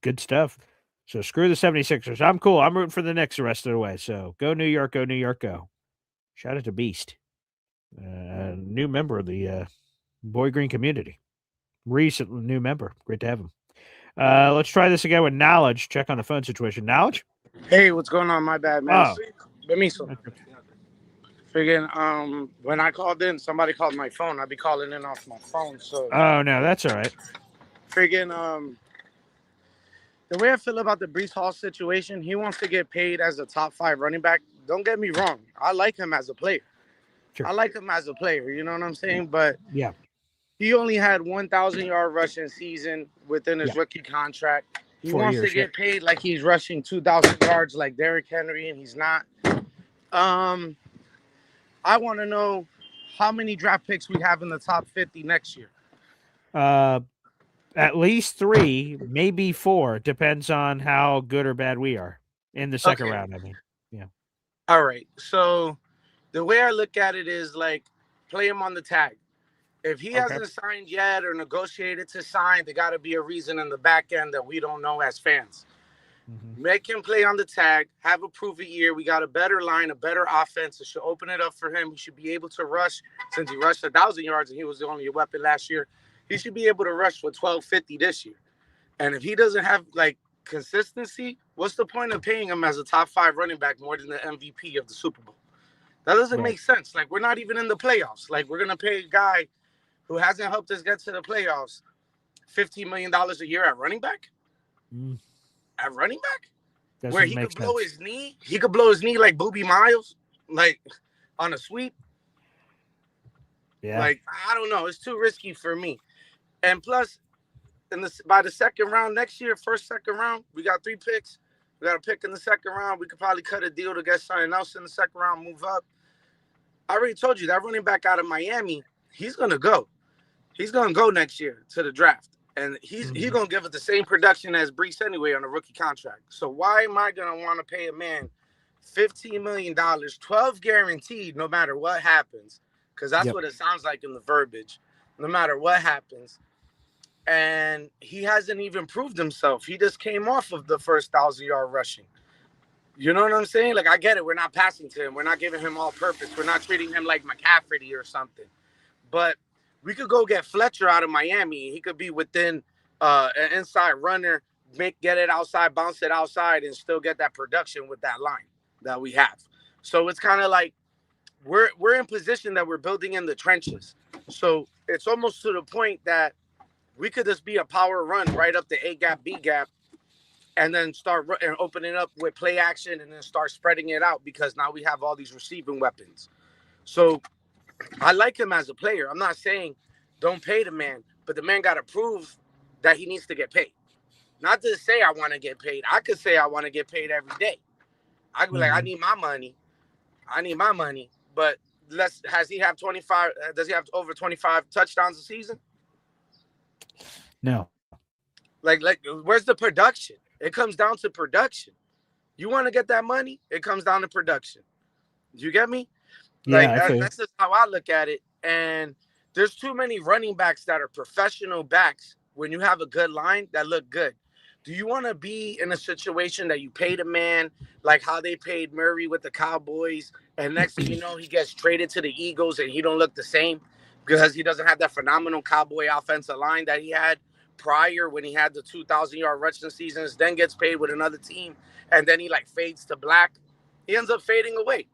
Good stuff. So screw the 76ers. I'm cool. I'm rooting for the Knicks the rest of the way. So go New York, go New York, go. Shout out to Beast. New member of the Boy Green community. Recent new member. Great to have him. Let's try this again with Knowledge. Check on the phone situation. Knowledge? Hey, what's going on? My bad, man. Permiso. Friggin', when I called in, somebody called my phone. I'd be calling in off my phone. So. Oh, no, that's all right. Friggin', the way I feel about the Breece Hall situation, he wants to get paid as a top 5 running back. Don't get me wrong. I like him as a player. Sure. I like him as a player. You know what I'm saying? But yeah, he only had 1,000-yard rushing season within his rookie contract. He wants to get paid like he's rushing 2,000 yards like Derrick Henry, and he's not. I want to know how many draft picks we have in the top 50 next year. At least 3, maybe 4. Depends on how good or bad we are in the second round. I mean, yeah. All right. So the way I look at it is like play him on the tag. If he hasn't signed yet or negotiated to sign, there got to be a reason in the back end that we don't know as fans. Make him play on the tag, have a prove-it year. We got a better line, a better offense. It should open it up for him. He should be able to rush. Since he rushed 1,000 yards and he was the only weapon last year, he should be able to rush for 1,250 this year. And if he doesn't have like consistency, what's the point of paying him as a top 5 running back more than the MVP of the Super Bowl? That doesn't make sense. Like, we're not even in the playoffs. Like, we're going to pay a guy who hasn't helped us get to the playoffs $15 million a year at running back? At running back? Doesn't where he make could blow sense. his knee. He could blow his knee like Boobie Miles, like on a sweep. Yeah. Like, I don't know. It's too risky for me. And plus, by the second round next year, second round, we got 3 picks. We got a pick in the second round. We could probably cut a deal to get something else in the second round, move up. I already told you that running back out of Miami, he's going to go. He's going to go next year to the draft. And he's going to give it the same production as Breece anyway on a rookie contract. So why am I going to want to pay a man $15 million, 12 guaranteed, no matter what happens? Because that's what it sounds like in the verbiage. No matter what happens. And he hasn't even proved himself. He just came off of the first 1,000-yard rushing. You know what I'm saying? Like, I get it. We're not passing to him. We're not giving him all purpose. We're not treating him like McCaffrey or something. But we could go get Fletcher out of Miami. He could be within an inside runner, get it outside, bounce it outside, and still get that production with that line that we have. So it's kind of like we're in position that we're building in the trenches. So it's almost to the point that we could just be a power run right up the A gap, B gap, and then start opening up with play action and then start spreading it out because now we have all these receiving weapons. So I like him as a player. I'm not saying don't pay the man, but the man got to prove that he needs to get paid. Not to say I want to get paid. I could say I want to get paid every day. I could be like, I need my money. I need my money. But has he have 25? Does he have over 25 touchdowns a season? No. Like, where's the production? It comes down to production. You want to get that money? It comes down to production. Do you get me? Yeah, that's just how I look at it. And there's too many running backs that are professional backs when you have a good line that look good. Do you want to be in a situation that you paid a man like how they paid Murray with the Cowboys, and next thing you know, he gets traded to the Eagles and he don't look the same because he doesn't have that phenomenal Cowboy offensive line that he had prior when he had the 2,000-yard rushing seasons, then gets paid with another team, and then he like fades to black. He ends up fading away.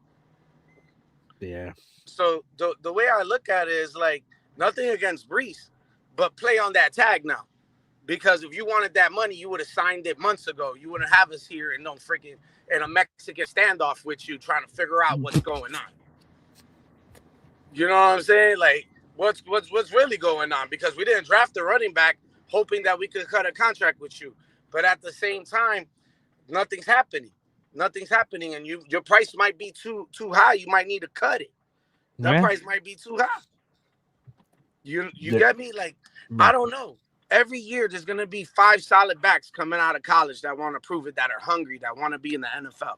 Yeah. So the way I look at it is like nothing against Breece, but play on that tag now. Because if you wanted that money, you would have signed it months ago. You wouldn't have us here in no freaking in a Mexican standoff with you trying to figure out what's going on. You know what I'm saying? Like what's really going on? Because we didn't draft the running back hoping that we could cut a contract with you. But at the same time, nothing's happening. Nothing's happening, and your price might be too high. You might need to cut it. That price might be too high. You get me? Like, I don't know. Every year there's gonna be 5 solid backs coming out of college that want to prove it, that are hungry, that want to be in the NFL.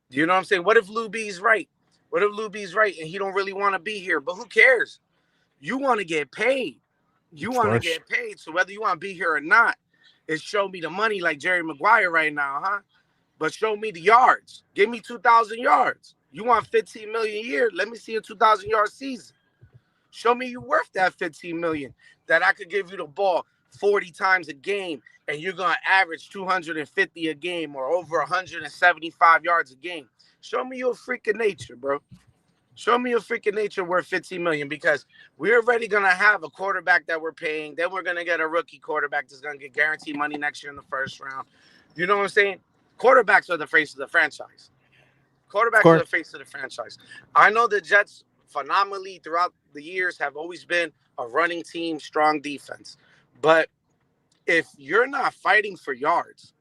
You know what I'm saying? What if Lou B's right? What if Lou B's right and he don't really want to be here? But who cares? You want to get paid. You want to get paid. So whether you want to be here or not, it's show me the money like Jerry Maguire right now, huh? But show me the yards. Give me 2,000 yards. You want 15 million a year? Let me see a 2,000-yard season. Show me you worth that 15 million, that I could give you the ball 40 times a game and you're going to average 250 a game or over 175 yards a game. Show me your freaking nature, bro. Show me your freaking nature worth 15 million, because we're already going to have a quarterback that we're paying. Then we're going to get a rookie quarterback that's going to get guaranteed money next year in the first round. You know what I'm saying? Quarterbacks are the face of the franchise. Quarterbacks are the face of the franchise. I know the Jets phenomenally throughout the years have always been a running team, strong defense. But if you're not fighting for yards,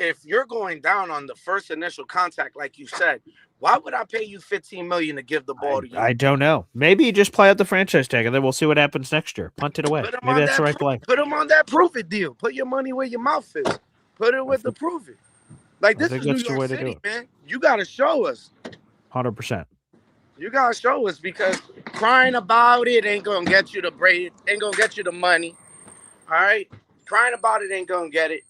if you're going down on the first initial contact, like you said, why would I pay you $15 million to give the ball to you? I don't know. Maybe you just play out the franchise tag, and then we'll see what happens next year. Punt it away. Put him Maybe on that's the that. right play. Put him on that proof it deal. Put your money where your mouth is. Put it with the proof it. Like, I this think is New that's the York way to do City, it. man. You gotta show us. 100%. You gotta show us, because crying about it ain't gonna get you the bread. Ain't gonna get you the money. All right, crying about it ain't gonna get it.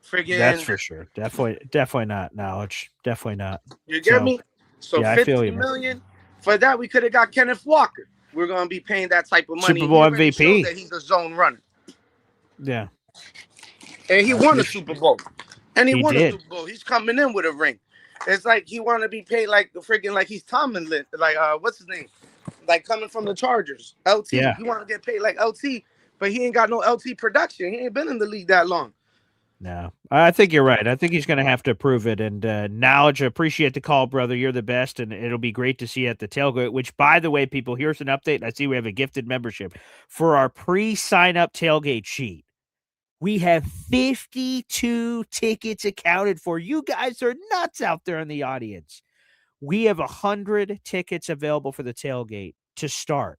Friggin', That's for sure. Definitely not knowledge. Definitely not. you get me? So yeah, I feel you, 15 man. million for that, we could have got Kenneth Walker. We're gonna be paying that type of money. Super Bowl He already showed MVP. that he's a zone runner, Yeah. and he won a Super Bowl. And he won a did. Super Bowl. He's coming in with a ring. It's like he want to be paid like the freaking, like he's Tomlin, like what's his name? Like coming from the Chargers, LT. Yeah. He want to get paid like LT, but he ain't got no LT production. He ain't been in the league that long. No, I think you're right. I think he's going to have to prove it. And Knowledge, appreciate the call, brother. You're the best, and it'll be great to see you at the tailgate. Which, by the way, people, here's an update. I see we have a gifted membership for our pre-sign-up tailgate sheet. We have 52 tickets accounted for. You guys are nuts out there in the audience. We have 100 tickets available for the tailgate to start.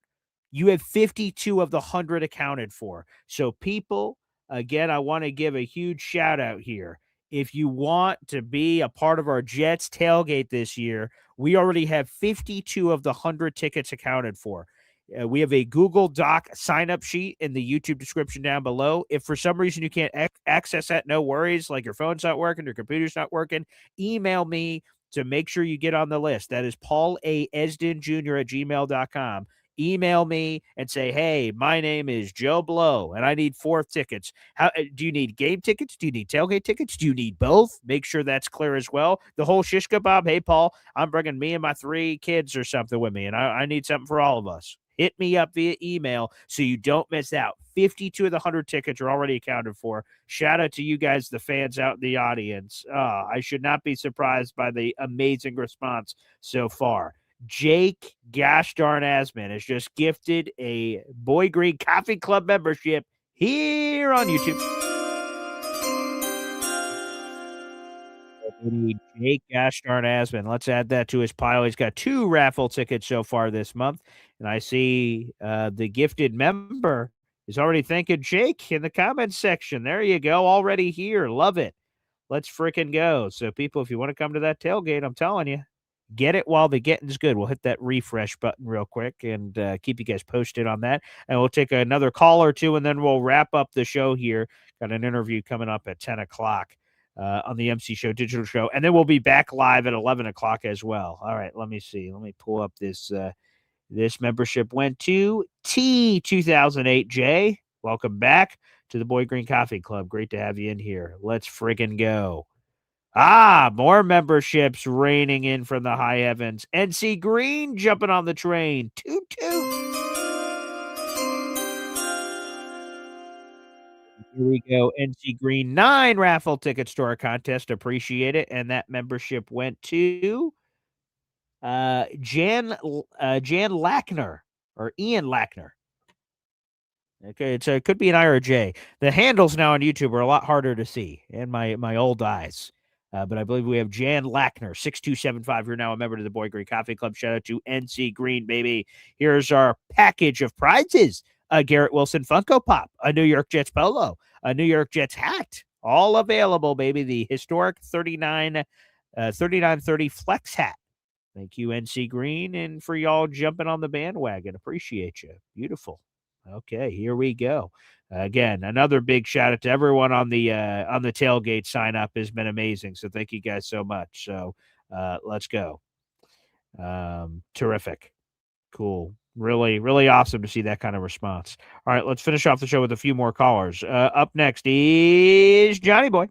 You have 52 of the 100 accounted for. So people, again, I want to give a huge shout out here. If you want to be a part of our Jets tailgate this year, we already have 52 of the 100 tickets accounted for. We have a Google Doc sign-up sheet in the YouTube description down below. If for some reason you can't access that, no worries. Like your phone's not working, your computer's not working, email me to make sure you get on the list. That is Paul A. Esden Jr. at gmail.com. Email me and say, hey, my name is Joe Blow, and I need 4 tickets. How do you need game tickets? Do you need tailgate tickets? Do you need both? Make sure that's clear as well. The whole shish kebab. Hey, Paul, I'm bringing me and my 3 kids or something with me, and I need something for all of us. Hit me up via email so you don't miss out. 52 of the 100 tickets are already accounted for. Shout out to you guys, the fans out in the audience. I should not be surprised by the amazing response so far. Jake Gosh darn Asman has just gifted a Boy Green Coffee Club membership here on YouTube. Jake Gosh darn Asman. Let's add that to his pile. He's got 2 raffle tickets so far this month. And I see the gifted member is already thanking Jake in the comments section. There you go. Already here. Love it. Let's freaking go. So, people, if you want to come to that tailgate, I'm telling you, get it while the getting's good. We'll hit that refresh button real quick and keep you guys posted on that. And we'll take another call or 2, and then we'll wrap up the show here. Got an interview coming up at 10 o'clock on the MC Show Digital Show. And then we'll be back live at 11 o'clock as well. All right, let me see. Let me pull up this. This membership went to T2008J. Welcome back to the Boy Green Coffee Club. Great to have you in here. Let's friggin' go. More memberships raining in from the high heavens. NC Green jumping on the train. Toot toot. Here we go. NC Green, 9 raffle tickets to our contest. Appreciate it. And that membership went to Jan Lackner or Ian Lackner. Okay, it could be an I or a J. The handles now on YouTube are a lot harder to see in my old eyes. But I believe we have Jan Lackner, 6275. You're now a member of the Boy Green Coffee Club. Shout out to NC Green, baby. Here's our package of prizes. A Garrett Wilson Funko Pop, a New York Jets polo, a New York Jets hat. All available, baby. The historic 3930 flex hat. Thank you, NC Green, and for y'all jumping on the bandwagon. Appreciate you. Beautiful. Okay, here we go. Again, another big shout out to everyone on the tailgate sign up. Has been amazing. So thank you guys so much. So let's go. Terrific. Cool. Really, really awesome to see that kind of response. All right, let's finish off the show with a few more callers. Up next is Johnny Boy.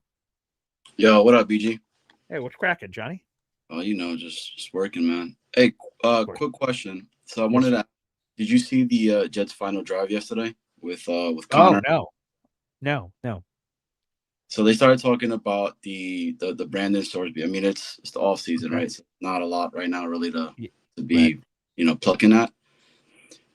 Yo, what up, BG? Hey, what's cracking, Johnny? Oh, just working, man. Hey, quick question. So I wanted to. Did you see the Jets' final drive yesterday with Connor? Oh, no. So they started talking about the Brandon Sorsby. I mean, it's the off season, right? So not a lot right now, really, to be plucking at.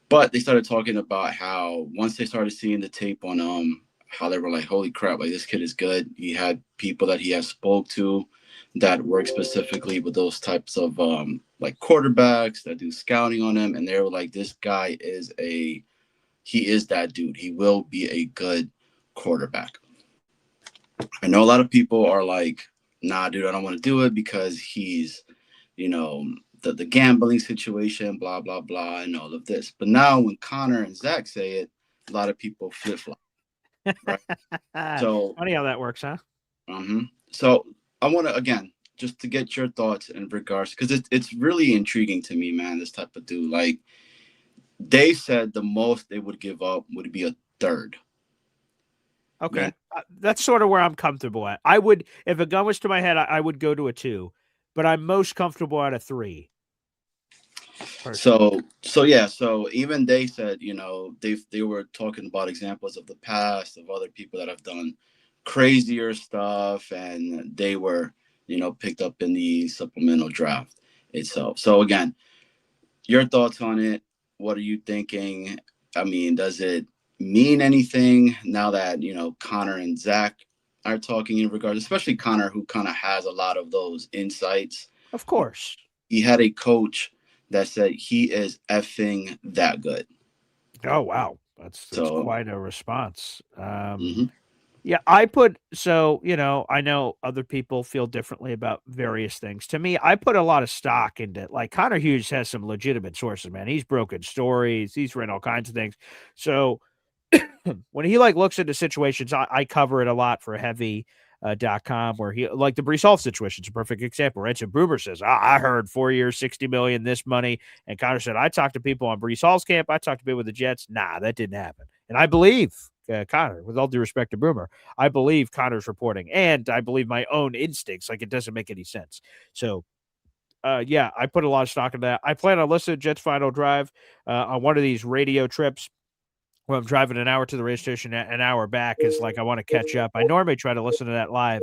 But they started talking about how once they started seeing the tape on how they were like, holy crap, like this kid is good. He had people that he has spoke to that work specifically with those types of like quarterbacks that do scouting on him, and they were like, this guy is he is that dude. He will be a good quarterback. I know a lot of people are like, nah, dude, I don't want to do it because he's, the gambling situation, blah, blah, blah, and all of this. But now when Connor and Zach say it, a lot of people flip flop. Right. So funny how that works, huh? So I want to, again, just to get your thoughts in regards, because it's really intriguing to me, man, this type of dude. Like, they said the most they would give up would be a third. Okay. That's sort of where I'm comfortable at. I would, if a gun was to my head, I would go to a 2, but I'm most comfortable at a 3. So yeah, so even they said, they were talking about examples of the past of other people that have done crazier stuff, and they were, picked up in the supplemental draft itself. So again, your thoughts on it? What are you thinking? I mean, does it mean anything now that, Connor and Zach are talking in regards, especially Connor, who kind of has a lot of those insights? Of course. He had a coach that said he is effing that good. Oh, wow. That's quite a response. Yeah, I know other people feel differently about various things. To me, I put a lot of stock into, like, Connor Hughes has some legitimate sources, man. He's broken stories. He's written all kinds of things. So when he looks into situations, I cover it a lot for heavy.com where he, like the Breece Hall situation is a perfect example, right? So Boomer says, I heard 4 years, 60 million, this money. And Connor said, I talked to people on Breece Hall's camp. I talked to people with the Jets. Nah, that didn't happen. And I believe Connor, with all due respect to Boomer, I believe Connor's reporting, and I believe my own instincts. Like, it doesn't make any sense. So, yeah, I put a lot of stock in that. I plan on listening to Jets Final Drive on one of these radio trips where I'm driving an hour to the radio station, an hour back, because I want to catch up. I normally try to listen to that live.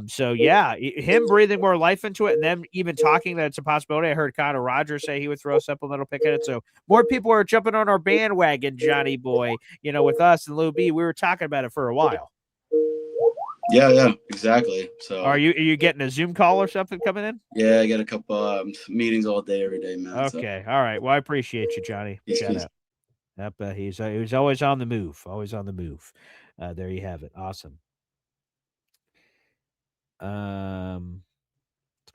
So yeah, him breathing more life into it, and them even talking that it's a possibility. I heard Connor Rogers say he would throw a supplemental pick at it. So more people are jumping on our bandwagon, Johnny boy. With us and Lou B, we were talking about it for a while. Yeah, exactly. So are you getting a Zoom call or something coming in? Yeah, I got a couple meetings all day, every day, man. Okay, all right. Well, I appreciate you, Johnny. Shout out. Yep, he's always on the move. Always on the move. There you have it. Awesome. Let's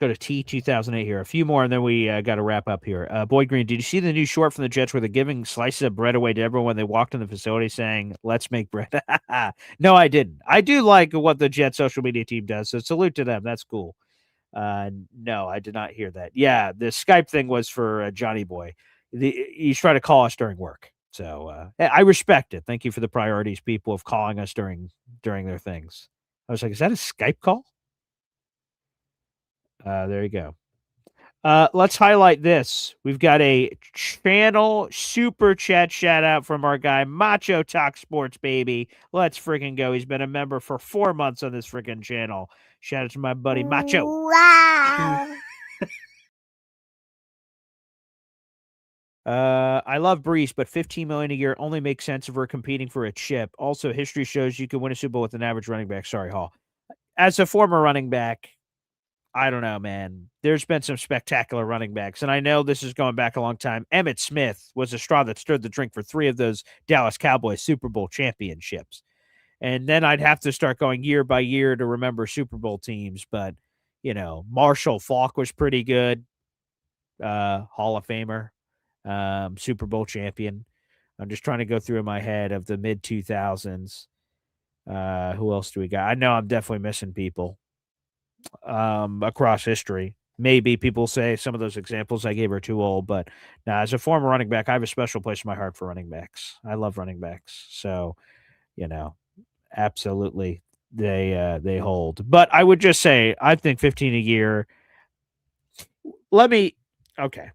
go to T2008 here. A few more, and then we got to wrap up here. Boyd Green, did you see the new short from the Jets where they're giving slices of bread away to everyone when they walked in the facility saying, let's make bread? No, I didn't. I do like what the Jets social media team does, so salute to them. That's cool. No, I did not hear that. Yeah, the Skype thing was for Johnny Boy. He's trying to call us during work. So I respect it. Thank you for the priorities, people, of calling us during their things. I was like, is that a Skype call? There you go. Let's highlight this. We've got a channel super chat shout out from our guy, Macho Talk Sports, baby. Let's freaking go. He's been a member for 4 months on this freaking channel. Shout out to my buddy, Macho. Wow. I love Breece, but $15 million a year only makes sense if we're competing for a chip. Also, history shows you can win a Super Bowl with an average running back. Sorry, Hall. As a former running back, I don't know, man. There's been some spectacular running backs, and I know this is going back a long time. Emmitt Smith was a straw that stirred the drink for 3 of those Dallas Cowboys Super Bowl championships. And then I'd have to start going year by year to remember Super Bowl teams. But, Marshall Faulk was pretty good. Hall of Famer. Super Bowl champion. I'm just trying to go through in my head of the mid 2000s. Who else do we got? I know I'm definitely missing people across history. Maybe people say some of those examples I gave are too old, but now as a former running back, I have a special place in my heart for running backs. I love running backs. So, absolutely they hold. But I would just say, I think 15 a year. Okay.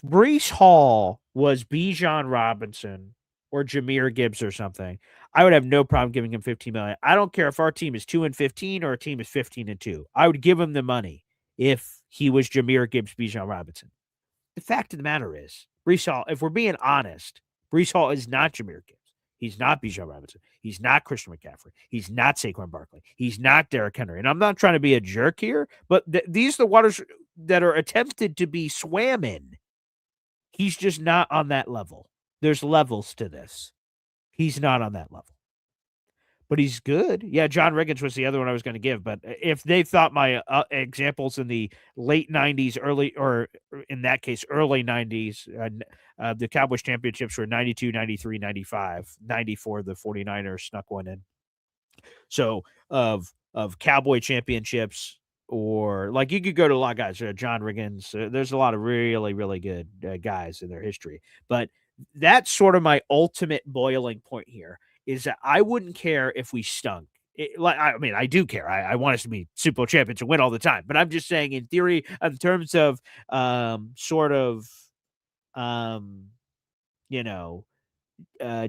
Breece Hall was Bijan Robinson or Jahmyr Gibbs or something, I would have no problem giving him $15 million. I don't care if our team is 2-15 or a team is 15-2. I would give him the money if he was Jahmyr Gibbs, Bijan Robinson. The fact of the matter is, Breece Hall, if we're being honest, Breece Hall is not Jahmyr Gibbs. He's not Bijan Robinson. He's not Christian McCaffrey. He's not Saquon Barkley. He's not Derrick Henry. And I'm not trying to be a jerk here, but these are the waters that are attempted to be swam in. He's just not on that level. There's levels to this. He's not on that level. But he's good. Yeah, John Riggins was the other one I was going to give. But if they thought my examples in the late 90s, or in that case, early 90s, the Cowboys championships were 92, 93, 95, 94, the 49ers snuck one in. So of Cowboy championships, or like you could go to a lot of guys, John Riggins, there's a lot of really, really good guys in their history. But that's sort of my ultimate boiling point here. Is that I wouldn't care if we stunk. I do care. I want us to be Super Bowl champions and win all the time. But I'm just saying, in theory, in terms of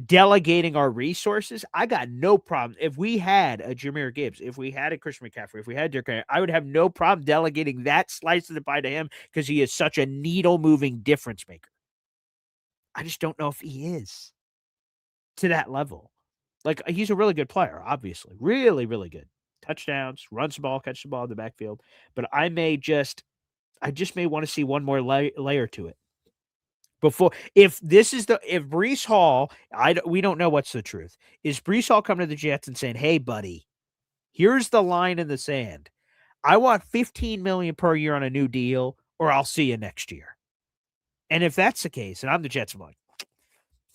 delegating our resources, I got no problem. If we had a Jahmyr Gibbs, if we had a Christian McCaffrey, if we had Derrick Henry, I would have no problem delegating that slice of the pie to him because he is such a needle-moving difference maker. I just don't know if he is to that level. Like, he's a really good player, obviously. Really, really good. Touchdowns, runs the ball, catches the ball in the backfield. But I just may want to see one more layer to it. If Breece Hall, we don't know what's the truth. Is Breece Hall coming to the Jets and saying, hey, buddy, here's the line in the sand. I want $15 million per year on a new deal, or I'll see you next year. And if that's the case, and I'm the Jets, I'm like,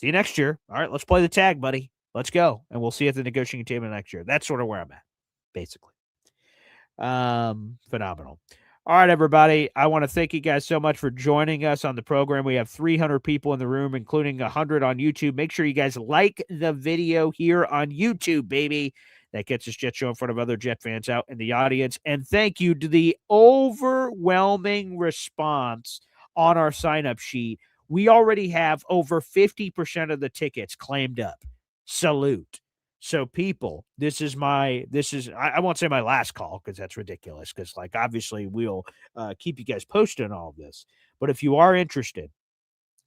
see you next year. All right, let's play the tag, buddy. Let's go. And we'll see you at the negotiating table next year. That's sort of where I'm at, basically. Phenomenal. All right, everybody. I want to thank you guys so much for joining us on the program. We have 300 people in the room, including 100 on YouTube. Make sure you guys like the video here on YouTube, baby. That gets us Jet Show in front of other Jet fans out in the audience. And thank you to the overwhelming response on our sign-up sheet. We already have over 50% of the tickets claimed up. Salute. So people, I won't say my last call because that's ridiculous, because obviously we'll keep you guys posted on all of this. But if you are interested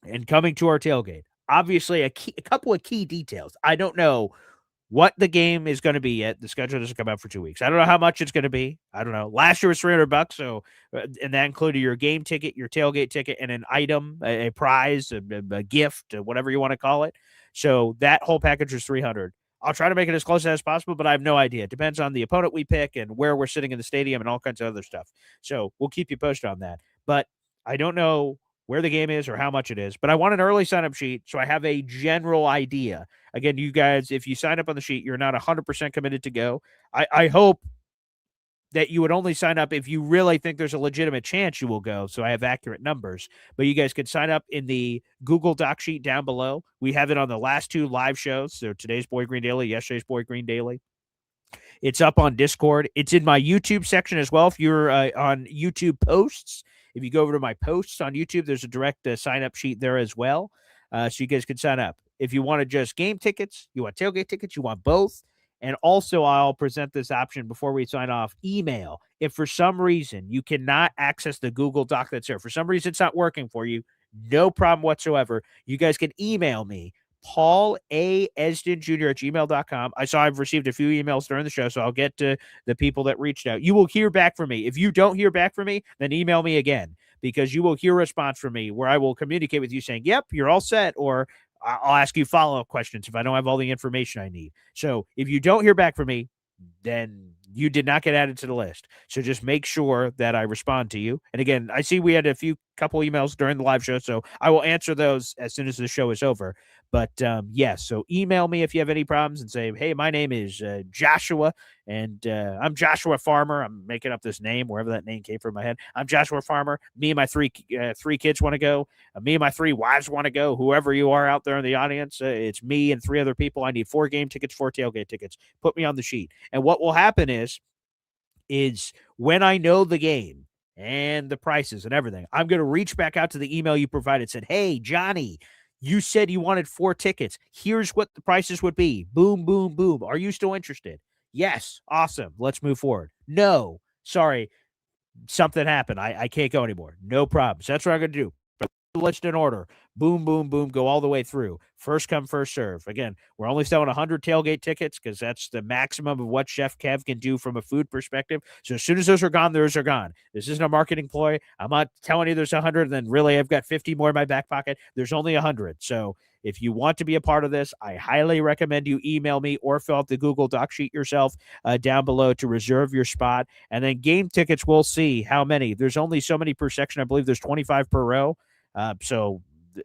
in coming to our tailgate, obviously a couple of key details. I don't know what the game is going to be yet. The schedule doesn't come out for 2 weeks. I don't know how much it's going to be. I don't know. Last year was $300, so and that included your game ticket, your tailgate ticket, and an item, a prize, a gift, whatever you want to call it. So that whole package was $300. I'll try to make it as close as possible, but I have no idea. It depends on the opponent we pick and where we're sitting in the stadium and all kinds of other stuff. So we'll keep you posted on that. But I don't know where the game is or how much it is, but I want an early sign-up sheet so I have a general idea. Again, you guys, if you sign up on the sheet, you're not 100% committed to go. I hope that you would only sign up if you really think there's a legitimate chance you will go, so I have accurate numbers. But you guys can sign up in the Google Doc sheet down below. We have it on the last 2 live shows, so today's Boy Green Daily, yesterday's Boy Green Daily. It's up on Discord. It's in my YouTube section as well. If you're on YouTube posts, if you go over to my posts on YouTube, there's a direct sign-up sheet there as well, so you guys can sign up. If you want to just game tickets, you want tailgate tickets, you want both. And also, I'll present this option before we sign off. Email. If for some reason you cannot access the Google Doc that's there, for some reason it's not working for you, no problem whatsoever. You guys can email me, Paul A. Esden Jr. at gmail.com. I saw I've received a few emails during the show, so I'll get to the people that reached out. You will hear back from me. If you don't hear back from me, then email me again, because you will hear a response from me where I will communicate with you saying, yep, you're all set, or I'll ask you follow-up questions if I don't have all the information I need. So if you don't hear back from me, then you did not get added to the list. So just make sure that I respond to you. And again, I see we had a couple emails during the live show, so I will answer those as soon as the show is over. But yes, so email me if you have any problems and say, hey, my name is Joshua, and I'm Joshua Farmer. I'm making up this name, wherever that name came from my head. I'm Joshua Farmer. Me and my three kids want to go. Me and my 3 wives want to go. Whoever you are out there in the audience, it's me and 3 other people. I need 4 game tickets, 4 tailgate tickets. Put me on the sheet. And what will happen is when I know the game and the prices and everything, I'm going to reach back out to the email you provided, said, hey, Johnny, you said you wanted 4 tickets. Here's what the prices would be. Boom, boom, boom. Are you still interested? Yes. Awesome. Let's move forward. No. Sorry. Something happened. I can't go anymore. No problem. So that's what I'm going to do. list in order. Boom, boom, boom, go all the way through. First come, first serve. Again, we're only selling 100 tailgate tickets because that's the maximum of what Chef Kev can do from a food perspective. So as soon as those are gone, those are gone. This isn't a marketing ploy. I'm not telling you there's 100, and then really I've got 50 more in my back pocket. There's only 100. So if you want to be a part of this, I highly recommend you email me or fill out the Google Doc sheet yourself down below to reserve your spot. And then game tickets, we'll see how many. There's only so many per section. I believe there's 25 per row.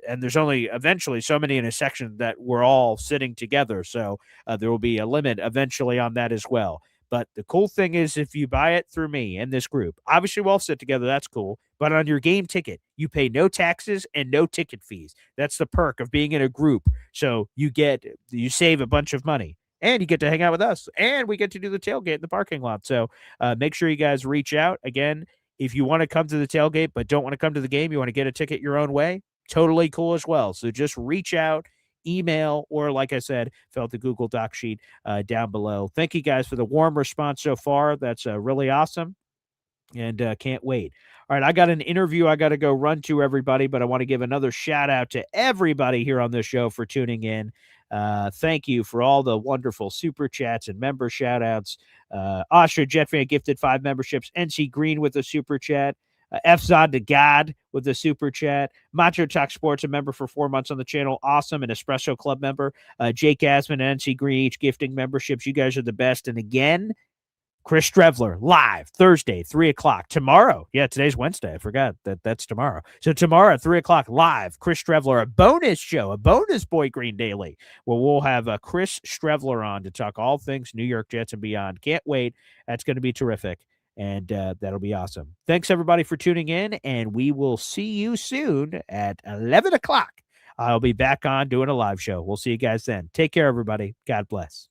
And there's only eventually so many in a section that we're all sitting together. So there will be a limit eventually on that as well. But the cool thing is, if you buy it through me and this group, obviously we'll all sit together. That's cool. But on your game ticket, you pay no taxes and no ticket fees. That's the perk of being in a group. So you save a bunch of money. And you get to hang out with us. And we get to do the tailgate in the parking lot. So make sure you guys reach out. Again, if you want to come to the tailgate but don't want to come to the game, you want to get a ticket your own way, totally cool as well. So just reach out, email, or like I said, fill out the Google Doc sheet down below. Thank you guys for the warm response so far. That's really awesome. And can't wait. All right, I got an interview I got to go run to, everybody, but I want to give another shout out to everybody here on this show for tuning in. Thank you for all the wonderful super chats and member shout outs. Osher Jetfan gifted 5 memberships. NC Green with a super chat. F-Zod to God with a super chat. Macho Talk Sports, a member for 4 months on the channel. Awesome. An Espresso Club member. Jake Asman and NC Green each gifting memberships. You guys are the best. And again, Chris Strevler live Thursday, 3 o'clock. Tomorrow. Yeah, today's Wednesday. I forgot that's tomorrow. So tomorrow at 3 o'clock live, Chris Strevler, a bonus show, a bonus Boy Green Daily, where we'll have Chris Strevler on to talk all things New York Jets and beyond. Can't wait. That's going to be terrific. And that'll be awesome. Thanks, everybody, for tuning in. And we will see you soon at 11 o'clock. I'll be back on doing a live show. We'll see you guys then. Take care, everybody. God bless.